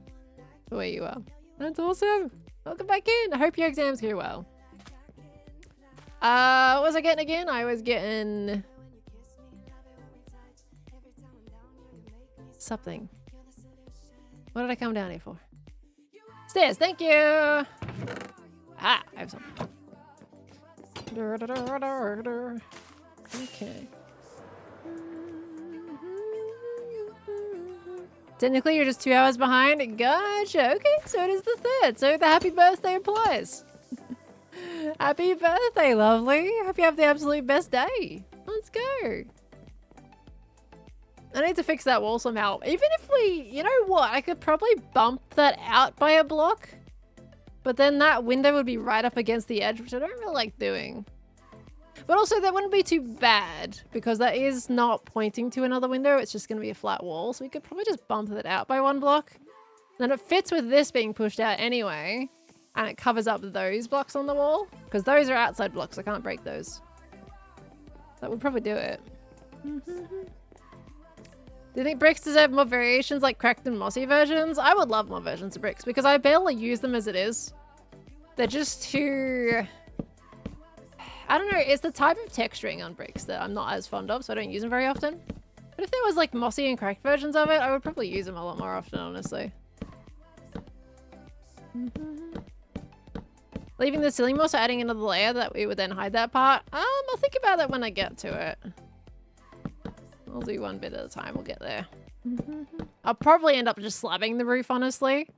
Where you are. That's awesome. Welcome back in. I hope your exams go well. What was I getting again? I was getting something. What did I come down here for? Stairs, thank you. Ah, I have something. Okay. Technically, you're just 2 hours behind. Gotcha. Okay, so it is the 3rd. So the happy birthday applies. Happy birthday, lovely. Hope you have the absolute best day. Let's go. I need to fix that wall somehow. Even if we, you know what? I could probably bump that out by a block. But then that window would be right up against the edge, which I don't really like doing. But also that wouldn't be too bad because that is not pointing to another window. It's just going to be a flat wall. So we could probably just bump it out by 1 block. Then it fits with this being pushed out anyway. And it covers up those blocks on the wall. Because those are outside blocks. I can't break those. That would probably do it. Do you think bricks deserve more variations like cracked and mossy versions? I would love more versions of bricks because I barely use them as it is. They're just too... I don't know. It's the type of texturing on bricks that I'm not as fond of, so I don't use them very often. But if there was like mossy and cracked versions of it, I would probably use them a lot more often, honestly. Leaving the ceiling moss or adding another layer that we would then hide that part? I'll think about that when I get to it. I'll do one bit at a time. We'll get there. I'll probably end up just slabbing the roof, honestly.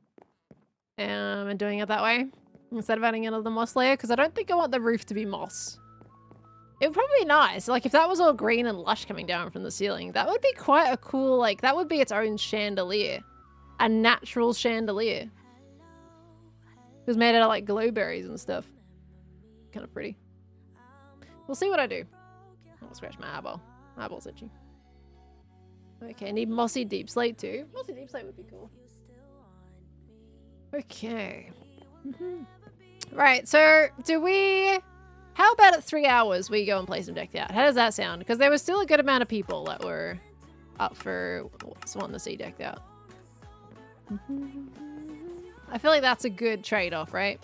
And doing it that way. Instead of adding another moss layer. Because I don't think I want the roof to be moss. It would probably be nice. Like, if that was all green and lush coming down from the ceiling, that would be quite a cool, like, that would be its own chandelier. A natural chandelier. It was made out of, like, glowberries and stuff. Kind of pretty. We'll see what I do. I'll scratch my eyeball. My eyeball's itchy. Okay, I need mossy deep slate too. Mossy deep slate would be cool. Okay. Right, so do we... How about at 3 hours we go and play some Decked Out? How does that sound? Because there was still a good amount of people that were up for wanting to see Decked Out. I feel like that's a good trade-off, right?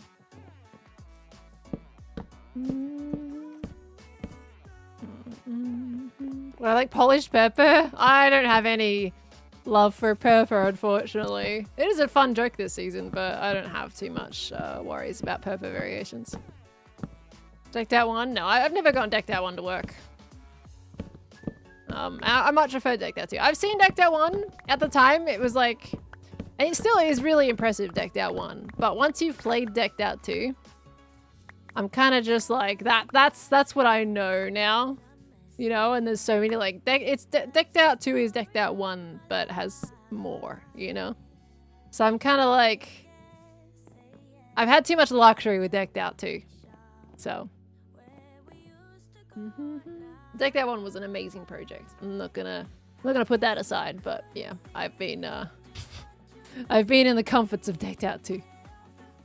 Well, I like polished purple. I don't have any love for purple, unfortunately. It is a fun joke this season, but I don't have too much worries about purple variations. Decked Out 1? No, I've never gotten Decked Out 1 to work. I much prefer Decked Out 2. I've seen Decked Out 1 at the time. It was like... And it still is really impressive, Decked Out 1. But once you've played Decked Out 2, I'm kind of just like, that's what I know now. You know, and there's so many like, Decked Out 2 is Decked Out 1, but has more, you know? So I'm kind of like, I've had too much luxury with Decked Out 2. So. Decked Out 1 was an amazing project. I'm not gonna We're gonna put that aside, but yeah, I've been in the comforts of Decked Out too.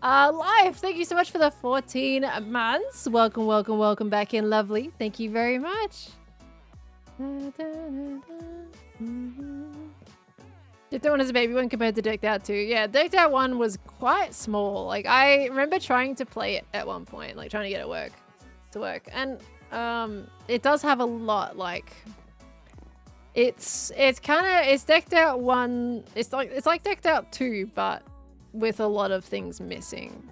Live, thank you so much for the 14 months. Welcome, welcome, welcome back in, lovely. Thank you very much. Decked Out 1 is a baby one compared to Decked Out 2. Yeah, Decked Out 1 was quite small. Like, I remember trying to play it at one point, like trying to get it to work. And it does have a lot, like, it's Decked Out 1, it's like Decked Out 2, but with a lot of things missing.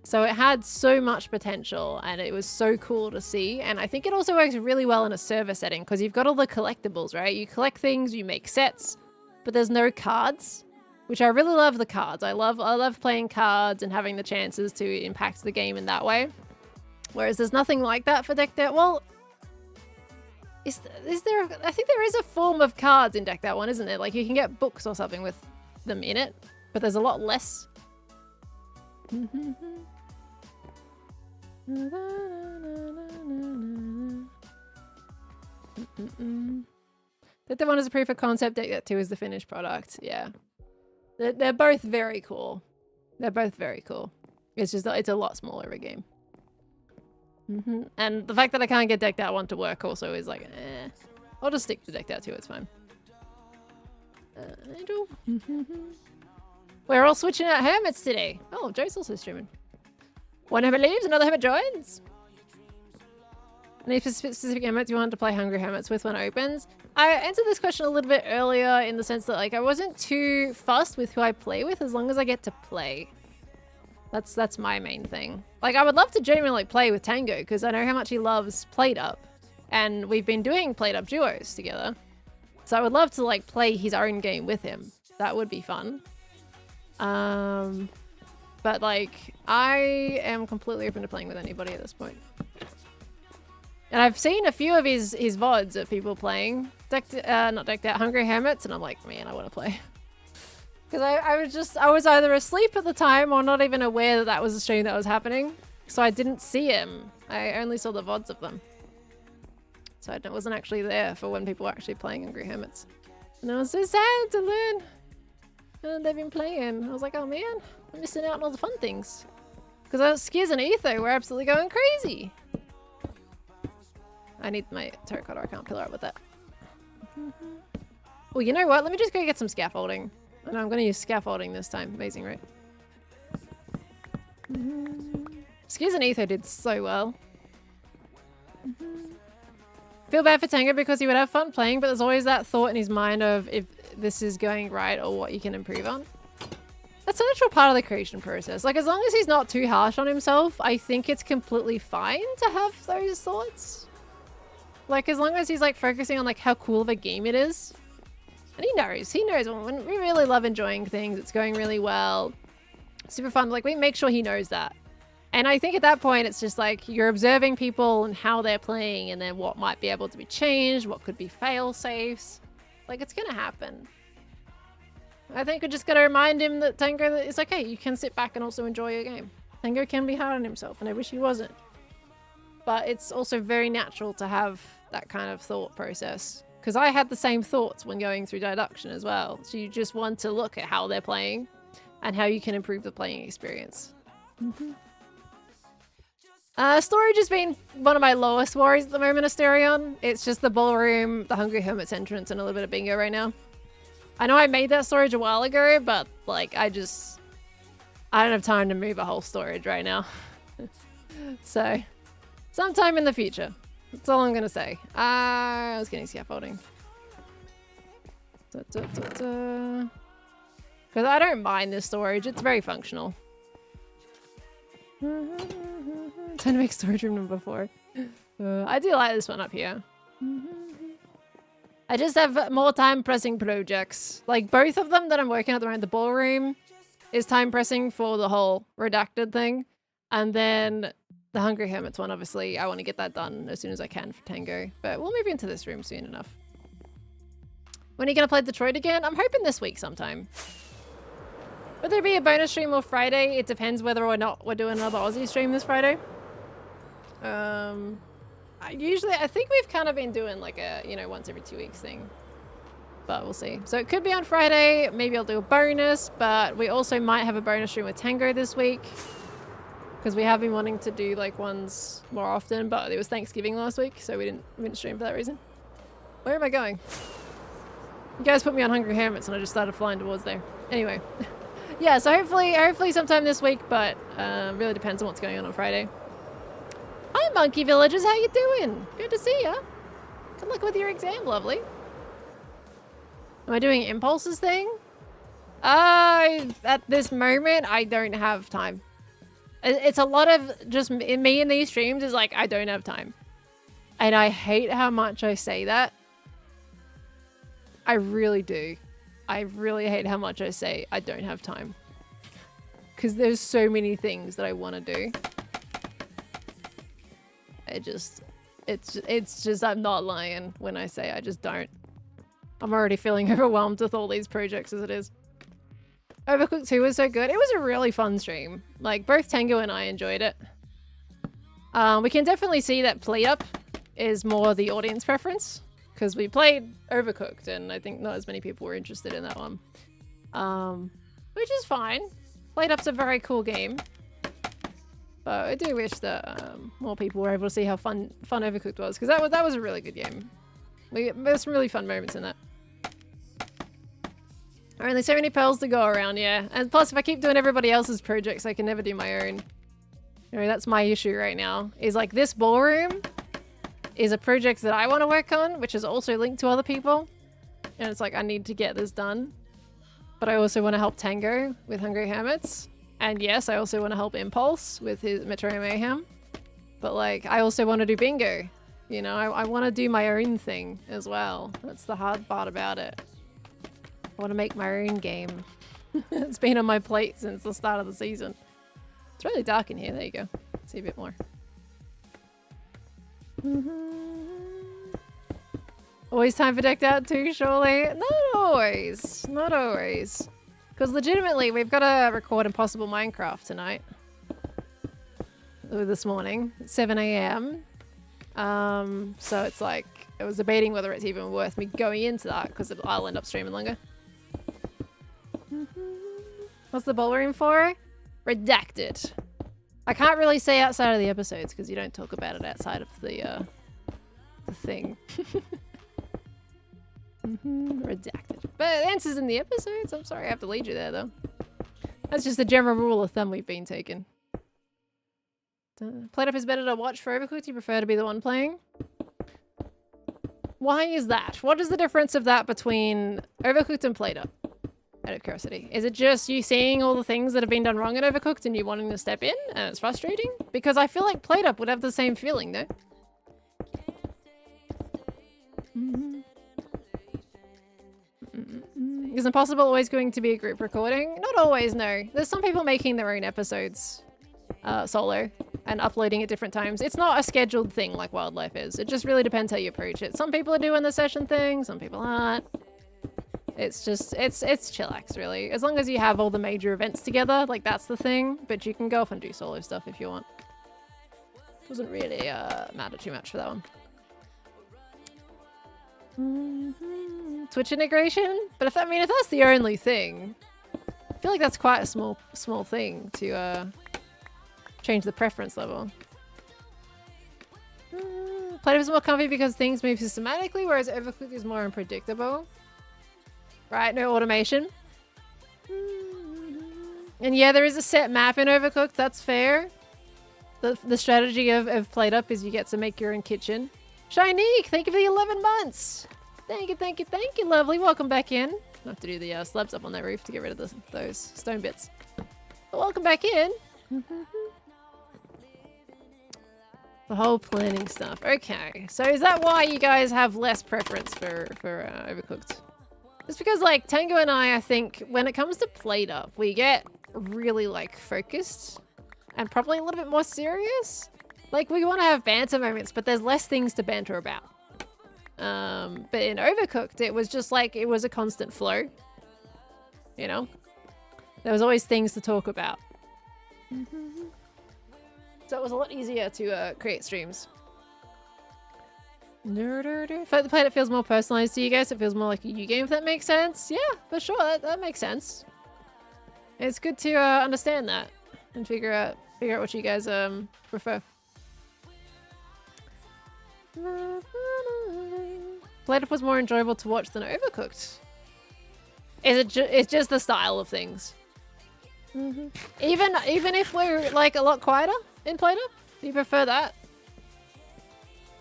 So it had so much potential and it was so cool to see. And I think it also works really well in a server setting because you've got all the collectibles, right? You collect things, you make sets, but there's no cards, which I really love the cards. I love playing cards and having the chances to impact the game in that way. Whereas there's nothing like that for Decked Out. Well, I think there is a form of cards in Decked Out 1, isn't there? Like you can get books or something with them in it, but there's a lot less. Decked Out 1 is a proof of concept, Decked Out 2 is the finished product. Yeah. They're both very cool. They're both very cool. It's just, it's a lot smaller of a game. And the fact that I can't get Decked Out 1 to work also is like, eh. I'll just stick to Decked Out 2, it's fine. We're all switching out hermits today. Oh, Joe's also streaming. One hermit leaves, another hermit joins. Any specific hermits you want to play Hungry Hermits with when it opens? I answered this question a little bit earlier in the sense that like I wasn't too fussed with who I play with as long as I get to play. That's my main thing. Like I would love to genuinely like play with Tango because I know how much he loves Played Up, and we've been doing Played Up duos together. So I would love to like play his own game with him. That would be fun. But like I am completely open to playing with anybody at this point. And I've seen a few of his VODs of people playing not Decked Out, Hungry Hermits, and I'm like, man, I want to play. Because I was either asleep at the time or not even aware that that was a stream that was happening. So I didn't see him. I only saw the VODs of them. So I wasn't actually there for when people were actually playing Hungry Hermits. And I was so sad to learn. And they've been playing. I was like, oh man, I'm missing out on all the fun things. Because Skiz and Etho were absolutely going crazy. I need my terracotta. I can't pillar up with that. Well, you know what? Let me just go get some scaffolding. I know I'm going to use scaffolding this time. Amazing, right? Skiz and Etho did so well. Feel bad for Tango because he would have fun playing, but there's always that thought in his mind of if this is going right or what you can improve on. That's a natural part of the creation process. Like, as long as he's not too harsh on himself, I think it's completely fine to have those thoughts. Like, as long as he's, like, focusing on, like, how cool of a game it is. And he knows when we really love enjoying things, it's going really well. Super fun. Like, we make sure he knows that. And I think at that point, it's just like, you're observing people and how they're playing and then what might be able to be changed, what could be fail safes. Like, it's gonna happen. I think we just gotta remind him that Tango, that it's okay, you can sit back and also enjoy your game. Tango can be hard on himself, and I wish he wasn't. But it's also very natural to have that kind of thought process. Because I had the same thoughts when going through deduction as well. So you just want to look at how they're playing and how you can improve the playing experience. Storage has been one of my lowest worries at the moment, Asterion. It's just the Ballroom, the Hungry Hermit's entrance, and a little bit of bingo right now. I know I made that storage a while ago, but like I don't have time to move a whole storage right now. So, sometime in the future. That's all I'm gonna say. I was getting scaffolding. Because I don't mind this storage. It's very functional. Time to make storage room number 4. I do like this one up here. I just have more time pressing projects. Like both of them that I'm working at around the Ballroom is time pressing for the whole redacted thing. And then the Hungry Hermits one, obviously, I want to get that done as soon as I can for Tango. But we'll move into this room soon enough. When are you going to play Detroit again? I'm hoping this week sometime. Whether it be a bonus stream or Friday, it depends whether or not we're doing another Aussie stream this Friday. Usually, I think we've kind of been doing like a, you know, once every 2 weeks thing. But we'll see. So it could be on Friday. Maybe I'll do a bonus, but we also might have a bonus stream with Tango this week. Because we have been wanting to do like ones more often, but it was Thanksgiving last week, so we didn't stream for that reason. Where am I going? You guys put me on Hungry Hermits and I just started flying towards there. Anyway. Yeah, so hopefully sometime this week, but really depends on what's going on Friday. Hi, Monkey Villagers, how you doing? Good to see ya. Good luck with your exam, lovely. Am I doing Impulses thing? At this moment, I don't have time. It's a lot of just me in these streams is like, I don't have time. And I hate how much I say that. I really do. I really hate how much I say I don't have time. Because there's so many things that I want to do. It's just, I'm not lying when I say I just don't. I'm already feeling overwhelmed with all these projects as it is. Overcooked 2 was so good. It was a really fun stream. Like, both Tango and I enjoyed it. We can definitely see that Play Up is more the audience preference. Because we played Overcooked, and I think not as many people were interested in that one. Which is fine. Played Up's a very cool game. But I do wish that more people were able to see how fun Overcooked was. Because that was a really good game. There's some really fun moments in that. Only so many pearls to go around, yeah. And plus, if I keep doing everybody else's projects, I can never do my own. You know, that's my issue right now. Is like this ballroom is a project that I want to work on, which is also linked to other people. And it's like, I need to get this done. But I also want to help Tango with Hungry Hermits. And yes, I also want to help Impulse with his Metro Mayhem. But like, I also want to do Bingo. You know, I want to do my own thing as well. That's the hard part about it. I want to make my own game. It's been on my plate since the start of the season. It's really dark in here. There you go. See a bit more. Always time for decked out too, surely? Not always. Not always. Because legitimately, we've got to record Impossible Minecraft tonight. This morning. At 7 AM. So it's like, I was debating whether it's even worth me going into that because I'll end up streaming longer. What's the ballroom for? Redacted. I can't really say outside of the episodes because you don't talk about it outside of the thing. Redacted. But the answer's in the episodes. I'm sorry I have to lead you there though. That's just a general rule of thumb we've been taking. Played Up is better to watch for Overcooked. You prefer to be the one playing? Why is that? What is the difference of that between Overcooked and Played Up? Out of curiosity. Is it just you seeing all the things that have been done wrong in Overcooked and you wanting to step in and it's frustrating? Because I feel like Played Up would have the same feeling, no? Is Impossible always going to be a group recording? Not always, no. There's some people making their own episodes solo and uploading at different times. It's not a scheduled thing like Wildlife is. It just really depends how you approach it. Some people are doing the session thing, some people aren't. It's just, it's chillax, really. As long as you have all the major events together, like that's the thing. But you can go off and do solo stuff if you want. Doesn't really matter too much for that one. Twitch integration? But if that's the only thing, I feel like that's quite a small thing to change the preference level. Played Up is more comfy because things move systematically, whereas Overcooked is more unpredictable. Right, no automation. And yeah, there is a set map in Overcooked, that's fair. The strategy of Played Up is you get to make your own kitchen. Shinique, thank you for the 11 months. Thank you, lovely. Welcome back in. I have to do the slabs up on that roof to get rid of those stone bits. But welcome back in. The whole planning stuff. Okay, so is that why you guys have less preference for Overcooked? Just because, like, Tango and I think, when it comes to Played Up, we get really, like, focused and probably a little bit more serious. Like, we want to have banter moments, but there's less things to banter about. But in Overcooked, it was just like, it was a constant flow. You know? There was always things to talk about. So it was a lot easier to create streams. The Played It feels more personalized to you guys. It feels more like a you game, if that makes sense. Yeah, for sure. That makes sense. It's good to understand that and figure out what you guys prefer. Played It was more enjoyable to watch than Overcooked. It's just the style of things. Even if we're like a lot quieter in Played It, do you prefer that?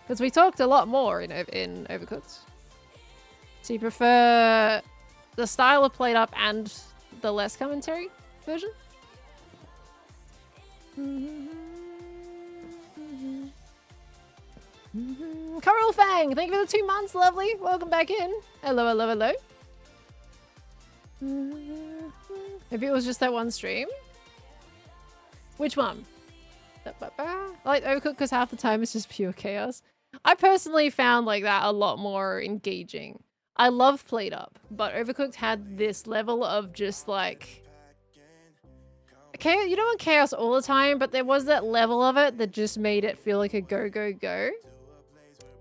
Because we talked a lot more in Overcooked. So you prefer the style of Played Up and the less commentary version? Coral Fang, thank you for the 2 months, lovely. Welcome back in. Hello, hello, hello. Maybe it was just that one stream. Which one? I like Overcooked because half the time it's just pure chaos. I personally found like that a lot more engaging. I love Played Up, but Overcooked had this level of just like chaos. You don't want chaos all the time, but there was that level of it that just made it feel like a go, go, go.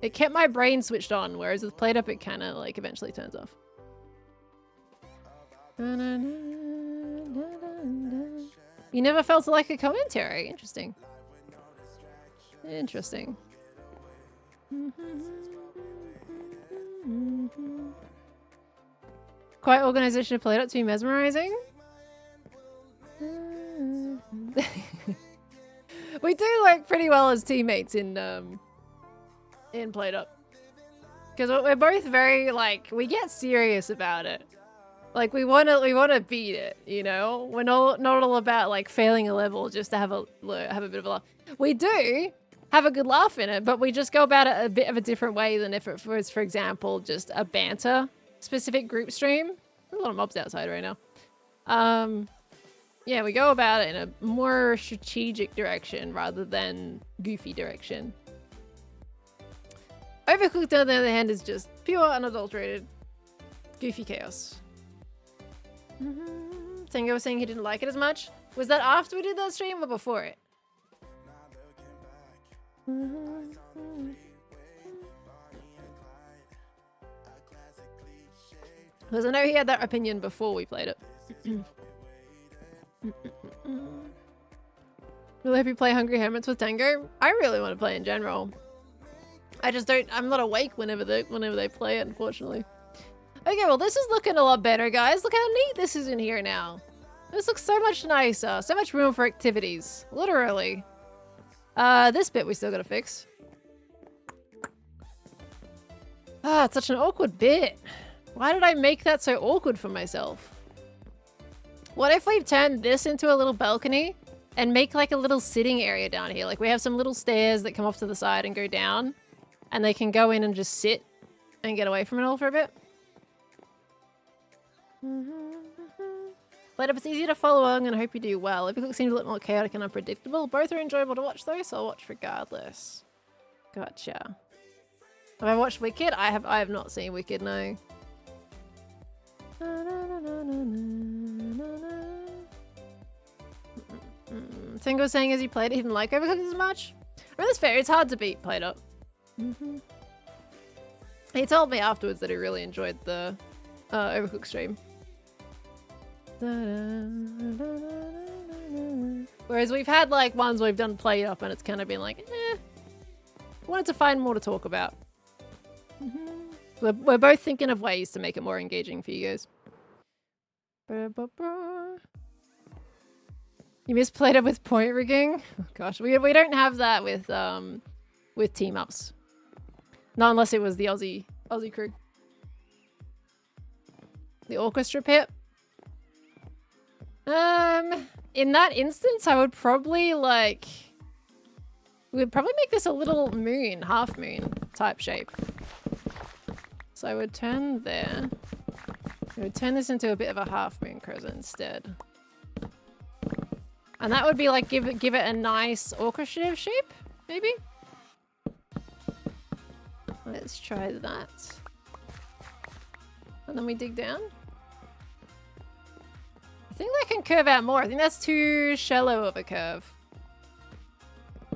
It kept my brain switched on, whereas with Played Up, it kind of like eventually turns off. You never felt like a commentary. Interesting. Interesting. Quiet organization of Played Up to be mesmerizing. We do work pretty well as teammates in Played Up. Because we're both very like, we get serious about it. Like we wanna beat it, you know? We're not all about like failing a level just to have a bit of a laugh. We do have a good laugh in it, but we just go about it a bit of a different way than if it was, for example, just a banter specific group stream. There's a lot of mobs outside right now. Yeah, we go about it in a more strategic direction rather than goofy direction. Overcooked, on the other hand, is just pure, unadulterated, goofy chaos. Tango was saying he didn't like it as much. Was that after we did that stream or before it? Because I know he had that opinion before we played it. Really hope you play Hungry Hermits with Tango. I really want to play in general. I just don't. I'm not awake whenever they play it, unfortunately. Okay, well this is looking a lot better, guys. Look how neat this is in here now. This looks so much nicer. So much room for activities. Literally. This bit we still gotta fix. Ah, it's such an awkward bit. Why did I make that so awkward for myself? What if we turn this into a little balcony and make like a little sitting area down here? Like we have some little stairs that come off to the side and go down, and they can go in and just sit and get away from it all for a bit. But if it's easier to follow along, and I hope you do well. Everything seems a little more chaotic and unpredictable. Both are enjoyable to watch though, so I'll watch regardless. Gotcha. Have I watched Wicked? I have not seen Wicked, no. Tingo saying as he played it, he didn't like Overcooked as much. I mean, that's fair. It's hard to beat Played Up. He told me afterwards that he really enjoyed the Overcooked stream. Whereas we've had like ones we've done Played Up and it's kind of been like, wanted to find more to talk about. We're both thinking of ways to make it more engaging for you guys. You miss Played Up with point rigging? Oh, gosh, we don't have that with team ups. Not unless it was the Aussie crew. The orchestra pit. In that instance, I would probably we'd probably make this a little moon, half moon type shape. So I would turn there. I would turn this into a bit of a half moon crescent instead. And that would be like, give it a nice orchestra shape, maybe? Let's try that. And then we dig down. I think that can curve out more. I think that's too shallow of a curve.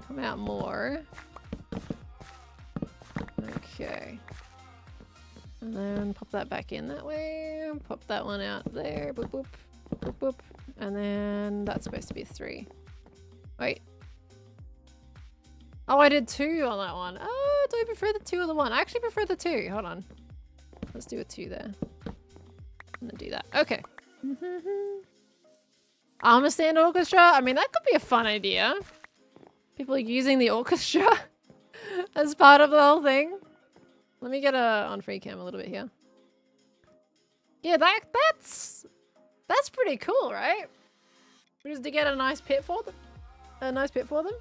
Come out more. And then pop that back in that way. Pop that one out there. Boop, boop. Boop, boop. And then that's supposed to be a 3. Wait. Oh, I did 2 on that one. Oh, do I prefer the 2 or the 1? I actually prefer the 2. Hold on. Let's do a 2 there. And then do that. Okay. Armor stand orchestra? I mean, that could be a fun idea. People using the orchestra as part of the whole thing. Let me get on free cam a little bit here. Yeah, that's pretty cool, right? Just to get a nice pit for them. A nice pit for them.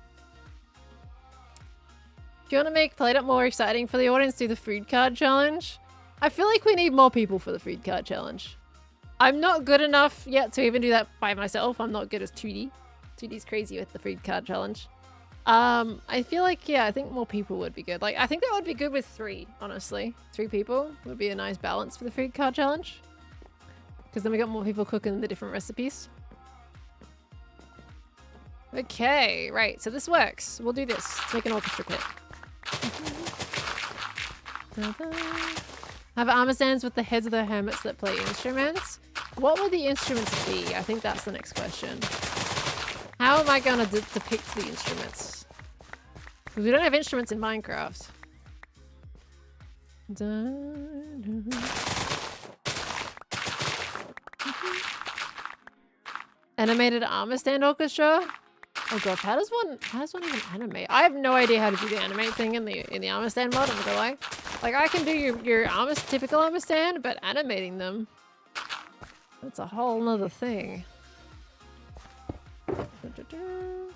If you want to make Played-Up more exciting for the audience, do the food card challenge. I feel like we need more people for the food card challenge. I'm not good enough yet to even do that by myself. I'm not good as 2D. 2D's crazy with the food card challenge. I feel like, yeah, I think more people would be good. Like, I think that would be good with 3, honestly. 3 people would be a nice balance for the food card challenge. Because then we got more people cooking the different recipes. Okay, right, so this works. We'll do this. Let's make an orchestra pit. Have armor stands with the heads of the hermits that play instruments. What would the instruments be? I think that's the next question. How am I going to depict the instruments? Because we don't have instruments in Minecraft. Animated armor stand orchestra? Oh god, how does one even animate? I have no idea how to do the animate thing in the armor stand mod, I'm not gonna lie. Like, I can do your typical armor stand, but animating them, that's a whole nother thing.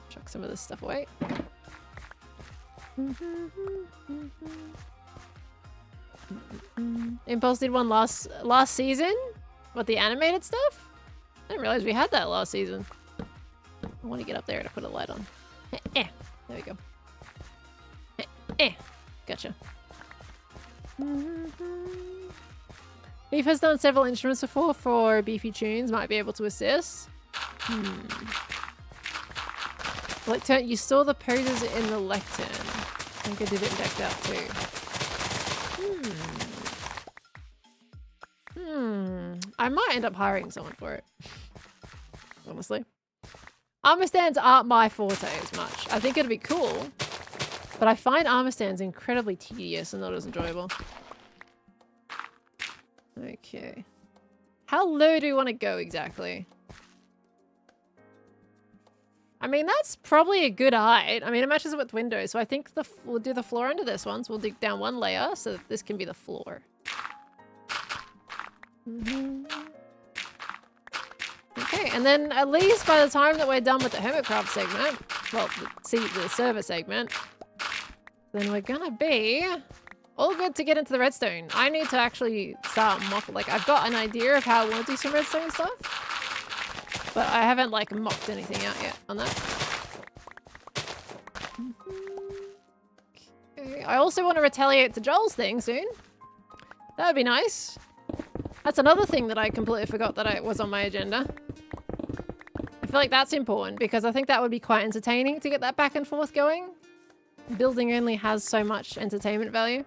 Chuck some of this stuff away. Impulse did one last season? What, the animated stuff? I didn't realize we had that last season. I want to get up there to put a light on. There we go. Gotcha. Beef has done several instruments before for beefy tunes. Might be able to assist. Like, you saw the poses in the lectern. I think I did it decked out too. I might end up hiring someone for it. Honestly. Armor stands aren't my forte as much. I think it'd be cool, but I find armor stands incredibly tedious and not as enjoyable. Okay. How low do we want to go exactly? I mean, that's probably a good height. I mean, it matches with windows, so I think we'll do the floor under this one. So we'll dig down 1 layer so that this can be the floor. Okay, and then at least by the time that we're done with the Hermitcraft segment, well, the server segment, then we're gonna be all good to get into the redstone. I need to actually start like, I've got an idea of how I want to do some redstone stuff, but I haven't like mocked anything out yet on that. Okay, I also want to retaliate to Joel's thing soon. That would be nice. That's another thing that I completely forgot that was on my agenda. I feel like that's important because I think that would be quite entertaining to get that back and forth going. Building only has so much entertainment value.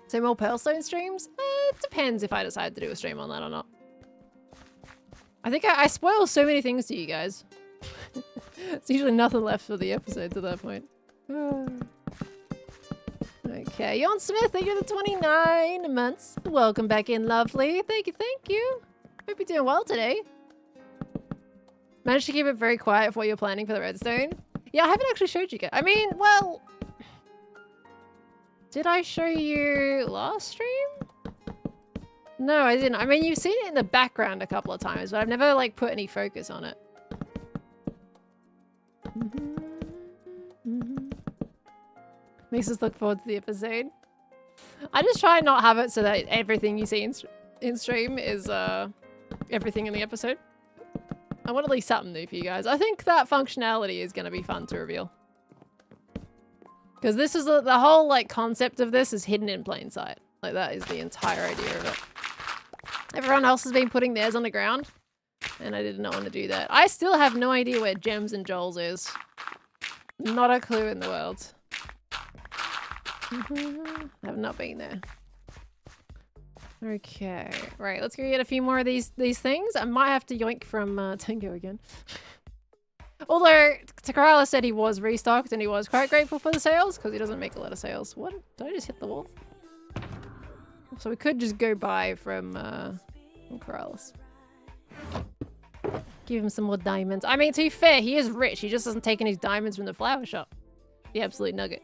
So more Pearlstone streams? It depends if I decide to do a stream on that or not. I think I spoil so many things to you guys. It's usually nothing left for the episodes at that point. Okay, Jon Smith, thank you for the 29 months. Welcome back in, lovely. Thank you, thank you. Hope you're doing well today. Managed to keep it very quiet for what you're planning for the redstone. Yeah, I haven't actually showed you guys. I mean, well... Did I show you last stream? No, I didn't. I mean, you've seen it in the background a couple of times, but I've never, like, put any focus on it. Makes us look forward to the episode. I just try and not have it so that everything you see in stream is everything in the episode. I want at least something new for you guys. I think that functionality is going to be fun to reveal. Because this is the whole like concept of this is hidden in plain sight. Like that is the entire idea of it. Everyone else has been putting theirs on the ground. And I did not want to do that. I still have no idea where Gems and Joel's is. Not a clue in the world. Have not been there. Okay, right, let's go get a few more of these things. I might have to yoink from Tango again. Although, Takarala said he was restocked and he was quite grateful for the sales, because he doesn't make a lot of sales. What? Did I just hit the wall? So we could just go buy from Corrales. Give him some more diamonds. I mean, to be fair, he is rich. He just doesn't take any diamonds from the flower shop. The absolute nugget.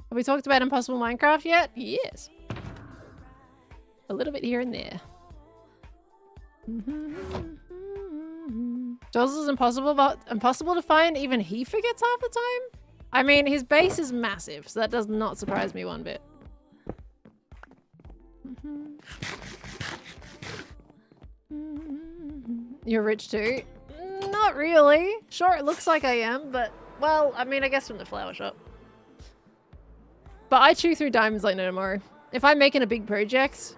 Have we talked about Impossible Minecraft yet? Yes. A little bit here and there. Jules is impossible to find. Even he forgets half the time. I mean, his base is massive, so that does not surprise me one bit. You're rich too? Not really. Sure, it looks like I am, but well, I mean, I guess from the flower shop. But I chew through diamonds like no tomorrow. If I'm making a big project,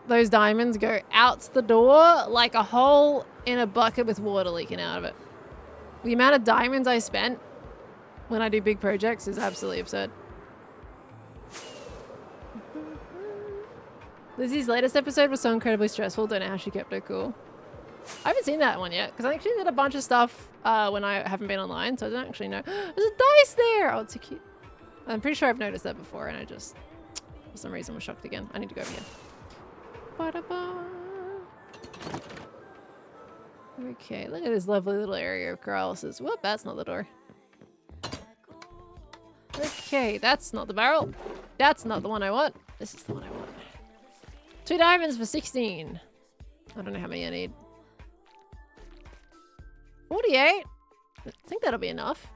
those diamonds go out the door like a hole in a bucket with water leaking out of it. The amount of diamonds I spent when I do big projects is absolutely absurd. Lizzie's latest episode was so incredibly stressful, don't know how she kept it cool. I haven't seen that one yet, because I think she did a bunch of stuff when I haven't been online, so I don't actually know. There's a dice there! Oh, it's so cute. I'm pretty sure I've noticed that before, and I just, for some reason, was shocked again. I need to go over here. Ba-da-ba. Okay, look at this lovely little area of Corrales'. Whoop, that's not the door. Okay, that's not the barrel. That's not the one I want. This is the one I want. 2 diamonds for 16. I don't know how many I need. 48? I think that'll be enough.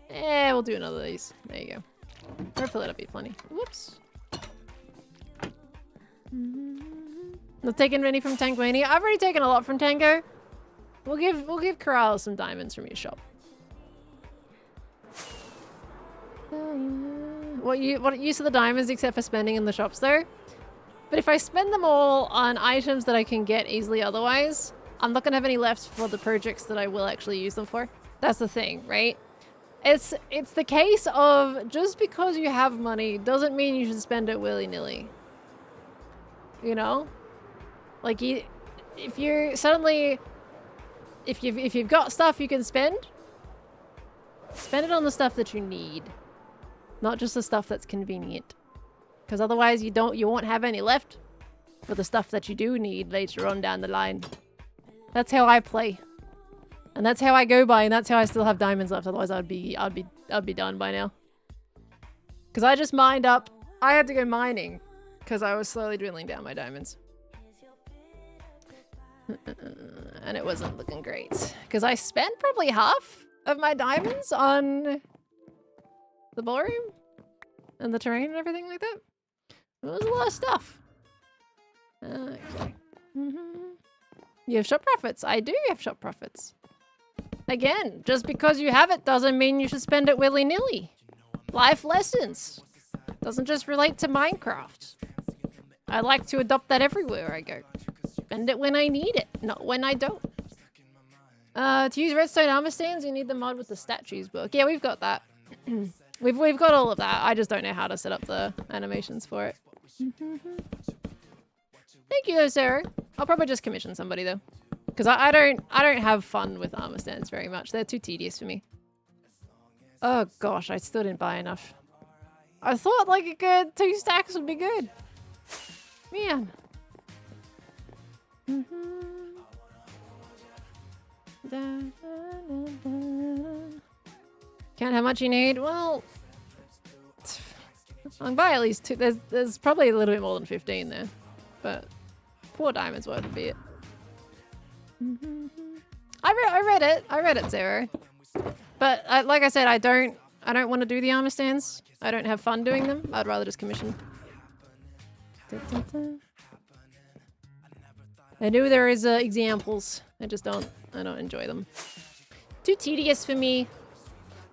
Yeah, we'll do another of these. There you go. Hopefully that'll be plenty. Whoops. Not taking any from Tanguini. I've already taken a lot from Tango. We'll give Corral some diamonds from your shop. What use of the diamonds except for spending in the shops though? But if I spend them all on items that I can get easily otherwise, I'm not gonna have any left for the projects that I will actually use them for. That's the thing, right? It's the case of just because you have money doesn't mean you should spend it willy-nilly. You know? Like if you're suddenly if you've got stuff you can spend it on the stuff that you need, not just the stuff that's convenient. Because otherwise you won't have any left for the stuff that you do need later on down the line. That's how I play. And that's how I go by, and that's how I still have diamonds left. Otherwise I'd be done by now. Because I just mined up. I had to go mining because I was slowly dwindling down my diamonds. And it wasn't looking great. Because I spent probably half of my diamonds on the ballroom and the terrain and everything like that. It was a lot of stuff. Okay. You have shop profits. I do have shop profits. Again, just because you have it doesn't mean you should spend it willy-nilly. Life lessons. Doesn't just relate to Minecraft. I like to adopt that everywhere I go. Spend it when I need it, not when I don't. To use redstone armor stands, you need the mod with the statues book. Yeah, we've got that. We've got all of that. I just don't know how to set up the animations for it. Thank you though, Sarah. I'll probably just commission somebody though. Because I don't have fun with armor stands very much. They're too tedious for me. Oh gosh, I still didn't buy enough. I thought like a good 2 stacks would be good. Man. Count how much you need? Well, I'll buy at least 2. There's probably a little bit more than 15 there. But 4 diamonds wouldn't be it. I read it, Zero. But like I said, I don't want to do the armor stands. I don't have fun doing them. I'd rather just commission. I know there is examples. I don't enjoy them. Too tedious for me.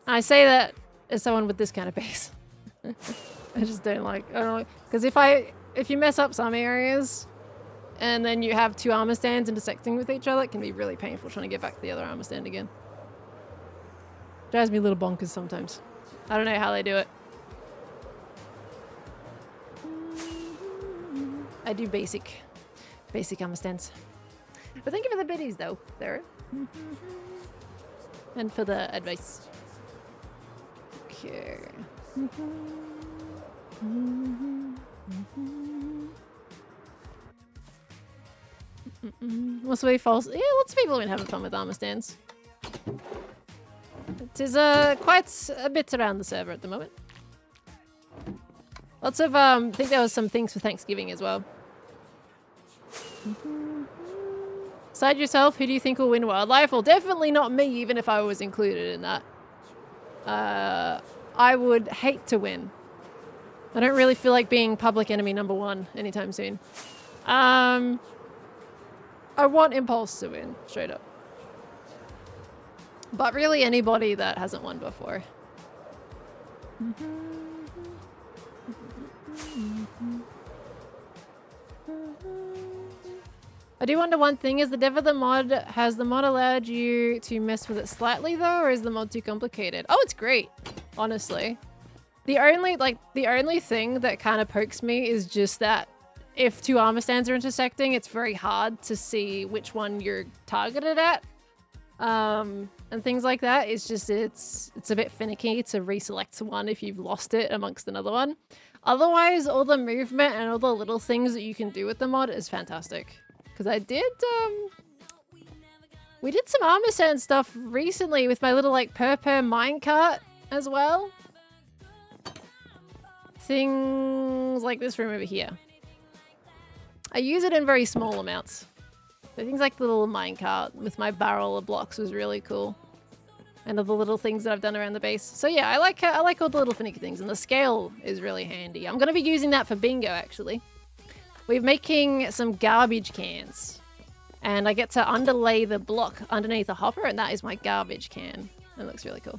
I say that as someone with this kind of base. I just don't like. I don't like, because if you mess up some areas, and then you have 2 armor stands intersecting with each other, it can be really painful trying to get back to the other armor stand again. Drives me a little bonkers sometimes. I don't know how they do it. I do basic armor stance. But thank you for the biddies though, Sarah. And for the advice. Okay. What's the way false? Yeah, lots of people have been having fun with armor stands. It is quite a bit around the server at the moment. Lots of I think there was some things for Thanksgiving as well. Decide yourself, who do you think will win wildlife? Well, definitely not me, even if I was included in that. I would hate to win. I don't really feel like being public enemy #1 anytime soon. I want Impulse to win, straight up. But really anybody that hasn't won before. I do wonder one thing, is the dev of the mod, has the mod allowed you to mess with it slightly though, or is the mod too complicated? Oh, it's great, honestly. The only thing that kind of pokes me is just that if two armor stands are intersecting, it's very hard to see which one you're targeted at. And things like that. It's just, it's a bit finicky to reselect one if you've lost it amongst another one. Otherwise, all the movement and all the little things that you can do with the mod is fantastic. Because I did, we did some armor stand stuff recently with my little like purple minecart as well. Things like this room over here. I use it in very small amounts. So things like the little minecart with my barrel of blocks was really cool. And all the little things that I've done around the base. So yeah, I like all the little finicky things, and the scale is really handy. I'm going to be using that for bingo, actually. We're making some garbage cans. And I get to underlay the block underneath the hopper, and that is my garbage can. It looks really cool.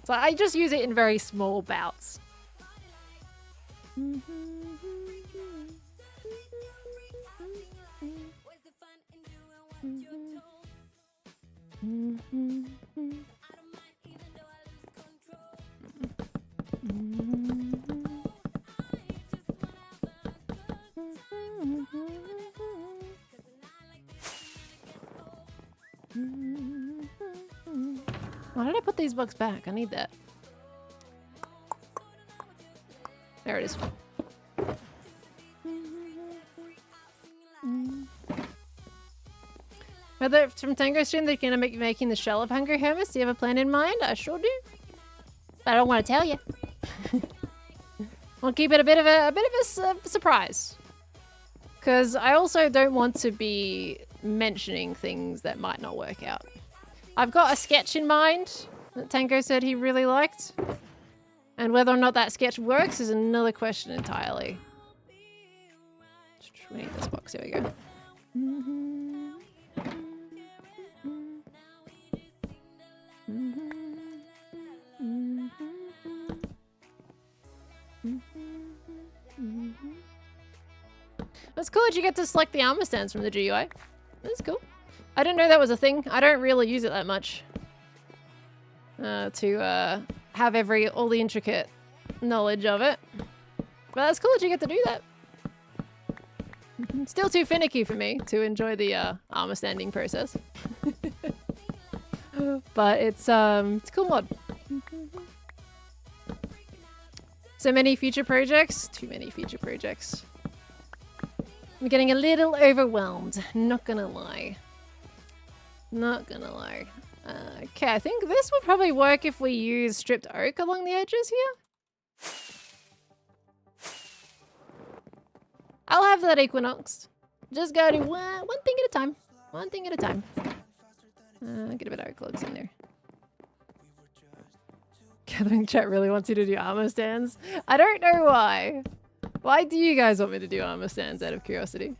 So I just use it in very small bouts. Why did I put these bugs back? I need that. There it is. Whether from Tango stream they're gonna make making the shell of Hungry Hermes. Do you have a plan in mind? I sure do. But I don't want to tell you. I'll keep it a bit of a surprise. Because I also don't want to be mentioning things that might not work out. I've got a sketch in mind that Tango said he really liked. And whether or not that sketch works is another question entirely. We need this box, here we go. That's cool that you get to select the armor stands from the GUI. That's cool. I didn't know that was a thing. I don't really use it that much. To have all the intricate knowledge of it. But that's cool that you get to do that. Still too finicky for me to enjoy the armor standing process. But it's a cool mod. So many future projects? Too many future projects. I'm getting a little overwhelmed, not gonna lie. Not gonna lie. Okay, I think this would probably work if we use stripped oak along the edges here. I'll have that Equinox. Just go to one thing at a time. One thing at a time. Get a bit of oak logs in there. Gathering chat really wants you to do armor stands. I don't know why. Why do you guys want me to do armor stands out of curiosity?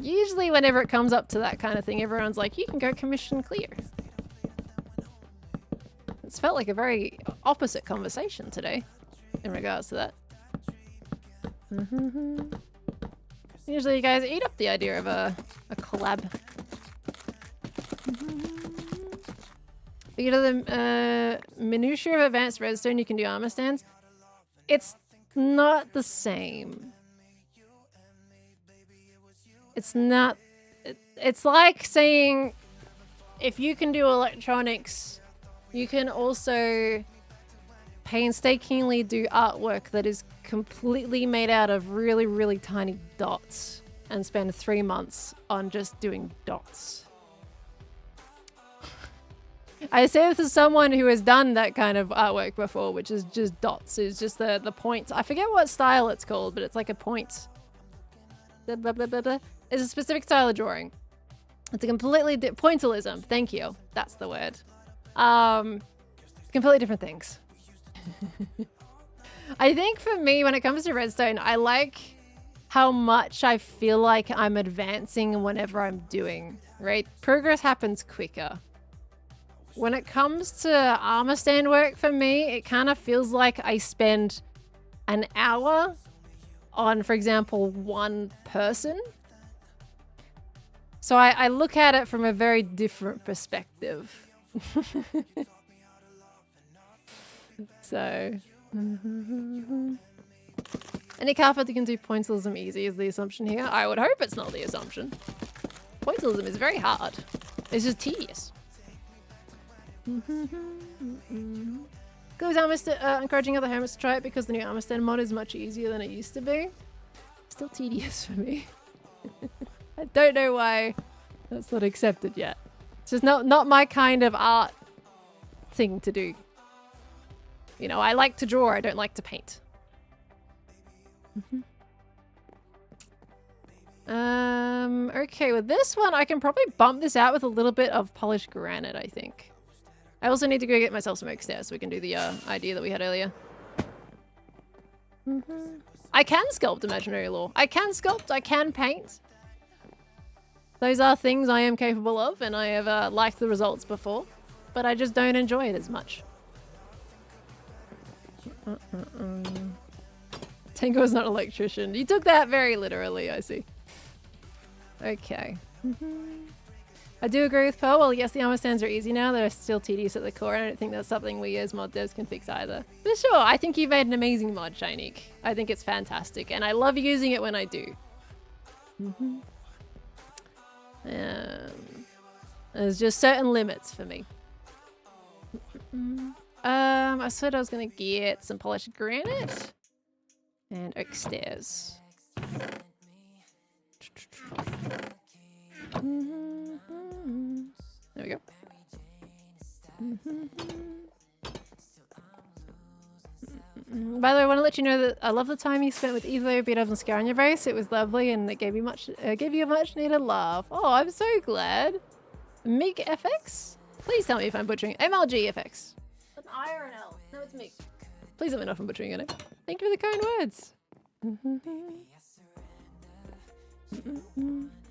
Usually whenever it comes up to that kind of thing, everyone's like, you can go commission clear. It's felt like a very opposite conversation today in regards to that. Usually you guys eat up the idea of a collab. You know the minutiae of advanced redstone, you can do armor stands. It's not the same. It's not. It's like saying if you can do electronics, you can also painstakingly do artwork that is completely made out of really, really tiny dots and spend 3 months on just doing dots. I say this as someone who has done that kind of artwork before, which is just dots. It's just the points. I forget what style it's called, but it's like a point. Blah, blah, blah, blah, blah. It's a specific style of drawing. It's a completely pointillism. Thank you. That's the word. Completely different things. I think for me, when it comes to redstone, I like how much I feel like I'm advancing whenever I'm doing, right? Progress happens quicker. When it comes to armor stand work for me, it kind of feels like I spend an hour on, for example, one person. So I look at it from a very different perspective. So... Any carpet that can do pointillism easy is the assumption here. I would hope it's not the assumption. Pointillism is very hard. It's just tedious. Goes armor encouraging other hermits to try it because the new armor stand mod is much easier than it used to be. Still tedious for me. I don't know why that's not accepted yet. It's just not my kind of art thing to do. You know, I like to draw, I don't like to paint. Okay, with this one, I can probably bump this out with a little bit of polished granite, I think. I also need to go get myself some oak stairs so we can do the idea that we had earlier. I can sculpt imaginary lore. I can sculpt, I can paint. Those are things I am capable of, and I have liked the results before, but I just don't enjoy it as much. Tango is not an electrician. You took that very literally, I see. Okay. I do agree with Pearl. Well, yes, the armor stands are easy now. They're still tedious at the core. I don't think that's something we as mod devs can fix either. But sure, I think you've made an amazing mod, Shinique. I think it's fantastic, and I love using it when I do. There's just certain limits for me. I said I was gonna get some polished granite and oak stairs. There we go. By the way, I want to let you know that I love the time you spent with Evo, Beat Up, and Scar on your base. It was lovely, and it gave you a much needed laugh. Oh, I'm so glad. Mig FX? Please tell me if I'm butchering. MLG FX. An I or an L? No, it's Mig. Please let me know if I'm butchering your name. Thank you for the kind words.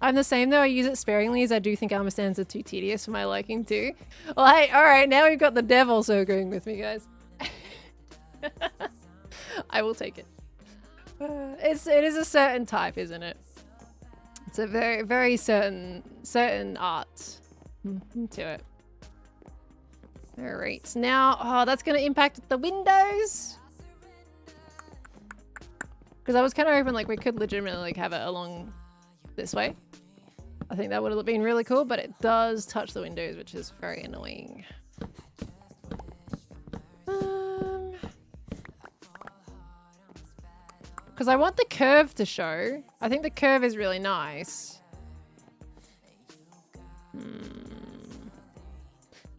I'm the same though. I use it sparingly as I do think armor stands are too tedious for my liking too. Well, hey, alright, now we've got the dev also going with me, guys. I will take it. It is a certain type, isn't it? It's a very, very certain art to it. Alright, now, oh, that's going to impact the windows. Because I was kind of hoping like we could legitimately like have it along this way. I think that would have been really cool, but it does touch the windows, which is very annoying. Because I want the curve to show. I think the curve is really nice.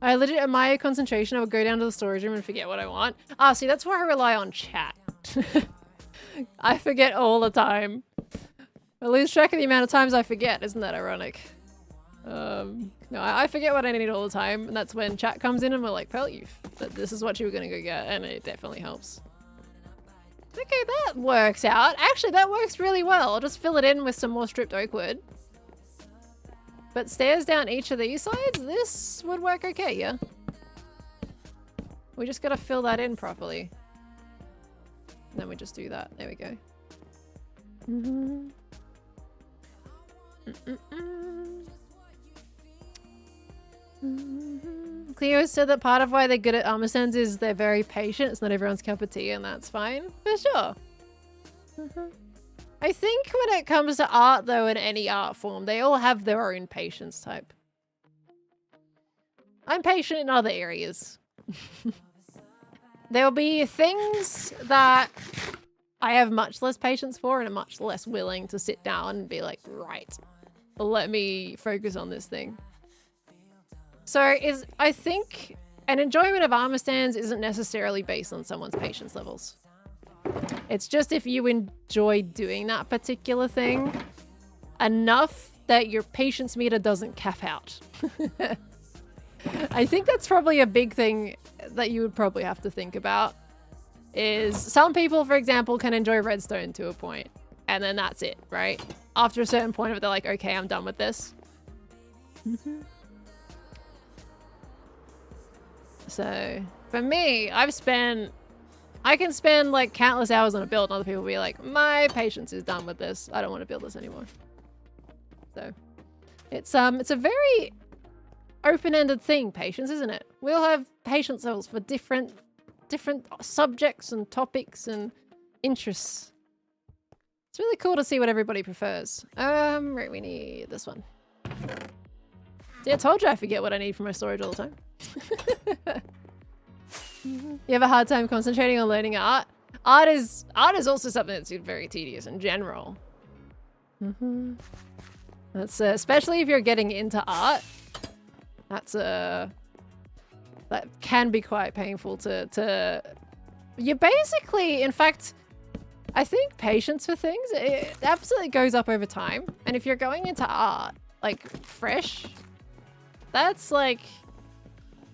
I legit admire concentration. I would go down to the storage room and forget what I want. Ah, see, that's why I rely on chat. I forget all the time. I lose track of the amount of times I forget. Isn't that ironic? No, I forget what I need all the time, and that's when chat comes in and we're like, Pearl, this is what you were gonna go get, and it definitely helps. Okay, that works out. Actually, that works really well. I'll just fill it in with some more stripped oak wood. But stairs down each of these sides, this would work okay, yeah? We just gotta fill that in properly. And then we just do that. There we go. Cleo said that part of why they're good at armor stands is they're very patient. It's not everyone's cup of tea, and that's fine. For sure. I think when it comes to art, though, in any art form, they all have their own patience type. I'm patient in other areas. There'll be things that I have much less patience for and am much less willing to sit down and be like, right, let me focus on this thing. So I think an enjoyment of armor stands isn't necessarily based on someone's patience levels. It's just if you enjoy doing that particular thing enough that your patience meter doesn't cap out. I think that's probably a big thing that you would probably have to think about. Is some people, for example, can enjoy redstone to a point, and then that's it, right? After a certain point of it, they're like, okay, I'm done with this. So, for me, I can spend like countless hours on a build, and other people will be like, my patience is done with this. I don't want to build this anymore. So, it's a very open-ended thing, patience, isn't it? We all have patience levels for different subjects and topics and interests. It's really cool to see what everybody prefers. Right, we need this one. See, I told you I forget what I need for my storage all the time. You have a hard time concentrating on learning art? Art is also something that's very tedious in general. That's especially if you're getting into art. That can be quite painful to you basically, in fact, I think patience for things, it absolutely goes up over time. And if you're going into art, like fresh, that's like,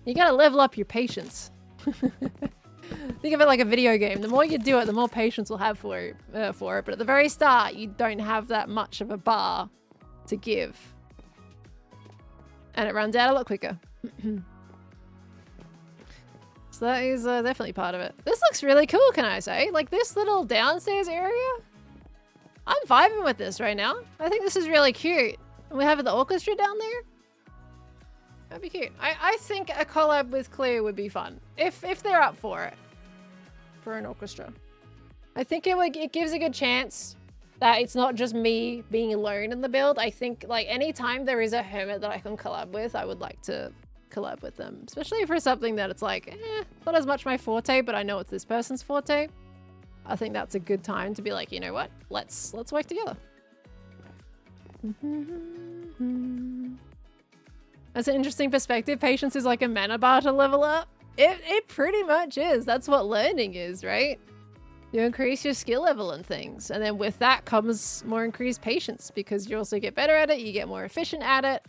you gotta level up your patience. Think of it like a video game. The more you do it, the more patience we'll have for it. But at the very start, you don't have that much of a bar to give. And it runs out a lot quicker. So that is definitely part of it. This looks really cool, can I say? Like this little downstairs area. I'm vibing with this right now. I think this is really cute. And we have the orchestra down there. That'd be cute. I think a collab with Cleo would be fun. If they're up for it. For an orchestra. I think it gives a good chance that it's not just me being alone in the build. I think like anytime there is a hermit that I can collab with, I would like to collab with them. Especially for something that it's like, not as much my forte, but I know it's this person's forte. I think that's a good time to be like, you know what? Let's work together. That's an interesting perspective. Patience is like a mana bar to level up. It pretty much is. That's what learning is, right? You increase your skill level and things. And then with that comes more increased patience because you also get better at it. You get more efficient at it.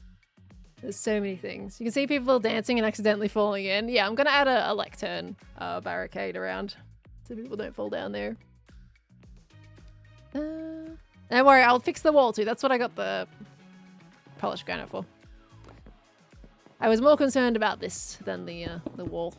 There's so many things. You can see people dancing and accidentally falling in. Yeah, I'm going to add a lectern barricade around so people don't fall down there. Don't worry, I'll fix the wall too. That's what I got the polished granite for. I was more concerned about this than the wall.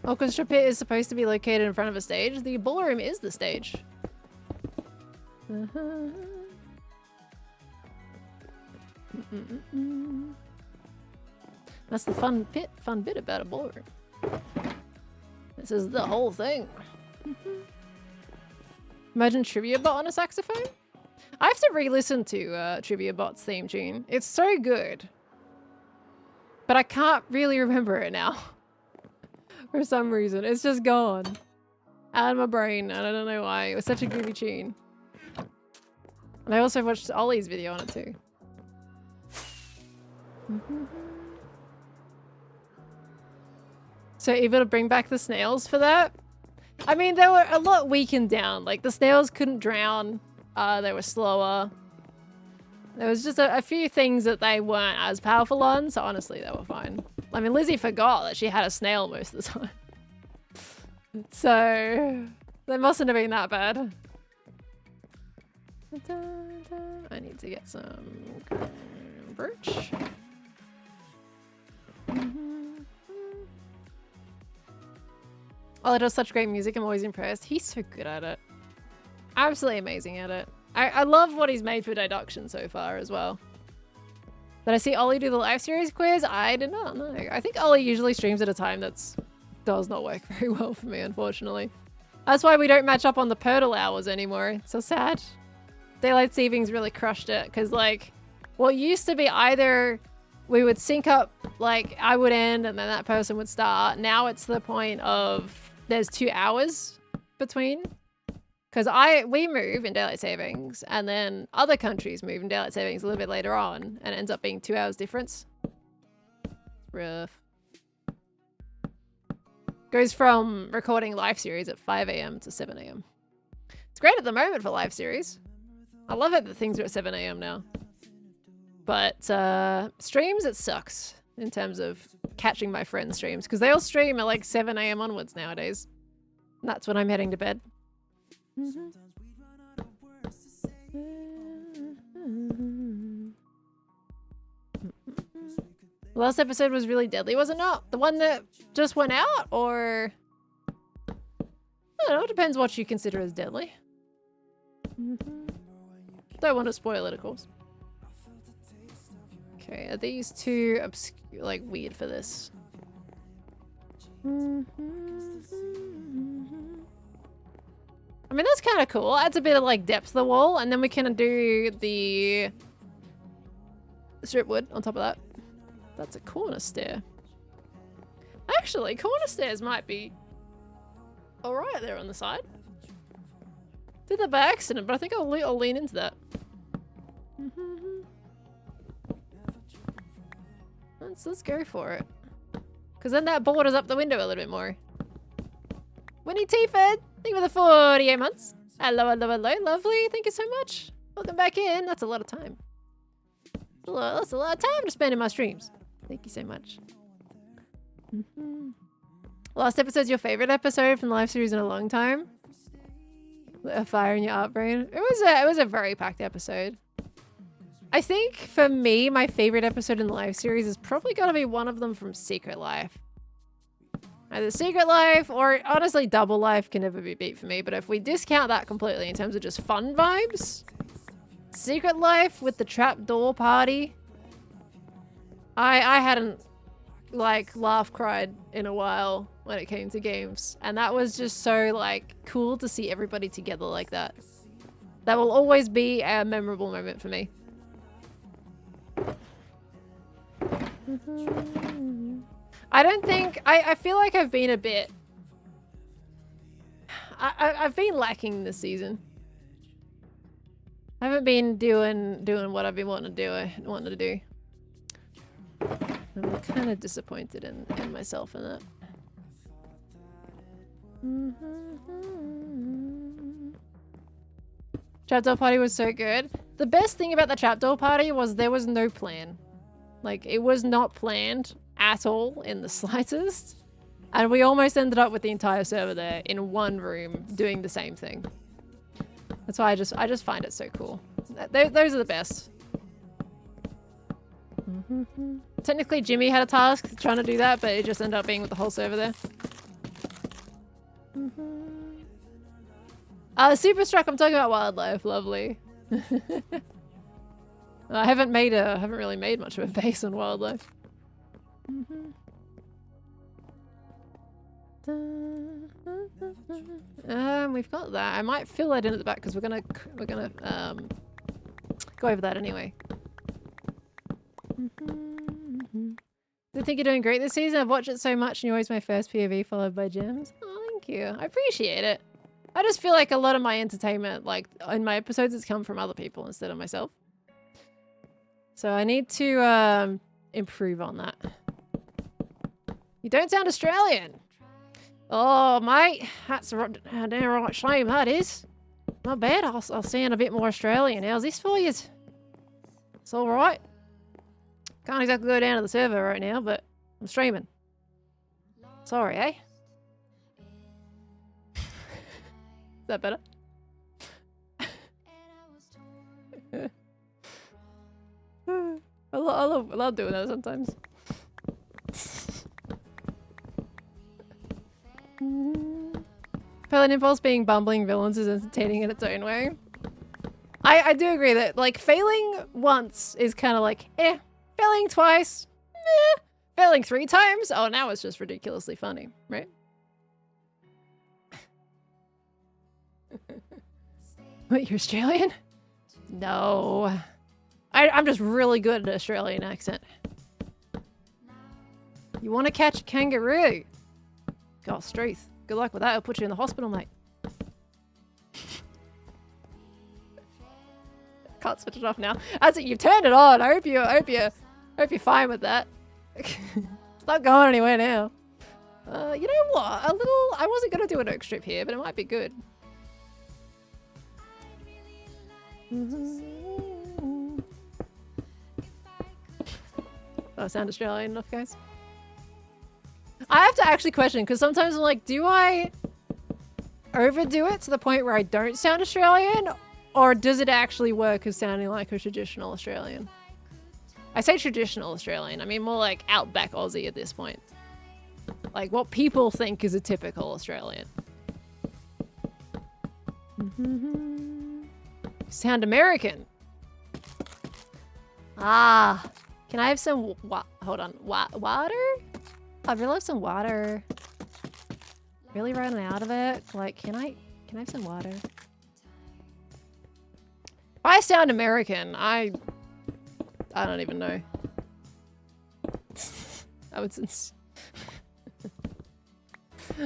Orchestra pit is supposed to be located in front of a stage. The ballroom is the stage. That's the fun bit about a ballroom. This is the whole thing. Imagine Trivia Bot on a saxophone? I have to re-listen to Trivia Bot's theme tune. It's so good. But I can't really remember it now. For some reason. It's just gone. Out of my brain. And I don't know why. It was such a groovy tune. And I also watched Ollie's video on it too. So able to bring back the snails for that? I mean, they were a lot weakened down. Like, the snails couldn't drown. They were slower. There was just a few things that they weren't as powerful on, so honestly, they were fine. I mean, Lizzie forgot that she had a snail most of the time. So, they mustn't have been that bad. I need to get some birch. Ollie does such great music. I'm always impressed. He's so good at it. Absolutely amazing at it. I love what he's made for Deduction so far as well. Did I see Ollie do the live series quiz? I did not know. I think Ollie usually streams at a time does not work very well for me, unfortunately. That's why we don't match up on the Purtle hours anymore. It's so sad. Daylight Savings really crushed it because, like, what used to be either we would sync up, like, I would end and then that person would start. Now it's the point of there's 2 hours between. Because we move in Daylight Savings and then other countries move in Daylight Savings a little bit later on and it ends up being 2 hours difference. Rough. Goes from recording live series at 5 a.m. to 7 a.m. It's great at the moment for live series. I love it that things are at 7 a.m. now. But streams, it sucks in terms of catching my friends' streams because they all stream at like 7 a.m. onwards nowadays. And that's when I'm heading to bed. The last episode was really deadly, was it not? The one that just went out, or... I don't know, it depends what you consider as deadly. Don't want to spoil it, of course. Okay, are these too obscure, like, weird for this? I mean, that's kind of cool. Adds a bit of, like, depth to the wall, and then we can do the strip wood on top of that. That's a corner stair. Actually, corner stairs might be alright there on the side. Did that by accident, but I think I'll lean into that. Let's go for it. Because then that borders up the window a little bit more. Winnie Teaford, thank you for the 48 months. Hello, hello, hello. Lovely. Thank you so much. Welcome back in. That's a lot of time. That's a lot of time to spend in my streams. Thank you so much. Last episode's your favorite episode from the live series in a long time? A fire in your art brain. It was a very packed episode. I think for me, my favorite episode in the live series is probably gonna be one of them from Secret Life. Either Secret Life or honestly Double Life can never be beat for me, but if we discount that completely in terms of just fun vibes, Secret Life with the trapdoor party. I hadn't like laugh cried in a while when it came to games, and that was just so like cool to see everybody together like that. That will always be a memorable moment for me. I don't think I feel like I've been a bit I've been lacking this season. I haven't been doing what I've been wanting to do. I'm kind of disappointed in myself in that. Trapdoor party was so good. The best thing about the trapdoor party was there was no plan. Like, it was not planned at all in the slightest. And we almost ended up with the entire server there in one room doing the same thing. That's why I just find it so cool. Those are the best. Technically, Jimmy had a task trying to do that, but it just ended up being with the whole server there. Superstruck, I'm talking about wildlife. Lovely. I haven't really made much of a base on wildlife. We've got that. I might fill that in at the back because we're gonna go over that anyway. I think you're doing great this season. I've watched it so much and you're always my first POV followed by gems. Oh, thank you. I appreciate it. I just feel like a lot of my entertainment, like in my episodes, has come from other people instead of myself. So I need to improve on that. You don't sound Australian. Oh, mate, that's a damn right shame, that is. Not bad. I'll sound a bit more Australian. How's this for you? It's all right. Can't exactly go down to the server right now, but I'm streaming. Sorry, eh? Is that better? I love doing that sometimes. Pelin Impulse being bumbling villains is entertaining in its own way. I do agree that, like, failing once is kind of like, eh. Failing twice, eh. Failing 3 times, oh, now it's just ridiculously funny, right? Wait, you're Australian? No. I'm just really good at Australian accent. You want to catch a kangaroo? God, Struth. Good luck with that. I'll put you in the hospital, mate. Can't switch it off now. As it, you've turned it on. I hope you're fine with that. It's not going anywhere now. You know what? A little. I wasn't gonna do an oak strip here, but it might be good. Oh, sound Australian enough, guys? I have to actually question, because sometimes I'm like, do I overdo it to the point where I don't sound Australian? Or does it actually work as sounding like a traditional Australian? I say traditional Australian, I mean more like outback Aussie at this point. Like what people think is a typical Australian. Sound American. Ah, can I have some hold on, water? I'd really love some water. Really running out of it. Like, can I have some water? If I sound American, I don't even know. I would sense.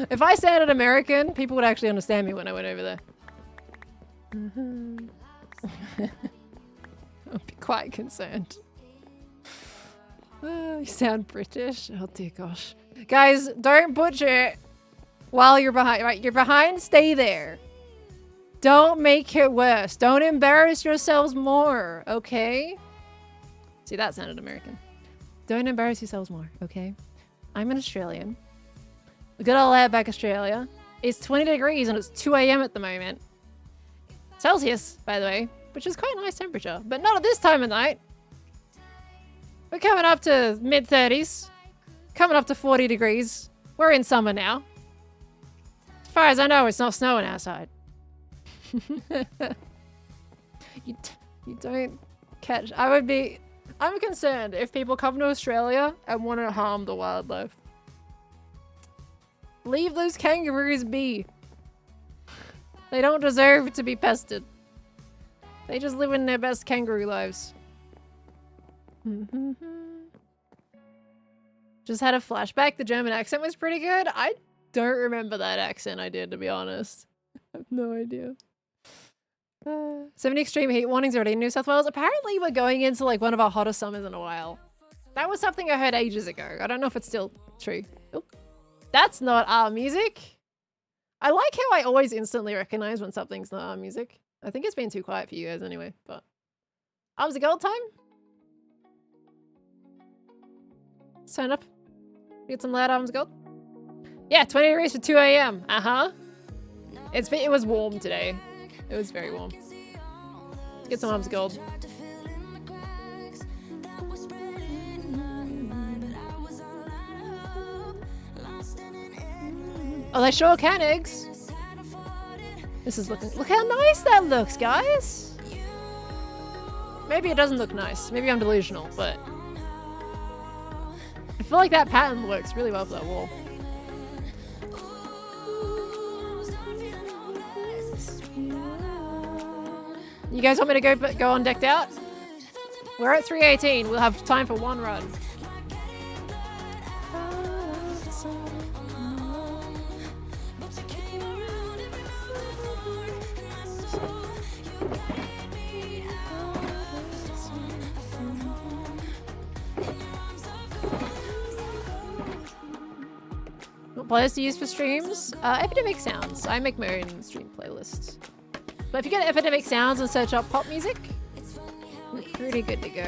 If I sounded American, people would actually understand me when I went over there. I'd be quite concerned. You sound British. Oh dear gosh. Guys, don't butcher it while you're behind. Right, you're behind, stay there. Don't make it worse. Don't embarrass yourselves more, okay? See, that sounded American. Don't embarrass yourselves more, okay? I'm an Australian. Good old outback Australia. It's 20 degrees and it's 2 AM at the moment. Celsius, by the way, which is quite a nice temperature, but not at this time of night. We're coming up to mid-30s. Coming up to 40 degrees. We're in summer now. As far as I know, it's not snowing outside. You don't catch... I'm concerned if people come to Australia and want to harm the wildlife. Leave those kangaroos be. They don't deserve to be pested. They just live in their best kangaroo lives. Just had a flashback. The German accent was pretty good. I don't remember that accent I did, to be honest. I have no idea. 70 extreme heat warnings already in New South Wales. Apparently we're going into like one of our hottest summers in a while. That was something I heard ages ago. I don't know if it's still true. Oop. That's not our music. I like how I always instantly recognize when something's not our music. I think it's been too quiet for you guys anyway, but... Arms of Gold time? Let's turn up. Get some loud Arms of Gold. Yeah, 20 degrees for 2 AM. Uh-huh. It was warm today. It was very warm. Let's get some Arms of Gold. Oh, they sure can, eggs. This is looking... Look how nice that looks, guys. Maybe it doesn't look nice. Maybe I'm delusional, but... I feel like that pattern works really well for that wall. You guys want me to go on decked out? We're at 3:18. We'll have time for one run. What playlists to use for streams? Epidemic Sounds. I make my own stream playlists. But if you go to Epidemic Sounds and search up pop music, we're pretty good to go.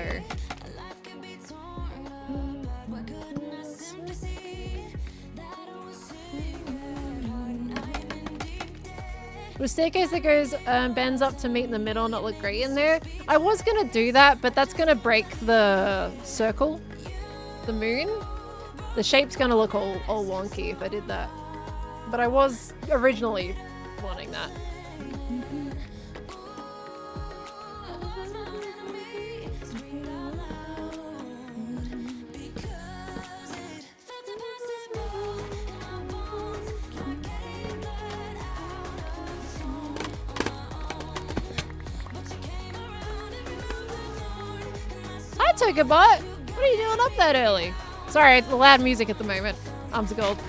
With staircase that goes bends up to meet in the middle, not look great in there. I was gonna do that, but that's gonna break the circle, the moon. The shape's gonna look all wonky if I did that. But I was originally wanting that. Hi, Togabot! What are you doing up that early? Sorry, it's the loud music at the moment. Arms of gold.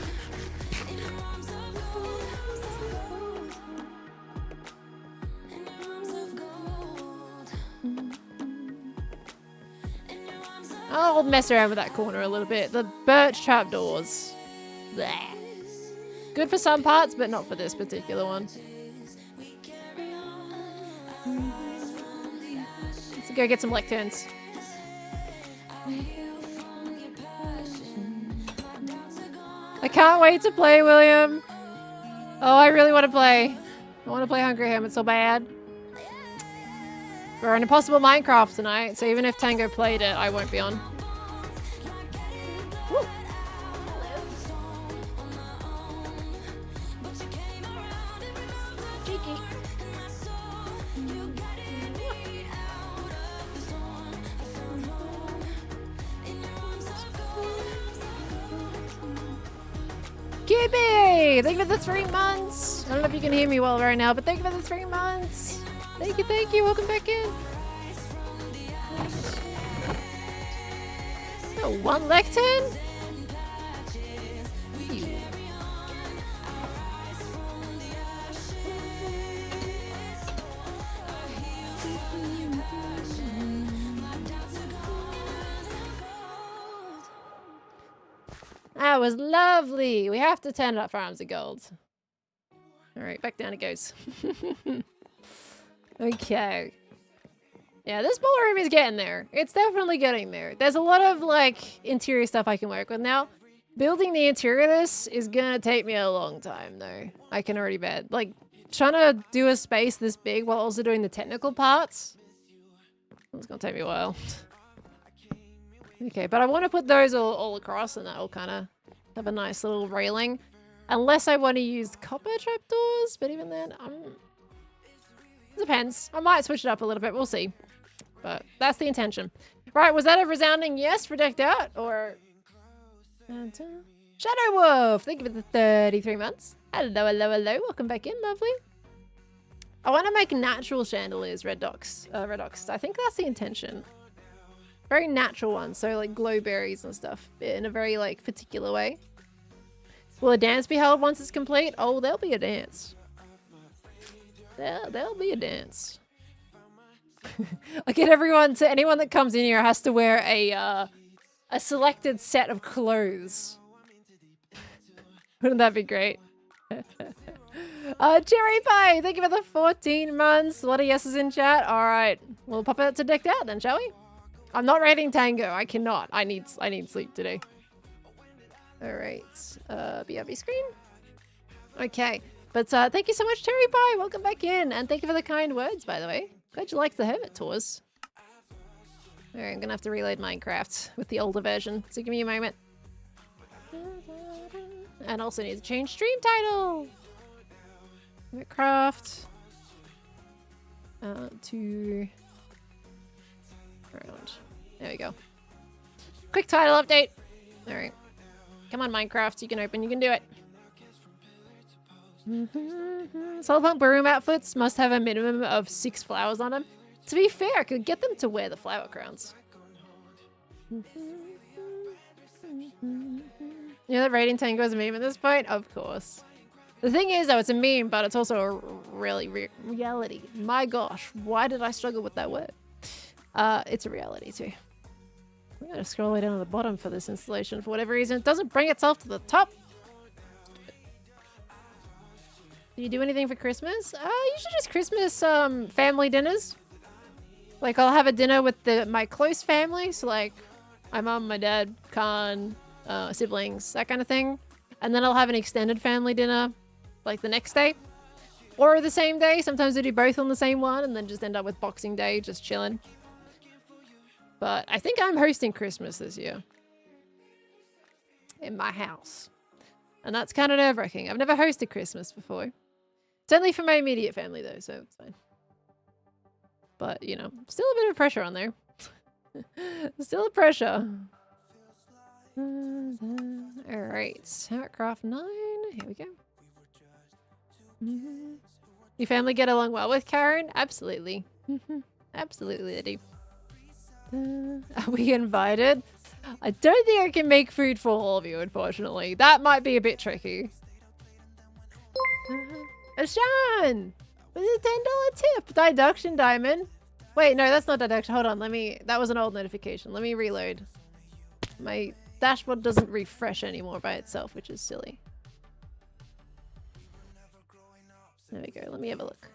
I'll mess around with that corner a little bit. The birch trapdoors. Blech. Good for some parts, but not for this particular one. Let's go get some lecterns. I can't wait to play, William. Oh, I really want to play. I want to play Hungry Hermit so bad. We're on Impossible Minecraft tonight, so even if Tango played it, I won't be on. Woo. Cheeky. Gibby! Thank you for the 3 months! I don't know if you can hear me well right now, but thank you for the 3 months! Thank you, thank you. Welcome back in. Oh, 1 lectern? Ew. That was lovely. We have to turn it up for Arms of Gold. All right, back down it goes. Okay. Yeah, this ballroom is getting there. It's definitely getting there. There's a lot of, like, interior stuff I can work with now. Building the interior of this is gonna take me a long time, though. I can already bet. Like, trying to do a space this big while also doing the technical parts, it's gonna take me a while. Okay, but I want to put those all across, and that'll kind of have a nice little railing. Unless I want to use copper trapdoors, but even then, depends. I might switch it up a little bit. We'll see. But that's the intention. Right, was that a resounding yes for decked out? Or... Shadow Wolf! Thank you for the 33 months. Hello, hello, hello. Welcome back in. Lovely. I want to make natural chandeliers, Redox. I think that's the intention. Very natural ones. So, like, glow berries and stuff. In a very, like, particular way. Will a dance be held once it's complete? Oh, there'll be a dance. There'll be a dance. I get anyone that comes in here has to wear a selected set of clothes. Wouldn't that be great? Cherry Pie, thank you for the 14 months. A lot of yeses in chat. All right, we'll pop it to decked out then, shall we? I'm not rating Tango. I cannot. I need sleep today. All right, BRB screen. Okay. But thank you so much, Cherry Pie. Welcome back in. And thank you for the kind words, by the way. Glad you liked the Hermit tours. All right, I'm going to have to reload Minecraft with the older version. So give me a moment. And also need to change stream title. Hermitcraft. To... Around. There we go. Quick title update. All right. Come on, Minecraft. You can open. You can do it. Solarpunk Ballroom outfits must have a minimum of 6 flowers on them. To be fair, I could get them to wear the flower crowns. You know that rating Tango is a meme at this point? Of course. The thing is, though, it's a meme, but it's also a reality. My gosh, why did I struggle with that word? It's a reality, too. I'm going to scroll way down to the bottom for this installation. For whatever reason, it doesn't bring itself to the top. Do you do anything for Christmas? Usually just Christmas family dinners. Like, I'll have a dinner with my close family. So, like, my mom, my dad, Khan, siblings, that kind of thing. And then I'll have an extended family dinner, like, the next day. Or the same day. Sometimes I do both on the same one and then just end up with Boxing Day, just chilling. But I think I'm hosting Christmas this year. In my house. And that's kind of nerve-wracking. I've never hosted Christmas before. It's only for my immediate family though, so it's fine. But, you know, still a bit of pressure on there. Still a pressure. Alright, Hermitcraft 9. Here we go. Your family get along well with Karen? Absolutely. Absolutely, they do. Are we invited? I don't think I can make food for all of you, unfortunately. That might be a bit tricky. Ashan! With a $10 tip! Deduction diamond. Wait, no, that's not deduction. Hold on, that was an old notification. Let me reload. My dashboard doesn't refresh anymore by itself, which is silly. There we go, let me have a look.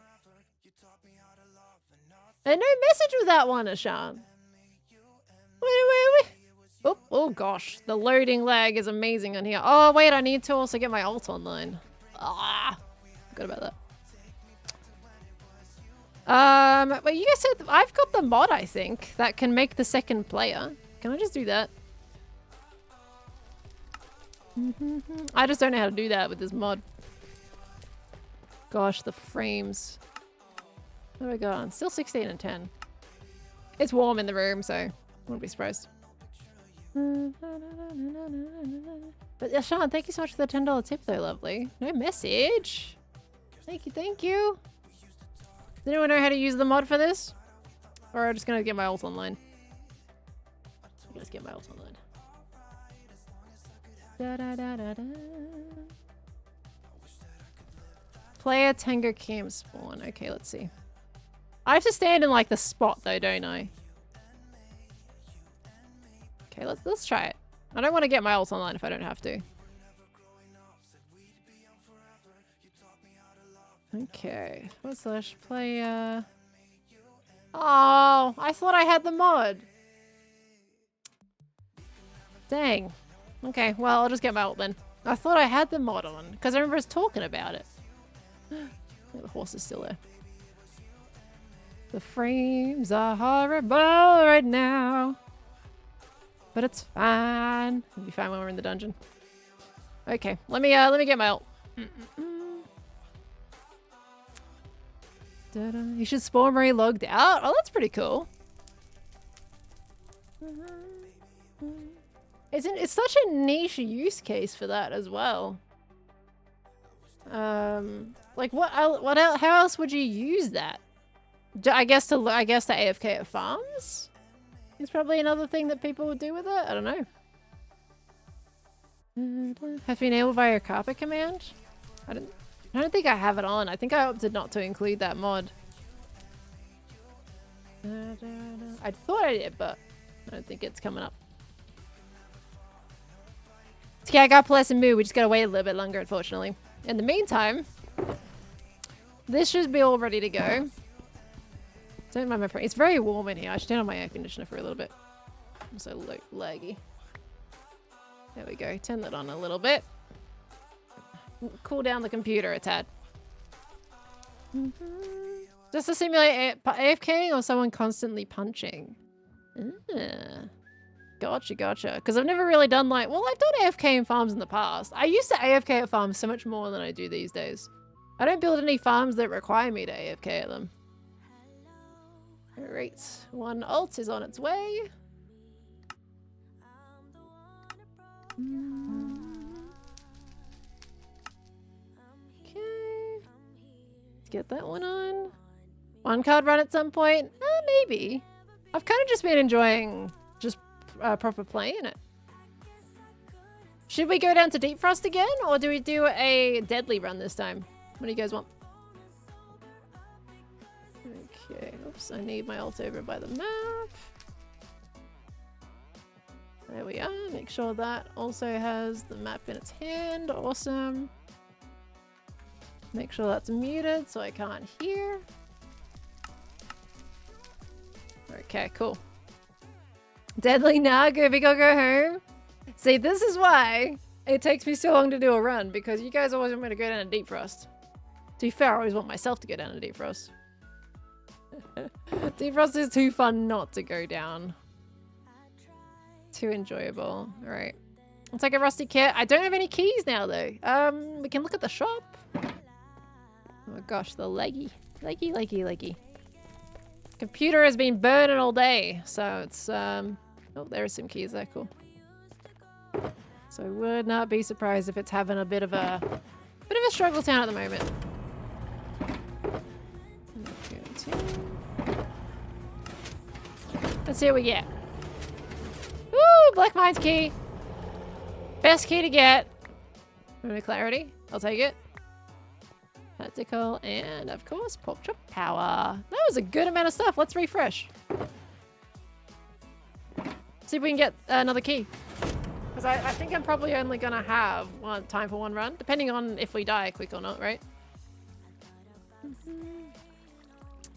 And no message with that one, Ashan. Wait. Oh gosh, the loading lag is amazing on here. Oh wait, I need to also get my alt online. Ah, forgot about that. But you guys said I've got the mod, I think, that can make the second player. Can I just do that? I just don't know how to do that with this mod. Gosh, the frames. What do I got on? Still 16 and 10. It's warm in the room, so I wouldn't be surprised. But Sean, thank you so much for the $10 tip though, lovely. No message. Thank you. Does anyone know how to use the mod for this? Or I'm just gonna get my ult online. Let's get my ult online. Player Tango Cam spawn. Okay, let's see. I have to stand in like the spot though, don't I? Okay, let's try it. I don't want to get my ult online if I don't have to. Okay, / player. Oh, I thought I had the mod. Dang. Okay, well, I'll just get my ult then. I thought I had the mod on because I remember us talking about it. The horse is still there. The frames are horrible right now. But it's fine. It'll be fine when we're in the dungeon. Okay, let me get my ult. You should spawn Marie logged out. Oh, that's pretty cool. It's such a niche use case for that as well. Like what else, how else would you use that? I guess to AFK at farms? It's probably another thing that people would do with it. I don't know. Have you enabled via carpet command? I don't think I have it on. I think I opted not to include that mod. I thought I did, but I don't think it's coming up. Okay, I got Plus and Moo. We just gotta wait a little bit longer, unfortunately. In the meantime, this should be all ready to go. Don't mind my friend. It's very warm in here. I should turn on my air conditioner for a little bit. I'm so laggy. There we go. Turn that on a little bit. Cool down the computer a tad. Just to simulate AFK or someone constantly punching? Gotcha. Because I've never really done like... Well, I've done AFK in farms in the past. I used to AFK at farms so much more than I do these days. I don't build any farms that require me to AFK at them. Alright. One ult is on its way. Okay. Let's get that one on. One card run at some point? Maybe. I've kind of just been enjoying just proper playing it. Should we go down to Deep Frost again? Or do we do a deadly run this time? What do you guys want? Okay, oops, I need my ult over by the map. There we are. Make sure that also has the map in its hand. Awesome. Make sure that's muted so I can't hear. Okay, cool. Deadly nah, go big or go home. See, this is why it takes me so long to do a run, because you guys always want me to go down to Deep Frost. To be fair, I always want myself to go down to Deep Frost. Deep Frost is too fun not to go down. Too enjoyable. Alright. I'll take a rusty kit. I don't have any keys now, though. We can look at the shop. Oh my gosh, the leggy. Leggy. Computer has been burning all day, so it's, oh, there are some keys there, cool. So I would not be surprised if it's having a bit of a struggle town at the moment. Let's see what we get. Woo! Black Mines key. Best key to get. Moment of clarity. I'll take it. Tactical and of course pork chop power. That was a good amount of stuff. Let's refresh. See if we can get another key. Because I think I'm probably only gonna have time for one run, depending on if we die quick or not, right?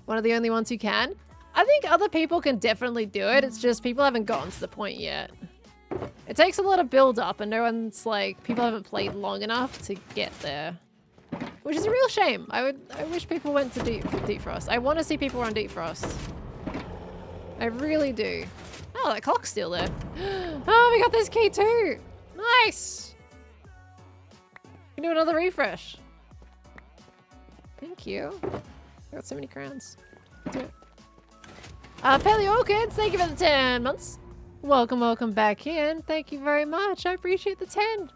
One of the only ones who can. I think other people can definitely do it. It's just people haven't gotten to the point yet. It takes a lot of build up and no one's like, people haven't played long enough to get there. Which is a real shame. I wish people went to Deep Frost. I want to see people run Deep Frost. I really do. Oh, that clock's still there. Oh, we got this key too. Nice. We can do another refresh. Thank you. I got so many crowns. Let's do it. Paleo Orchids, thank you for the 10 months. Welcome back in. Thank you very much. I appreciate the 10.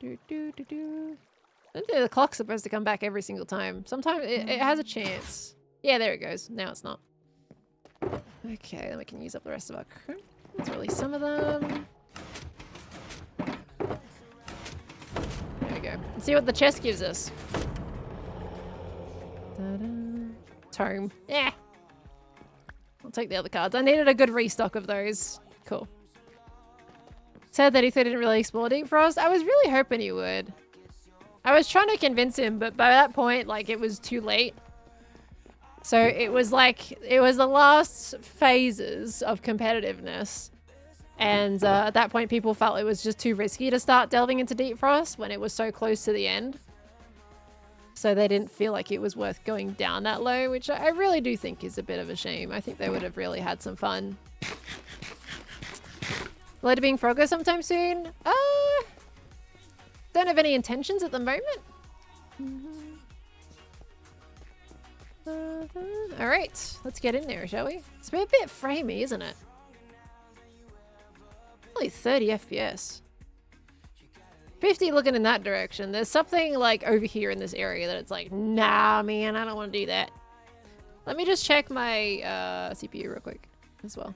I don't think the clock's supposed to come back every single time. Sometimes it has a chance. Yeah, there it goes. Now it's not. Okay, then we can use up the rest of our crew. Let's release some of them. There we go. Let's see what the chest gives us. Tome. Yeah. I'll take the other cards. I needed a good restock of those. Cool. Sad that he said he didn't really explore Deep Frost. I was really hoping he would. I was trying to convince him, but by that point, like, it was too late. So it was like, it was the last phases of competitiveness. And at that point, people felt it was just too risky to start delving into Deep Frost when it was so close to the end. So they didn't feel like it was worth going down that low, which I really do think is a bit of a shame. I think they would have really had some fun. Later being Frogger sometime soon? Don't have any intentions at the moment. Alright, let's get in there, shall we? It's a bit framey, isn't it? Only 30 FPS. 50 looking in that direction. There's something like over here in this area that it's like, nah, man, I don't want to do that. Let me just check my CPU real quick as well.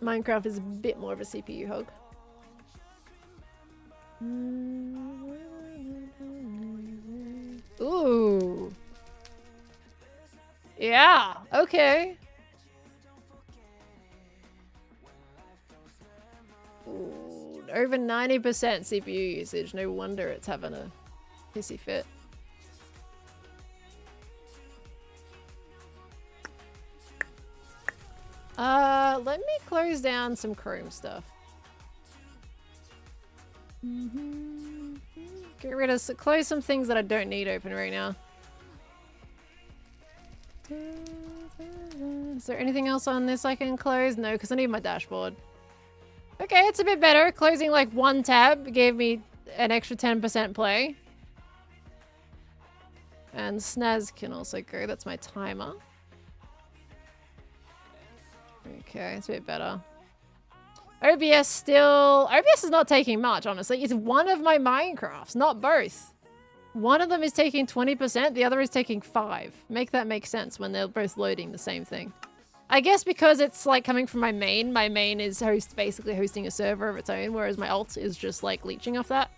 Minecraft is a bit more of a CPU hog. Ooh. Yeah, okay. Ooh, over 90% CPU usage. No wonder it's having a hissy fit. Let me close down some Chrome stuff. Get rid of, close some things that I don't need open right now. Is there anything else on this I can close? No, because I need my dashboard. Okay, it's a bit better. Closing like one tab gave me an extra 10% play. And snaz can also go. That's my timer. Okay, it's a bit better. OBS still... OBS is not taking much, honestly. It's one of my Minecrafts, not both. One of them is taking 20%, the other is taking 5%. Make that make sense when they're both loading the same thing. I guess because it's like coming from my main is basically hosting a server of its own, whereas my alt is just like leeching off that.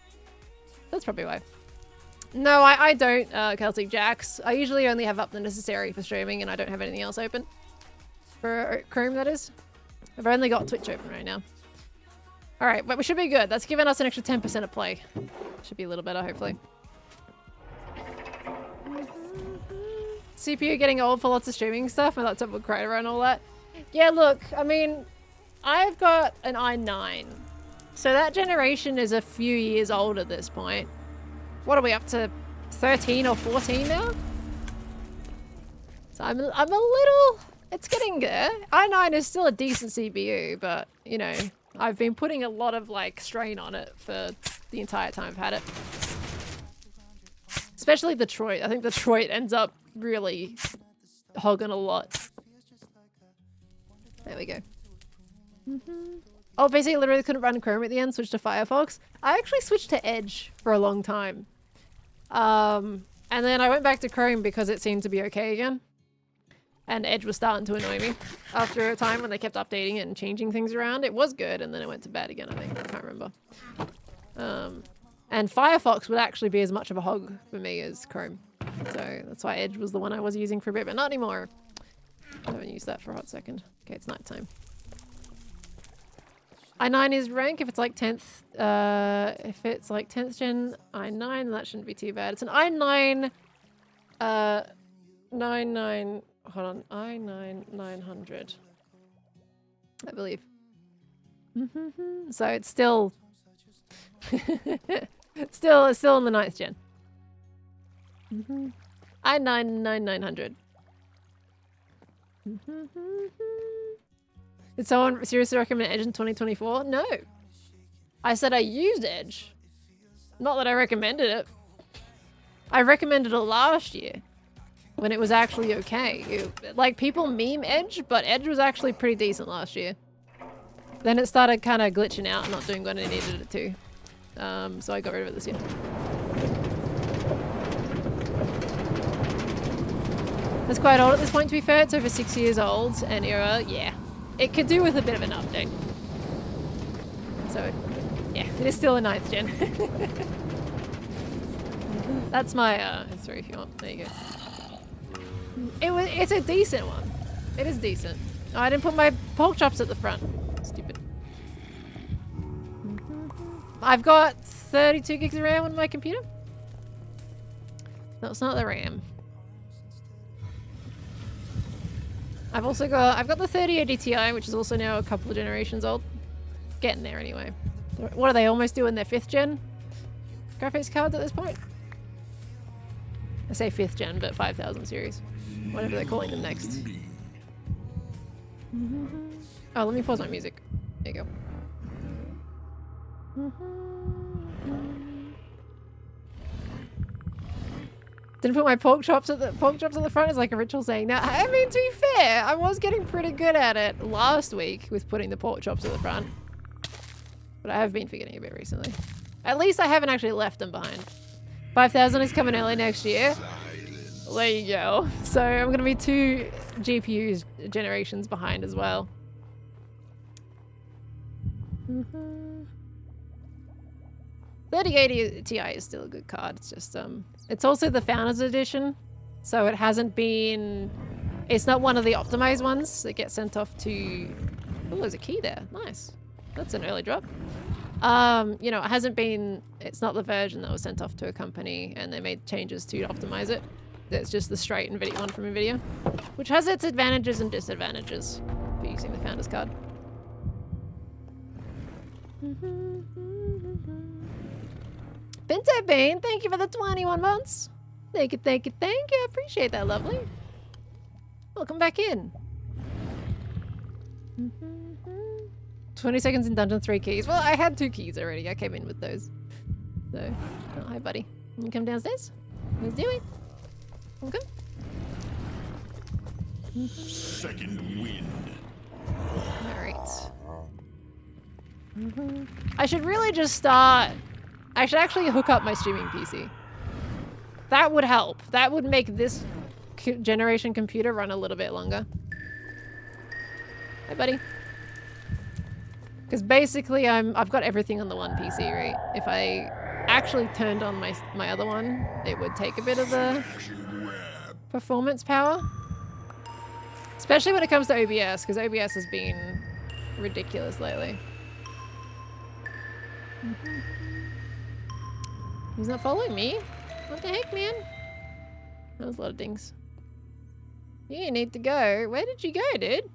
That's probably why. No, I don't, Celtic Jacks. I usually only have up the necessary for streaming and I don't have anything else open. For Chrome, that is. I've only got Twitch open right now. Alright, but we should be good. That's given us an extra 10% of play. Should be a little better, hopefully. CPU getting old for lots of streaming stuff. My laptop will cry around all that. Yeah, look, I mean, I've got an i9. So that generation is a few years old at this point. What are we up to? 13 or 14 now? So I'm a little It's getting there. i9 is still a decent CPU, but, you know, I've been putting a lot of, like, strain on it for the entire time I've had it. Especially Detroit. I think Detroit ends up really hogging a lot. There we go. Oh, basically literally couldn't run Chrome at the end, switched to Firefox. I actually switched to Edge for a long time. And then I went back to Chrome because it seemed to be okay again. And Edge was starting to annoy me after a time when they kept updating it and changing things around. It was good, and then it went to bad again, I think. I can't remember. And Firefox would actually be as much of a hog for me as Chrome. So that's why Edge was the one I was using for a bit, but not anymore. I haven't used that for a hot second. Okay, it's night time. i9 is rank if it's like 10th, if it's like 10th gen i9, that shouldn't be too bad. It's an i9, 99, hold on, i9 900, I believe. So it's still, still in the 9th gen. i9 9900. Did someone seriously recommend Edge in 2024? No. I said I used Edge. Not that I recommended it. I recommended it last year when it was actually okay. Like, people meme Edge, but Edge was actually pretty decent last year. Then it started kind of glitching out and not doing what it needed it to. So I got rid of it this year. It's quite old at this point, to be fair. It's over 6 years old and era, yeah. It could do with a bit of an update. So, yeah, it is still a 9th gen. That's my, through if you want. There you go. It's a decent one. It is decent. Oh, I didn't put my pork chops at the front. Stupid. I've got 32 gigs of RAM on my computer. No, it's not the RAM. I've got the 3080 Ti, which is also now a couple of generations old. Getting there anyway. What are they almost doing their 5th gen graphics cards at this point? I say 5th gen, but 5000 series. Whatever they're calling them next. Oh, let me pause my music. There you go. Didn't put my pork chops at the front is like a ritual saying. Now, I mean, to be fair, I was getting pretty good at it last week with putting the pork chops at the front. But I have been forgetting a bit recently. At least I haven't actually left them behind. 5000 is coming early next year. There you go. So I'm going to be 2 GPU generations behind as well. 3080 Ti is still a good card. It's just it's also the Founders Edition, so it hasn't been. It's not one of the optimized ones that get sent off to. Oh, there's a key there. Nice. That's an early drop. You know, it hasn't been. It's not the version that was sent off to a company, and they made changes to optimize it. It's just the straight NVIDIA one from NVIDIA, which has its advantages and disadvantages for using the Founders card. Pinto Bean, thank you for the 21 months. Thank you, thank you, thank you. I appreciate that, lovely. Welcome back in. 20 seconds in dungeon, 3 keys. Well, I had 2 keys already. I came in with those. So, oh, hi, buddy. Can you come downstairs? Let's do it. Okay. Second wind. Alright. I should really just start. I should actually hook up my streaming PC. That would help. That would make this generation computer run a little bit longer. Hi, buddy. Because basically, I've got everything on the one PC, right? If I actually turned on my other one, it would take a bit of the performance power. Especially when it comes to OBS, because OBS has been ridiculous lately. He's not following me? What the heck, man? That was a lot of dings. You need to go. Where did you go, dude?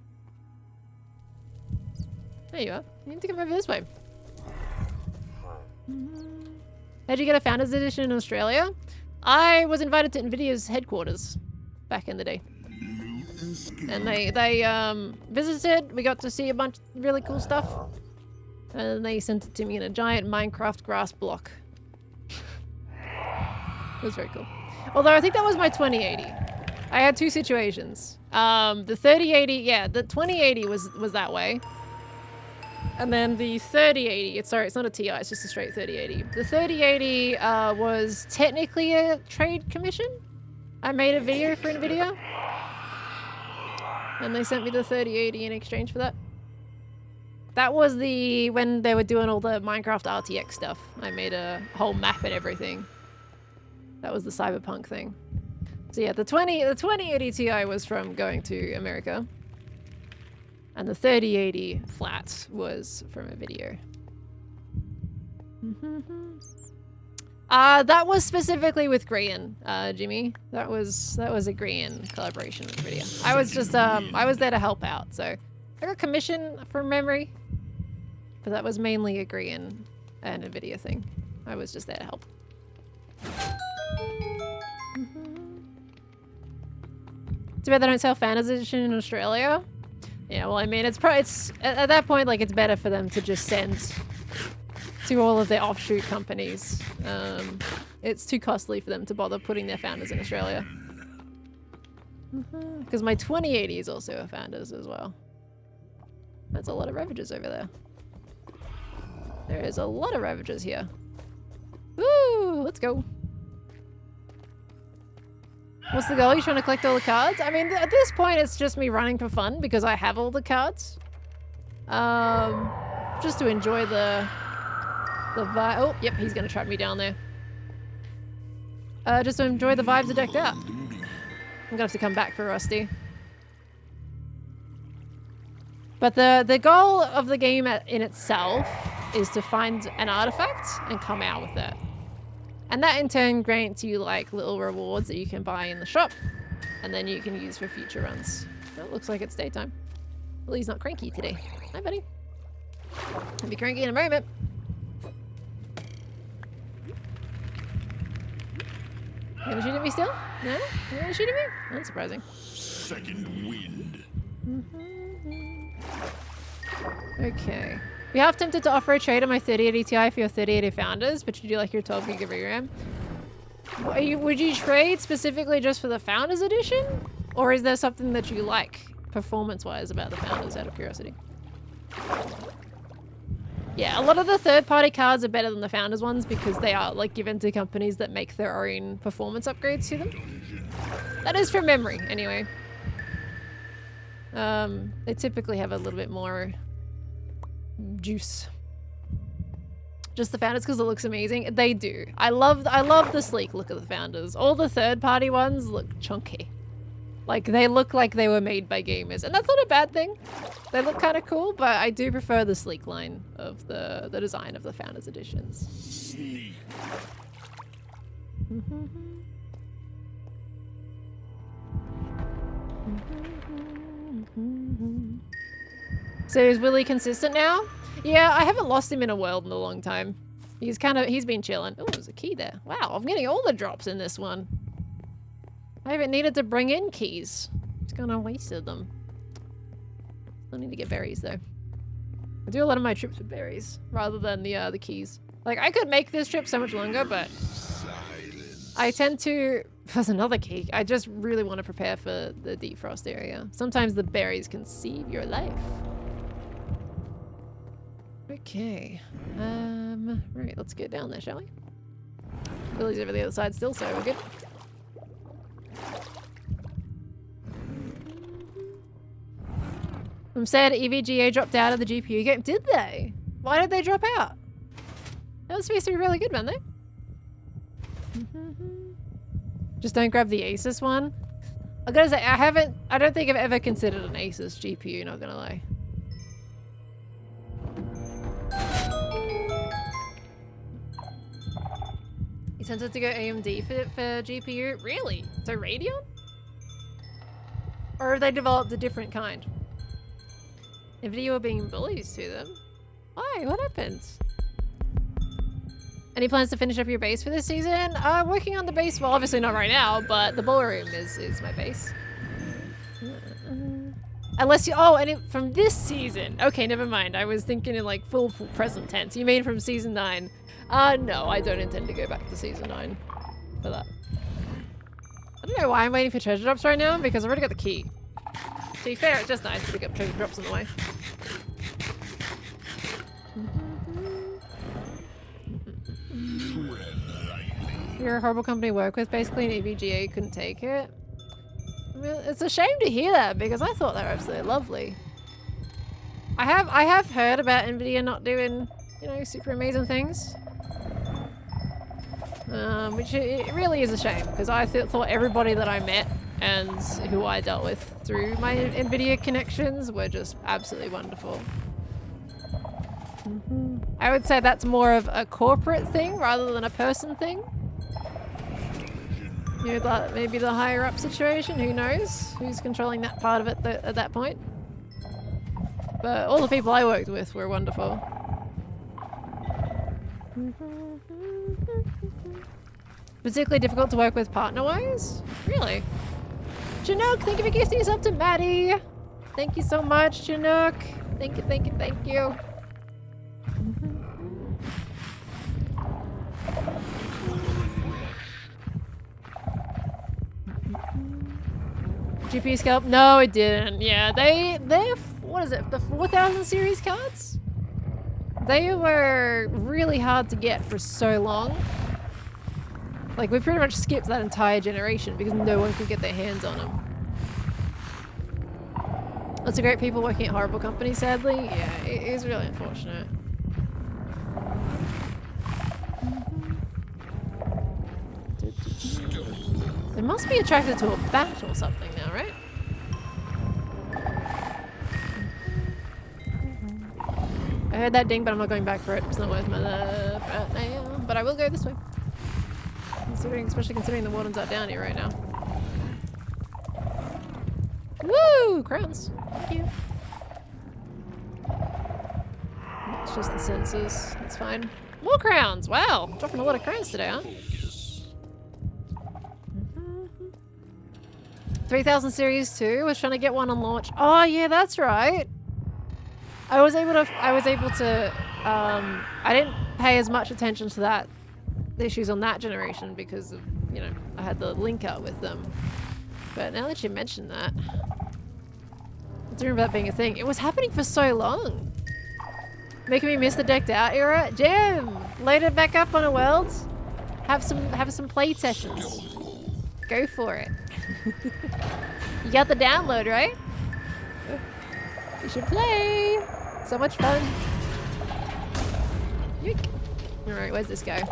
There you are. You need to come over this way. How'd you get a Founders Edition in Australia? I was invited to NVIDIA's headquarters back in the day. and skill. And they visited. We got to see a bunch of really cool stuff. And they sent it to me in a giant Minecraft grass block. It was very cool. Although I think that was my 2080. I had two situations. The 3080, yeah, the 2080 was that way. And then the 3080, sorry, it's not a TI, it's just a straight 3080. The 3080 was technically a trade commission. I made a video for NVIDIA. And they sent me the 3080 in exchange for that. That was when they were doing all the Minecraft RTX stuff. I made a whole map and everything. That was the cyberpunk thing. So yeah, the 2080 Ti was from going to America. And the 3080 flat was from a video. That was specifically with Grian, Jimmy. That was a Grian collaboration with video. I was just I was there to help out, so I got commission from memory. But that was mainly a Grian and a video thing. I was just there to help. Too bad they don't sell Founders Edition in Australia. Yeah, well, I mean, it's at that point, like, it's better for them to just send to all of their offshoot companies. It's too costly for them to bother putting their Founders in Australia. Because my 2080 is also a Founders as well. That's a lot of Ravagers over there. There is a lot of Ravagers here. Woo! Let's go. What's the goal? You trying to collect all the cards? I mean, at this point, it's just me running for fun because I have all the cards. Just to enjoy the vibe. Oh, yep, he's gonna trap me down there. Just to enjoy the vibes of decked out. I'm gonna have to come back for Rusty. But the goal of the game in itself is to find an artifact and come out with it. And that in turn grants you like little rewards that you can buy in the shop and then you can use for future runs. So it looks like it's daytime. Well, he's not cranky today. Hi, buddy. I'll be cranky in a moment. You gonna shoot at me still? No? You gonna shoot at me? Unsurprising. Second wind. Okay. We have tempted to offer a trade on my 3080 Ti for your 3080 Founders, but you do like your 12 gig of RAM. Would you trade specifically just for the Founders Edition? Or is there something that you like, performance-wise, about the Founders, out of curiosity? Yeah, a lot of the third-party cards are better than the Founders ones because they are, like, given to companies that make their own performance upgrades to them. That is from memory, anyway. They typically have a little bit more juice. Just the Founders because it looks amazing. They do. I love the sleek look of the Founders. All the third-party ones look chunky. Like, they look like they were made by gamers. And that's not a bad thing. They look kind of cool, but I do prefer the sleek line of the design of the Founders editions. Sneak. So is Willie consistent now? Yeah, I haven't lost him in a world in a long time. He's been chilling. Oh, there's a key there. Wow, I'm getting all the drops in this one. I haven't needed to bring in keys. Just kind of wasted them. Still need to get berries though. I do a lot of my trips with berries rather than the keys. Like, I could make this trip so much longer, but I tend to... There's another key. I just really want to prepare for the defrost area. Sometimes the berries can save your life. Okay. Right, let's get down there, shall we? Willie's over the other side still, so we're good. I'm sad EVGA dropped out of the GPU game. Did they? Why did they drop out? That was supposed to be really good, man, though. Just don't grab the Asus one. I gotta say, I don't think I've ever considered an Asus GPU, not gonna lie. You tempted to go AMD for GPU? Really? So Radeon? Or have they developed a different kind? NVIDIA were being bullies to them. Why? What happened? Any plans to finish up your base for this season? I'm working on the base. Well, obviously not right now, but the ballroom is my base. Unless you, oh, and from this season. Okay, never mind. I was thinking in like full present tense. You mean from season 9? No, I don't intend to go back to season 9 for that. I don't know why I'm waiting for treasure drops right now, because I've already got the key. To be fair, it's just nice to pick up treasure drops on the way. You're a horrible company to work with, basically, and EVGA couldn't take it. I mean, it's a shame to hear that, because I thought they were absolutely lovely. I have heard about Nvidia not doing, you know, super amazing things. Which it really is a shame, because I thought everybody that I met and who I dealt with through my Nvidia connections were just absolutely wonderful. I would say that's more of a corporate thing rather than a person thing. You know, maybe the higher up situation, who knows? Who's controlling that part of it at that point? But all the people I worked with were wonderful. Particularly difficult to work with partner-wise? Really? Chinook, thank you for gifting yourself to Maddie! Thank you so much, Chinook! Thank you, thank you, thank you. GPU scalp? No, it didn't. Yeah, they're, what is it, the 4000 series cards? They were really hard to get for so long. Like, we pretty much skipped that entire generation because no one could get their hands on them. Lots of great people working at horrible companies, sadly. Yeah, it is really unfortunate. They must be attracted to a bat or something now, right? I heard that ding, but I'm not going back for it. It's not worth my love right now. But I will go this way. Especially considering the wardens are down here right now. Woo! Crowns. Thank you. It's just the sensors. It's fine. More crowns! Wow! Dropping a lot of crowns today, huh? 3000 series 2 was trying to get one on launch. Oh yeah, that's right. I was able to I didn't pay as much attention to that issues on that generation because of, you know, I had the link up with them. But now that you mention that, I do remember that being a thing. It was happening for so long. Making me miss the decked out era. Jim, load it back up on a world. Have some play sessions. Go for it. You got the download, right? You should play. So much fun. Yoink. Alright, where's this guy?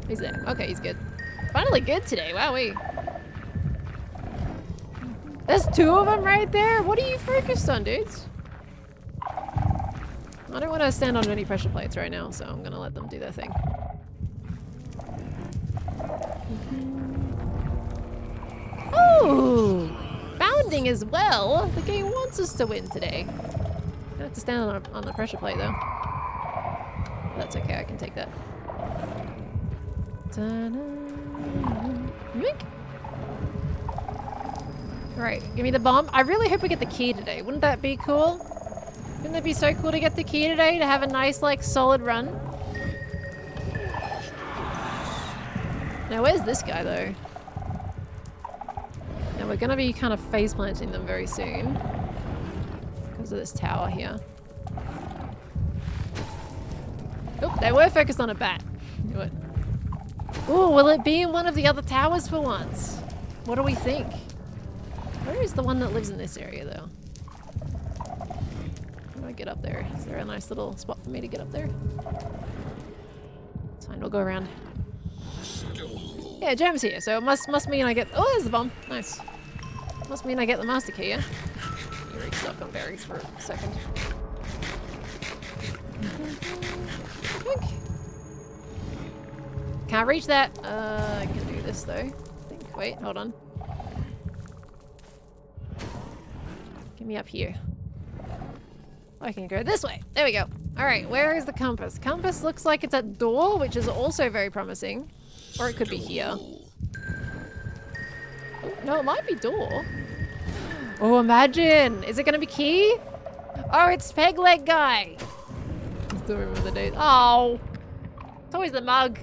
He's there. Okay, he's good. Finally good today. Wowee. There's 2 of them right there. What are you focused on, dudes? I don't want to stand on any pressure plates right now, so I'm gonna let them do their thing. Oh! Bounding as well. The game wants us to win today. I have to stand on the pressure plate though. That's okay, I can take that. Alright, give me the bomb. I really hope we get the key today. Wouldn't that be cool? Wouldn't it be so cool to get the key today? To have a nice, like, solid run? Now, where's this guy, though? Now, we're gonna be kind of phase planting them very soon. Because of this tower here. Oh, they were focused on a bat. Do it. Ooh, will it be in one of the other towers for once? What do we think? Where is the one that lives in this area, though? How do I get up there? Is there a nice little spot for me to get up there? It's fine, we'll go around. Yeah, Gem's here, so it must mean I get... Oh, there's the bomb. Nice. Must mean I get the master key, yeah? You restock on berries for a second. Can't reach that. I can do this though. I think. Wait, hold on. Get me up here. I can go this way. There we go. Alright, where is the compass? Compass looks like it's at door, which is also very promising. Or it could be here. Oh, no, it might be door. Oh, imagine. Is it going to be Key? Oh, it's Peg Leg Guy. I still remember the days. Oh. It's always the mug.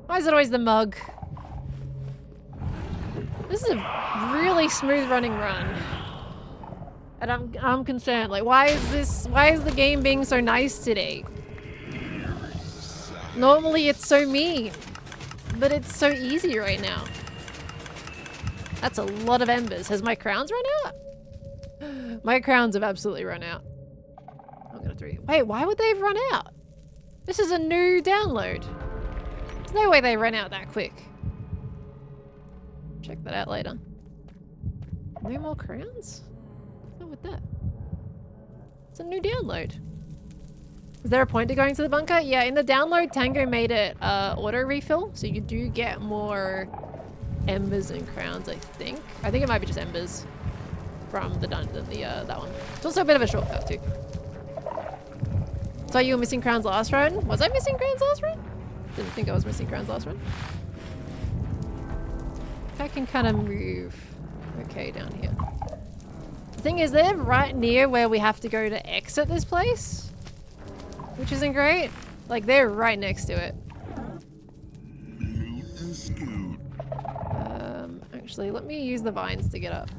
Why is it always the mug? This is a really smooth running run. And I'm concerned. Like, why is the game being so nice today? Normally it's so mean. But it's so easy right now. That's a lot of embers. Has my crowns run out? My crowns have absolutely run out. I'm gonna throw you. Wait, why would they have run out? This is a new download. There's no way they run out that quick. Check that out later. No more crowns? What's wrong with that? It's a new download. Is there a point to going to the bunker? Yeah, in the download, Tango made it auto refill, so you do get more embers and crowns, I think. I think it might be just embers from the dungeon, that one. It's also a bit of a shortcut too. So you were missing crowns last run? Was I missing crowns last run? Didn't think I was missing crowns last run. I can kind of move okay down here. The thing is, they're right near where we have to go to exit this place, which isn't great. Like, they're right next to it. Loot and scoot. Actually, let me use the vines to get up.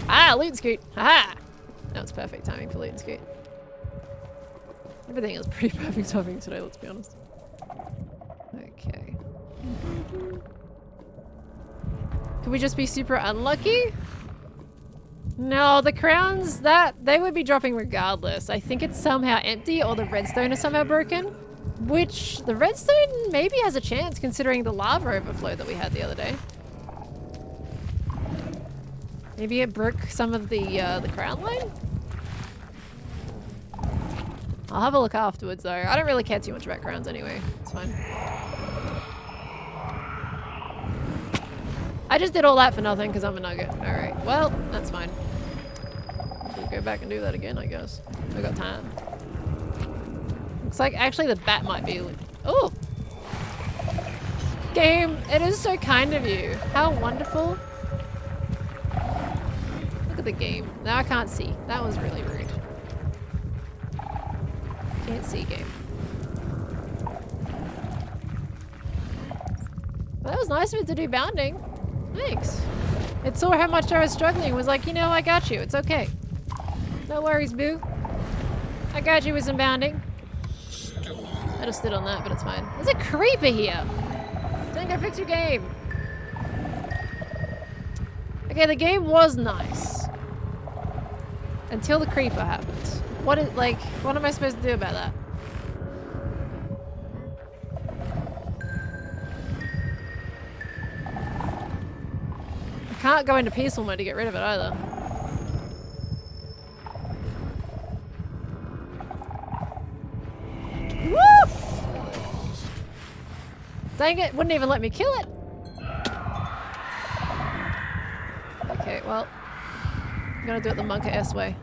Ah, loot and scoot. Haha! That was perfect timing for loot and scoot. Everything is pretty perfect timing today, let's be honest. Okay. Could we just be super unlucky? No, the crowns, they would be dropping regardless. I think it's somehow empty or the redstone is somehow broken. Which, the redstone maybe has a chance considering the lava overflow that we had the other day. Maybe it broke some of the crown line? I'll have a look afterwards though. I don't really care too much about crowns anyway. It's fine. I just did all that for nothing because I'm a nugget. Alright, well, that's fine. We'll go back and do that again, I guess. I got time. Looks like actually the bat might be... Oh! Game, it is so kind of you. How wonderful. Look at the game. Now I can't see. That was really rude. Can't see game. Well, that was nice of it to do bounding. Thanks. It saw how much I was struggling. It was like, you know, I got you. It's okay. No worries, boo. I got you with some bounding. I just stood on that, but it's fine. There's a creeper here. Don't go fix your game. Okay, the game was nice. Until the creeper happens. What am I supposed to do about that? I can't go into peaceful mode to get rid of it either. Woo! Dang it, wouldn't even let me kill it. Okay, well, I'm gonna do it the Monka S way.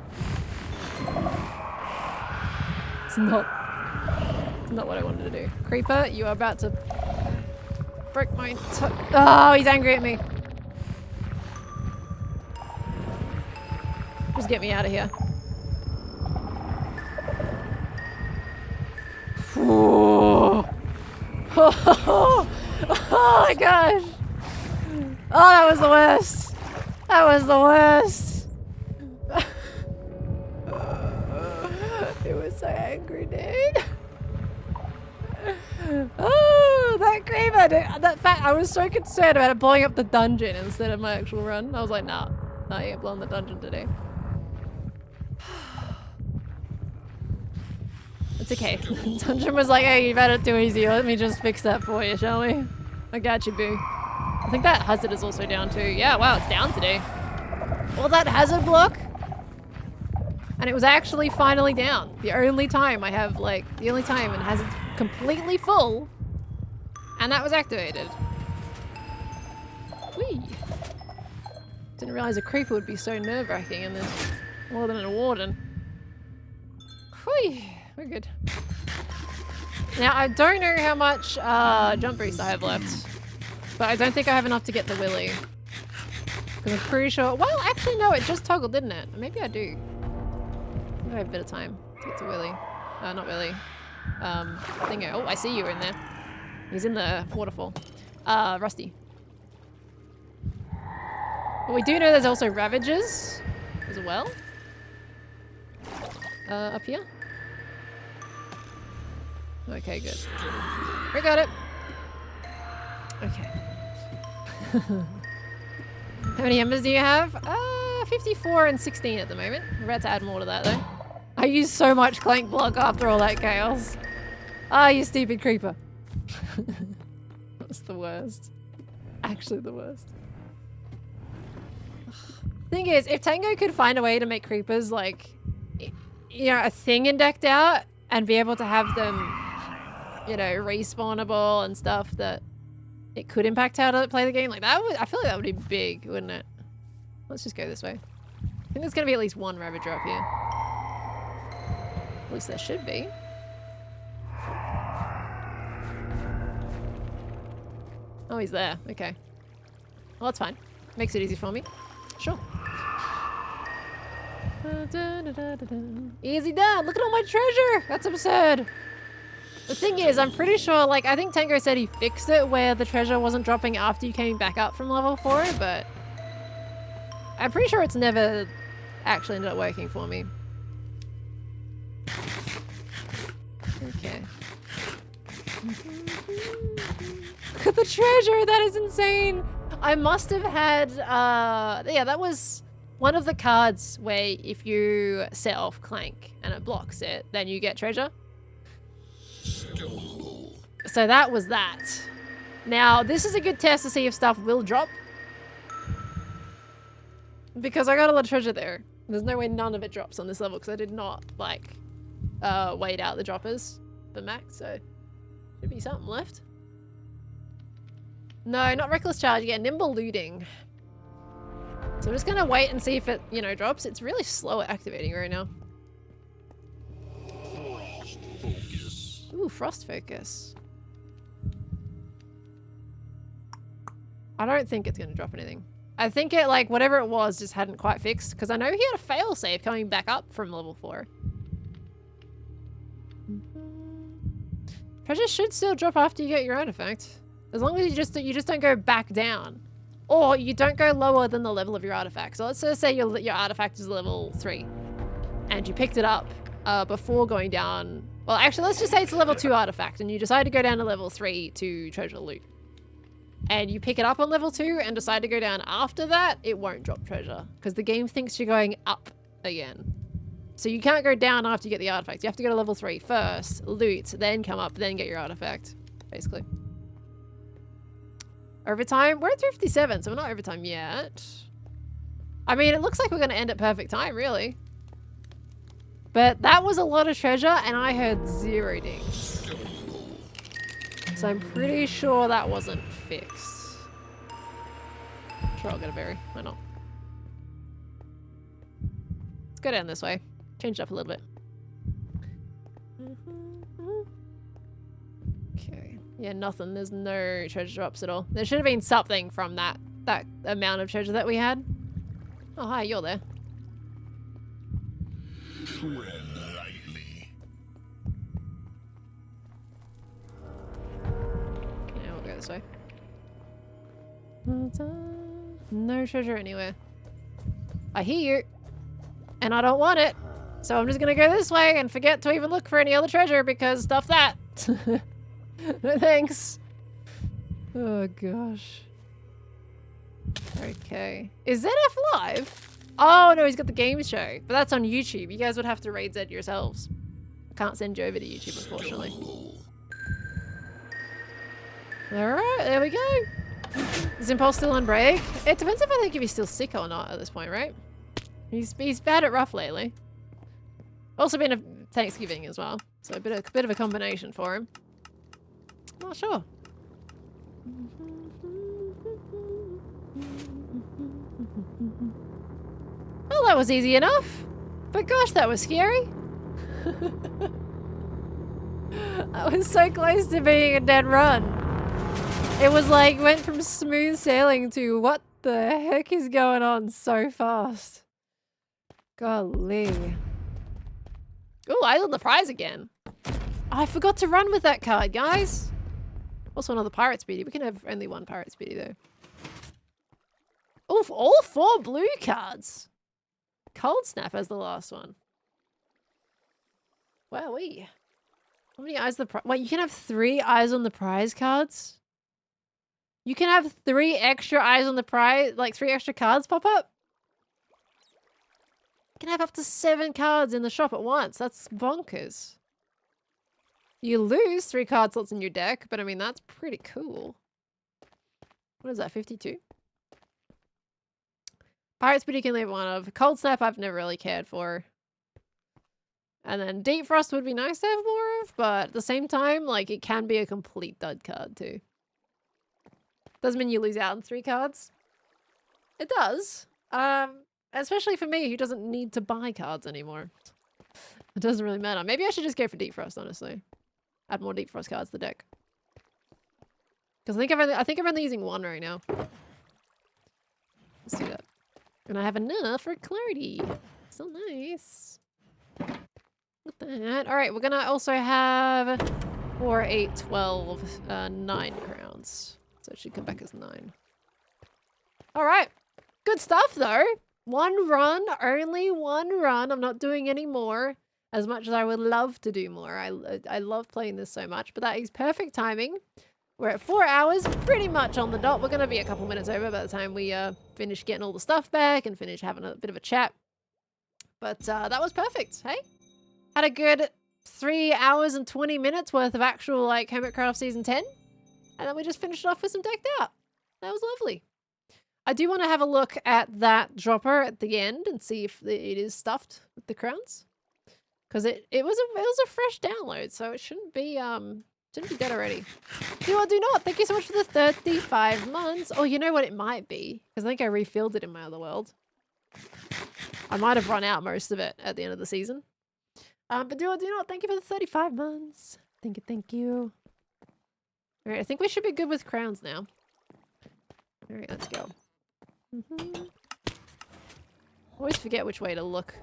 It's not what I wanted to do. Creeper, you are about to break my oh, he's angry at me. Just get me out of here. Oh, oh my gosh. Oh, that was the worst. That was the worst. It was so angry, dude. Oh, that creeper. That fact, I was so concerned about it blowing up the dungeon instead of my actual run. I was like, nah, you ain't blowing the dungeon today. It's okay. Dungeon was like, hey, you've had it too easy. Let me just fix that for you, shall we? I got you, boo. I think that hazard is also down too. Yeah, wow, it's down today. All that hazard block. And it was actually finally down. The only time I have, the only time it has it completely full. And that was activated. Whee! Didn't realize a creeper would be so nerve-wracking in this. More than a warden. Whee! We're good. Now, I don't know how much jump boost I have left. But I don't think I have enough to get the Willy. Because I'm pretty sure... Well, actually, no, it just toggled, didn't it? Maybe I do. Maybe I have a bit of time to get to Willy. Not Willy. Thingo. Oh, I see you in there. He's in the waterfall. Rusty. But we do know there's also Ravagers as well. Up here. Okay, good. We got it. Okay. How many embers do you have? 54 and 16 at the moment. We're about to add more to that though. I used so much clank block after all that chaos. Ah, you stupid creeper. That's the worst. Actually the worst. Thing is, if Tango could find a way to make creepers like, you know, a thing in Decked Out and be able to have them, you know, respawnable and stuff that it could impact how to play the game, like that would, I feel like that would be big, wouldn't it? Let's just go this way. I think there's gonna be at least one Ravager up here. At least there should be. Oh, he's there. Okay. Well, that's fine. Makes it easy for me. Sure. Easy done. Look at all my treasure. That's absurd. The thing is, I'm pretty sure, like, I think Tango said he fixed it where the treasure wasn't dropping after you came back up from level 4, but I'm pretty sure it's never actually ended up working for me. Okay. Look at the treasure. That is insane. I must have had, yeah, that was one of the cards where if you set off Clank and it blocks it, then you get treasure. So that was that. Now, this is a good test to see if stuff will drop. Because I got a lot of treasure there. There's no way none of it drops on this level because I did not, like, wait out the droppers for max, so should be something left. No, not Reckless Charge again. Nimble Looting. So I'm just gonna wait and see if it, you know, drops. It's really slow at activating right now. Frost Focus. Ooh, Frost Focus. I don't think it's gonna drop anything. I think it, like, whatever it was just hadn't quite fixed, because I know he had a failsafe coming back up from level 4. Treasure should still drop after you get your artifact. As long as you just don't go back down. Or you don't go lower than the level of your artifact. So let's just say your artifact is level 3. And you picked it up before going down. Well, actually, let's just say it's a level 2 artifact. And you decide to go down to level 3 to treasure loot. And you pick it up on level 2 and decide to go down after that, it won't drop treasure. Because the game thinks you're going up again. So you can't go down after you get the artifact. You have to go to level 3 first, loot, then come up, then get your artifact. Basically. Overtime? We're at 357, so we're not overtime yet. I mean, it looks like we're going to end at perfect time, really. But that was a lot of treasure, and I heard 0 dings. So I'm pretty sure that wasn't fixed. Sure, I'll get a berry. Why not? Let's go down this way. Change it up a little bit. Okay. Yeah, nothing. There's no treasure drops at all. There should have been something from that amount of treasure that we had. Oh, hi, you're there. Tread lightly. Yeah, we'll go this way. No treasure anywhere. I hear you. And I don't want it. So I'm just gonna go this way and forget to even look for any other treasure because stuff that. No thanks. Oh gosh. Okay. Is ZF live? Oh no, he's got the game show. But that's on YouTube. You guys would have to raid Zed yourselves. I can't send you over to YouTube, unfortunately. Alright, there we go. Is Impulse still on break? It depends if I think if he's still sick or not at this point, right? He's bad at rough lately. Also been a Thanksgiving as well. So a bit of a combination for him. Not sure. Well, that was easy enough. But gosh, that was scary. I was so close to being a dead run. It was like, went from smooth sailing to what the heck is going on so fast. Golly. Oh, Eyes on the Prize again. I forgot to run with that card, guys. Also another Pirate Speedy. We can have only one Pirate Speedy, though. Oh, all 4 blue cards. Cold Snap as the last one. Wowee. How many Eyes on the Prize? Wait, you can have 3 Eyes on the Prize cards? You can have 3 extra Eyes on the Prize, like 3 extra cards pop up? You can have up to 7 cards in the shop at once. That's bonkers. You lose 3 card slots in your deck, but I mean, that's pretty cool. What is that, 52? Pirate Speed you can leave one of. Cold Snap I've never really cared for. And then Deep Frost would be nice to have more of, but at the same time, like, it can be a complete dud card too. Doesn't mean you lose out on 3 cards. It does. Especially for me, who doesn't need to buy cards anymore. It doesn't really matter. Maybe I should just go for Deep Frost, honestly. Add more Deep Frost cards to the deck. Because I think I'm only using 1 right now. Let's do that. And I have enough for clarity. So nice. Look at that. Alright, we're gonna also have 4, 8, 12, 9 crowns. So it should come back as 9. Alright. Good stuff though. 1 run, only 1 run. I'm not doing any more. As much as I would love to do more. I love playing this so much, but that is perfect timing. We're at 4 hours, pretty much on the dot. We're going to be a couple minutes over by the time we finish getting all the stuff back and finish having a bit of a chat. But that was perfect, hey? Had a good 3 hours and 20 minutes worth of actual, like, Hermitcraft Season 10. And then we just finished it off with some decked out. That was lovely. I do want to have a look at that dropper at the end and see if it is stuffed with the crowns. Because it was a fresh download, so it shouldn't be dead already. Do or do not. Thank you so much for the 35 months. Oh, you know what it might be? Because I think I refilled it in my other world. I might have run out most of it at the end of the season. But do or do not. Thank you for the 35 months. Thank you, thank you. Alright, I think we should be good with crowns now. Alright, let's go. Always forget which way to look.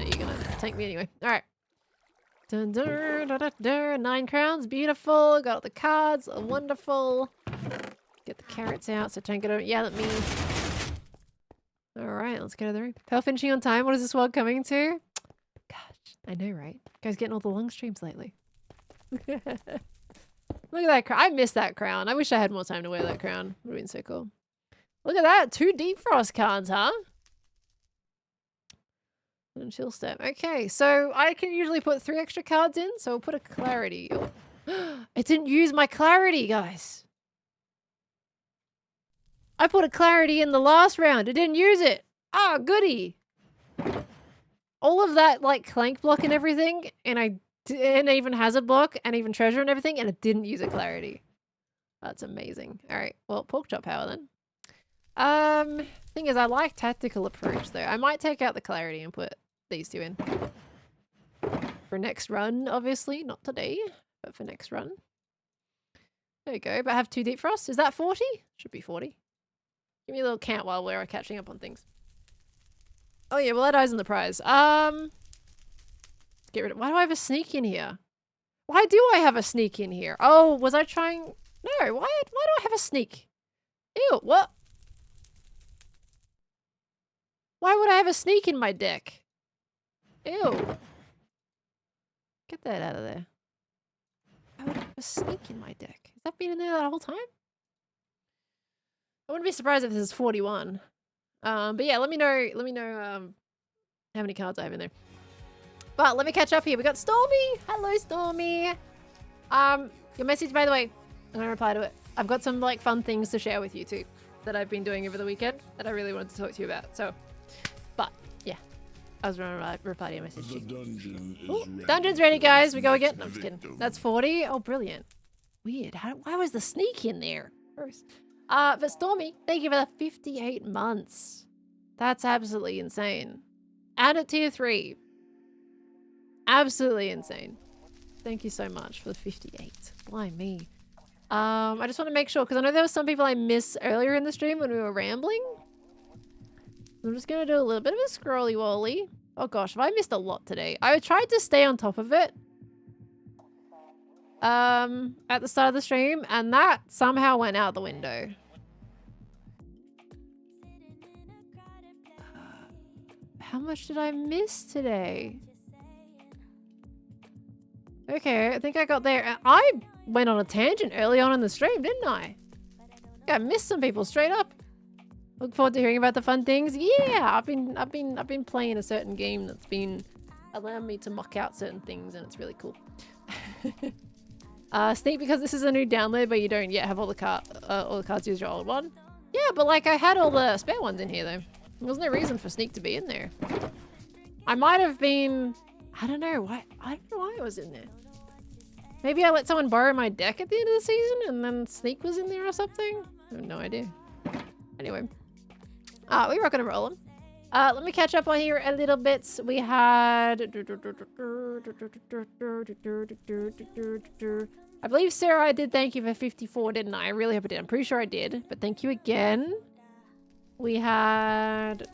You're gonna take me anyway. Alright. Dun, dun, dun, dun, dun. 9 crowns. Beautiful. Got all the cards. Wonderful. Get the carrots out so don't get yell at me. Alright, let's go to the room. Pearl finishing on time. What is this world coming to? Gosh, I know, right? You guys getting all the long streams lately. Look at that crown. I miss that crown. I wish I had more time to wear that crown. Would have been so cool. Look at that. 2 Deep Frost cards, huh? And chill step. Okay, so I can usually put 3 extra cards in, so we'll put a clarity. Oh. It didn't use my clarity, guys. I put a clarity in the last round. It didn't use it. Ah, goody. All of that, like, clank block and everything, and even hazard block, and even treasure and everything, and it didn't use a clarity. That's amazing. All right, well, pork chop power then. Thing is, I like tactical approach though. I might take out the clarity and put these 2 in. For next run, obviously. Not today, but for next run. There we go. But I have 2 Deep Frost. Is that 40? Should be 40. Give me a little count while we're catching up on things. Oh yeah, well that Eyes on the Prize. Get rid of... Why do I have a sneak in here? Why do I have a sneak in here? Oh, was I trying... No, why do I have a sneak? Ew, what? Why would I have a sneak in my deck? Ew. Get that out of there. Why would I have a sneak in my deck? Has that been in there that whole time? I wouldn't be surprised if this is 41. But yeah, let me know how many cards I have in there. But let me catch up here. We got Stormy. Hello, Stormy. Your message, by the way, I'm gonna reply to it. I've got some like fun things to share with you too that I've been doing over the weekend that I really wanted to talk to you about. So, but yeah, I was gonna reply to your message. The dungeon is Ooh, ready. dungeon's ready, guys. We go again. No, I'm just kidding. That's 40. Oh, brilliant. Weird. Why was the sneak in there? Gross. But Stormy, thank you for the 58 months. That's absolutely insane. Add it tier 3. Absolutely insane. Thank you so much for the 58. Why me? I just want to make sure, because I know there were some people I missed earlier in the stream when we were rambling. I'm just going to do a little bit of a scrolly wally. Oh gosh, have I missed a lot today? I tried to stay on top of it. At the start of the stream, and that somehow went out the window. How much did I miss today? Okay, I think I got there. I went on a tangent early on in the stream, didn't I? I missed some people straight up. Look forward to hearing about the fun things. Yeah, I've been playing a certain game that's been allowing me to mock out certain things, and it's really cool. Sneak because this is a new download, but you don't yet have all the cards use your old one. Yeah, but like I had all the spare ones in here though. There was no reason for Sneak to be in there. I might have been, I don't know why it was in there. Maybe I let someone borrow my deck at the end of the season and then Sneak was in there or something. I have no idea. Anyway, we rocking and rolling. Let me catch up on here a little bit. We had... I believe, Sarah, I did thank you for 54, didn't I? I really hope I did. I'm pretty sure I did, but thank you again. We had...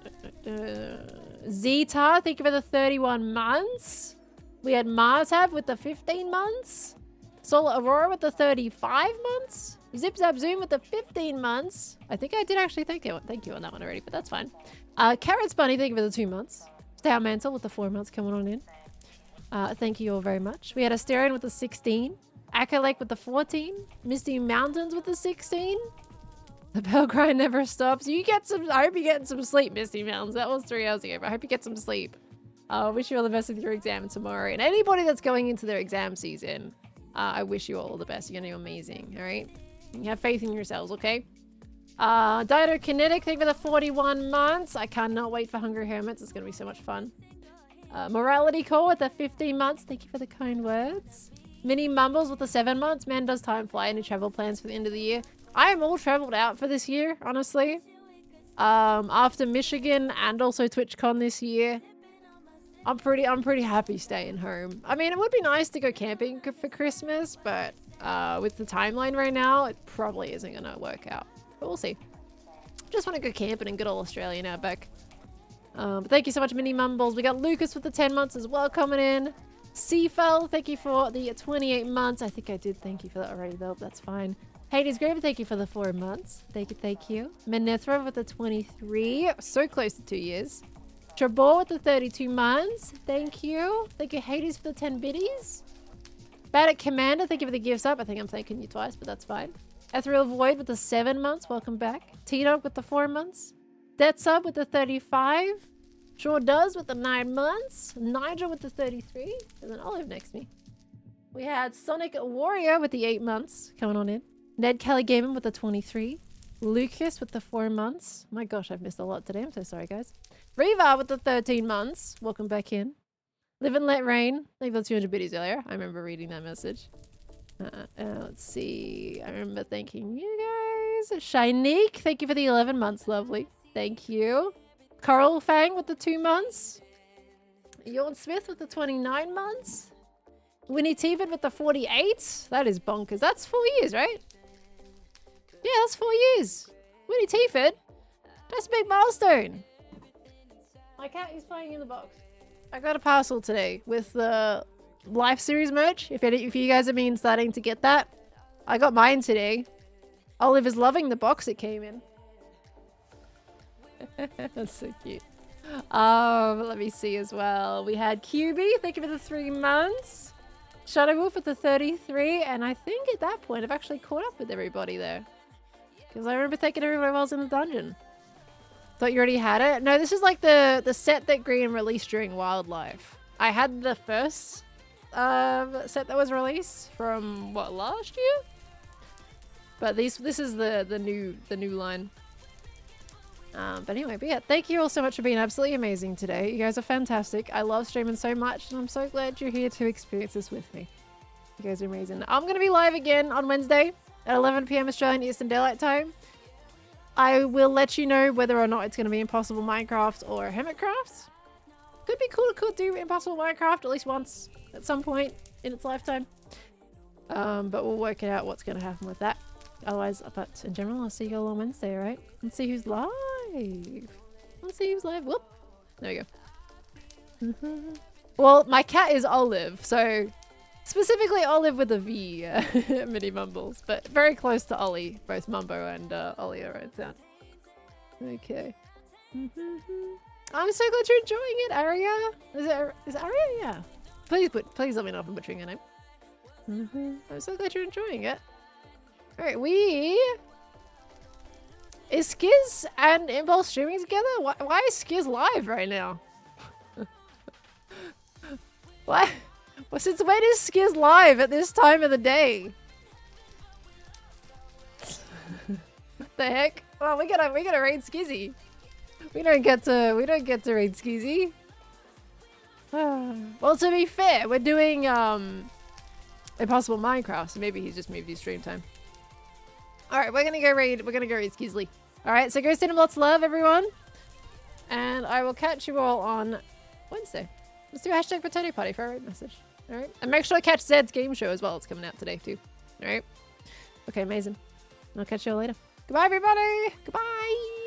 Zeta, thank you for the 31 months. We had Marzab with the 15 months. Solar Aurora with the 35 months. Zip Zap Zoom with the 15 months. I think I did actually thank you on that one already, but that's fine. Carrots Bunny, thank you for the 2 months. Star Mantle with the 4 months coming on in. Thank you all very much. We had Asterion with the 16. Akka Lake with the 14. Misty Mountains with the 16. The bell grind never stops. You get some, I hope you're getting some sleep, Misty Mountains. That was 3 hours ago, but I hope you get some sleep. Wish you all the best with your exam tomorrow. And anybody that's going into their exam season, I wish you all the best. You're going to do amazing, all right? You have faith in yourselves, okay? Dido Kinetic, thank you for the 41 months. I cannot wait for Hungry Hermits. It's going to be so much fun. Morality Core with the 15 months. Thank you for the kind words. Mini Mumbles with the 7 months. Man, does time fly? Any travel plans for the end of the year? I am all traveled out for this year, honestly. After Michigan and also TwitchCon this year, I'm pretty happy staying home. I mean, it would be nice to go camping for Christmas, but with the timeline right now, it probably isn't going to work out. But we'll see. Just want to go camping in good old Australia now back. But thank you so much, Mini Mumbles. We got Lucas with the 10 months as well coming in. Seafell, thank you for the 28 months. I think I did thank you for that already, though. That's fine. Hades Grave, thank you for the 4 months. Thank you. Menethra with the 23. So close to 2 years. Trebor with the 32 months. Thank you. Thank you, Hades, for the 10 biddies. Baddock Commander, thank you for the gifts up. I think I'm thanking you twice, but that's fine. Ethereal Void with the 7 months. Welcome back. T-Dog with the 4 months. Death Sub with the 35. Sure Does with the 9 months. Nigel with the 33. And then Olive next to me. We had Sonic Warrior with the 8 months coming on in. Ned Kelly Gaming with the 23. Lucas with the 4 months. My gosh, I've missed a lot today. I'm so sorry, guys. Reva with the 13 months. Welcome back in. Live and Let Rain. I think that's 200 biddies earlier. I remember reading that message. Let's see. I remember thanking you guys. Shinique, thank you for the 11 months. Lovely. Thank you. Coral Fang with the 2 months. Yawn Smith with the 29 months. Winnie Tevid with the 48. That is bonkers. That's 4 years, right? Yeah, that's 4 years. Winnie Teaford. That's a big milestone. My cat is playing in the box. I got a parcel today with the Life Series merch. If you guys have been starting to get that, I got mine today. Olive is loving the box it came in. That's so cute. Let me see as well. We had QB. Thank you for the 3 months. Shadow Wolf with the 33. And I think at that point, I've actually caught up with everybody there. Because I remember taking everybody while I was in the dungeon. Thought you already had it? No, this is like the set that Green released during Wildlife. I had the first set that was released from, what, last year? But this is the new line. But anyway, but yeah, thank you all so much for being absolutely amazing today. You guys are fantastic. I love streaming so much, and I'm so glad you're here to experience this with me. You guys are amazing. I'm going to be live again on Wednesday at 11 PM Australian Eastern Daylight Time. I will let you know whether or not it's going to be Impossible Minecraft or Hermitcraft. Could be cool to do Impossible Minecraft at least once at some point in its lifetime. But we'll work it out what's going to happen with that. Otherwise, but in general, I'll see you all on Wednesday, alright? Let's see who's live. Let's see who's live. Whoop. There we go. Well, my cat is Olive, so specifically Olive with a V, Mini Mumbles, but very close to Ollie. Both Mumbo and Ollie are right sound. Okay. I'm so glad you're enjoying it, Aria. Is Aria? Yeah. Please let me know if I'm butchering your name. I'm so glad you're enjoying it. Alright, is Skiz and Impulse streaming together? Why is Skiz live right now? What? Well, since when is Skiz live at this time of the day? The heck? Well, we gotta raid Skizzy. We don't get to raid Skizzy. Well, to be fair, we're doing Impossible Minecraft, so maybe he's just moved his stream time. Alright, we're gonna go raid Skizly. Alright, so go send him lots of love, everyone. And I will catch you all on Wednesday. Let's do a hashtag potato party for a raid message. Alright. And make sure to catch Zed's game show as well. It's coming out today too. Alright. Okay, amazing. I'll catch you all later. Goodbye, everybody. Goodbye.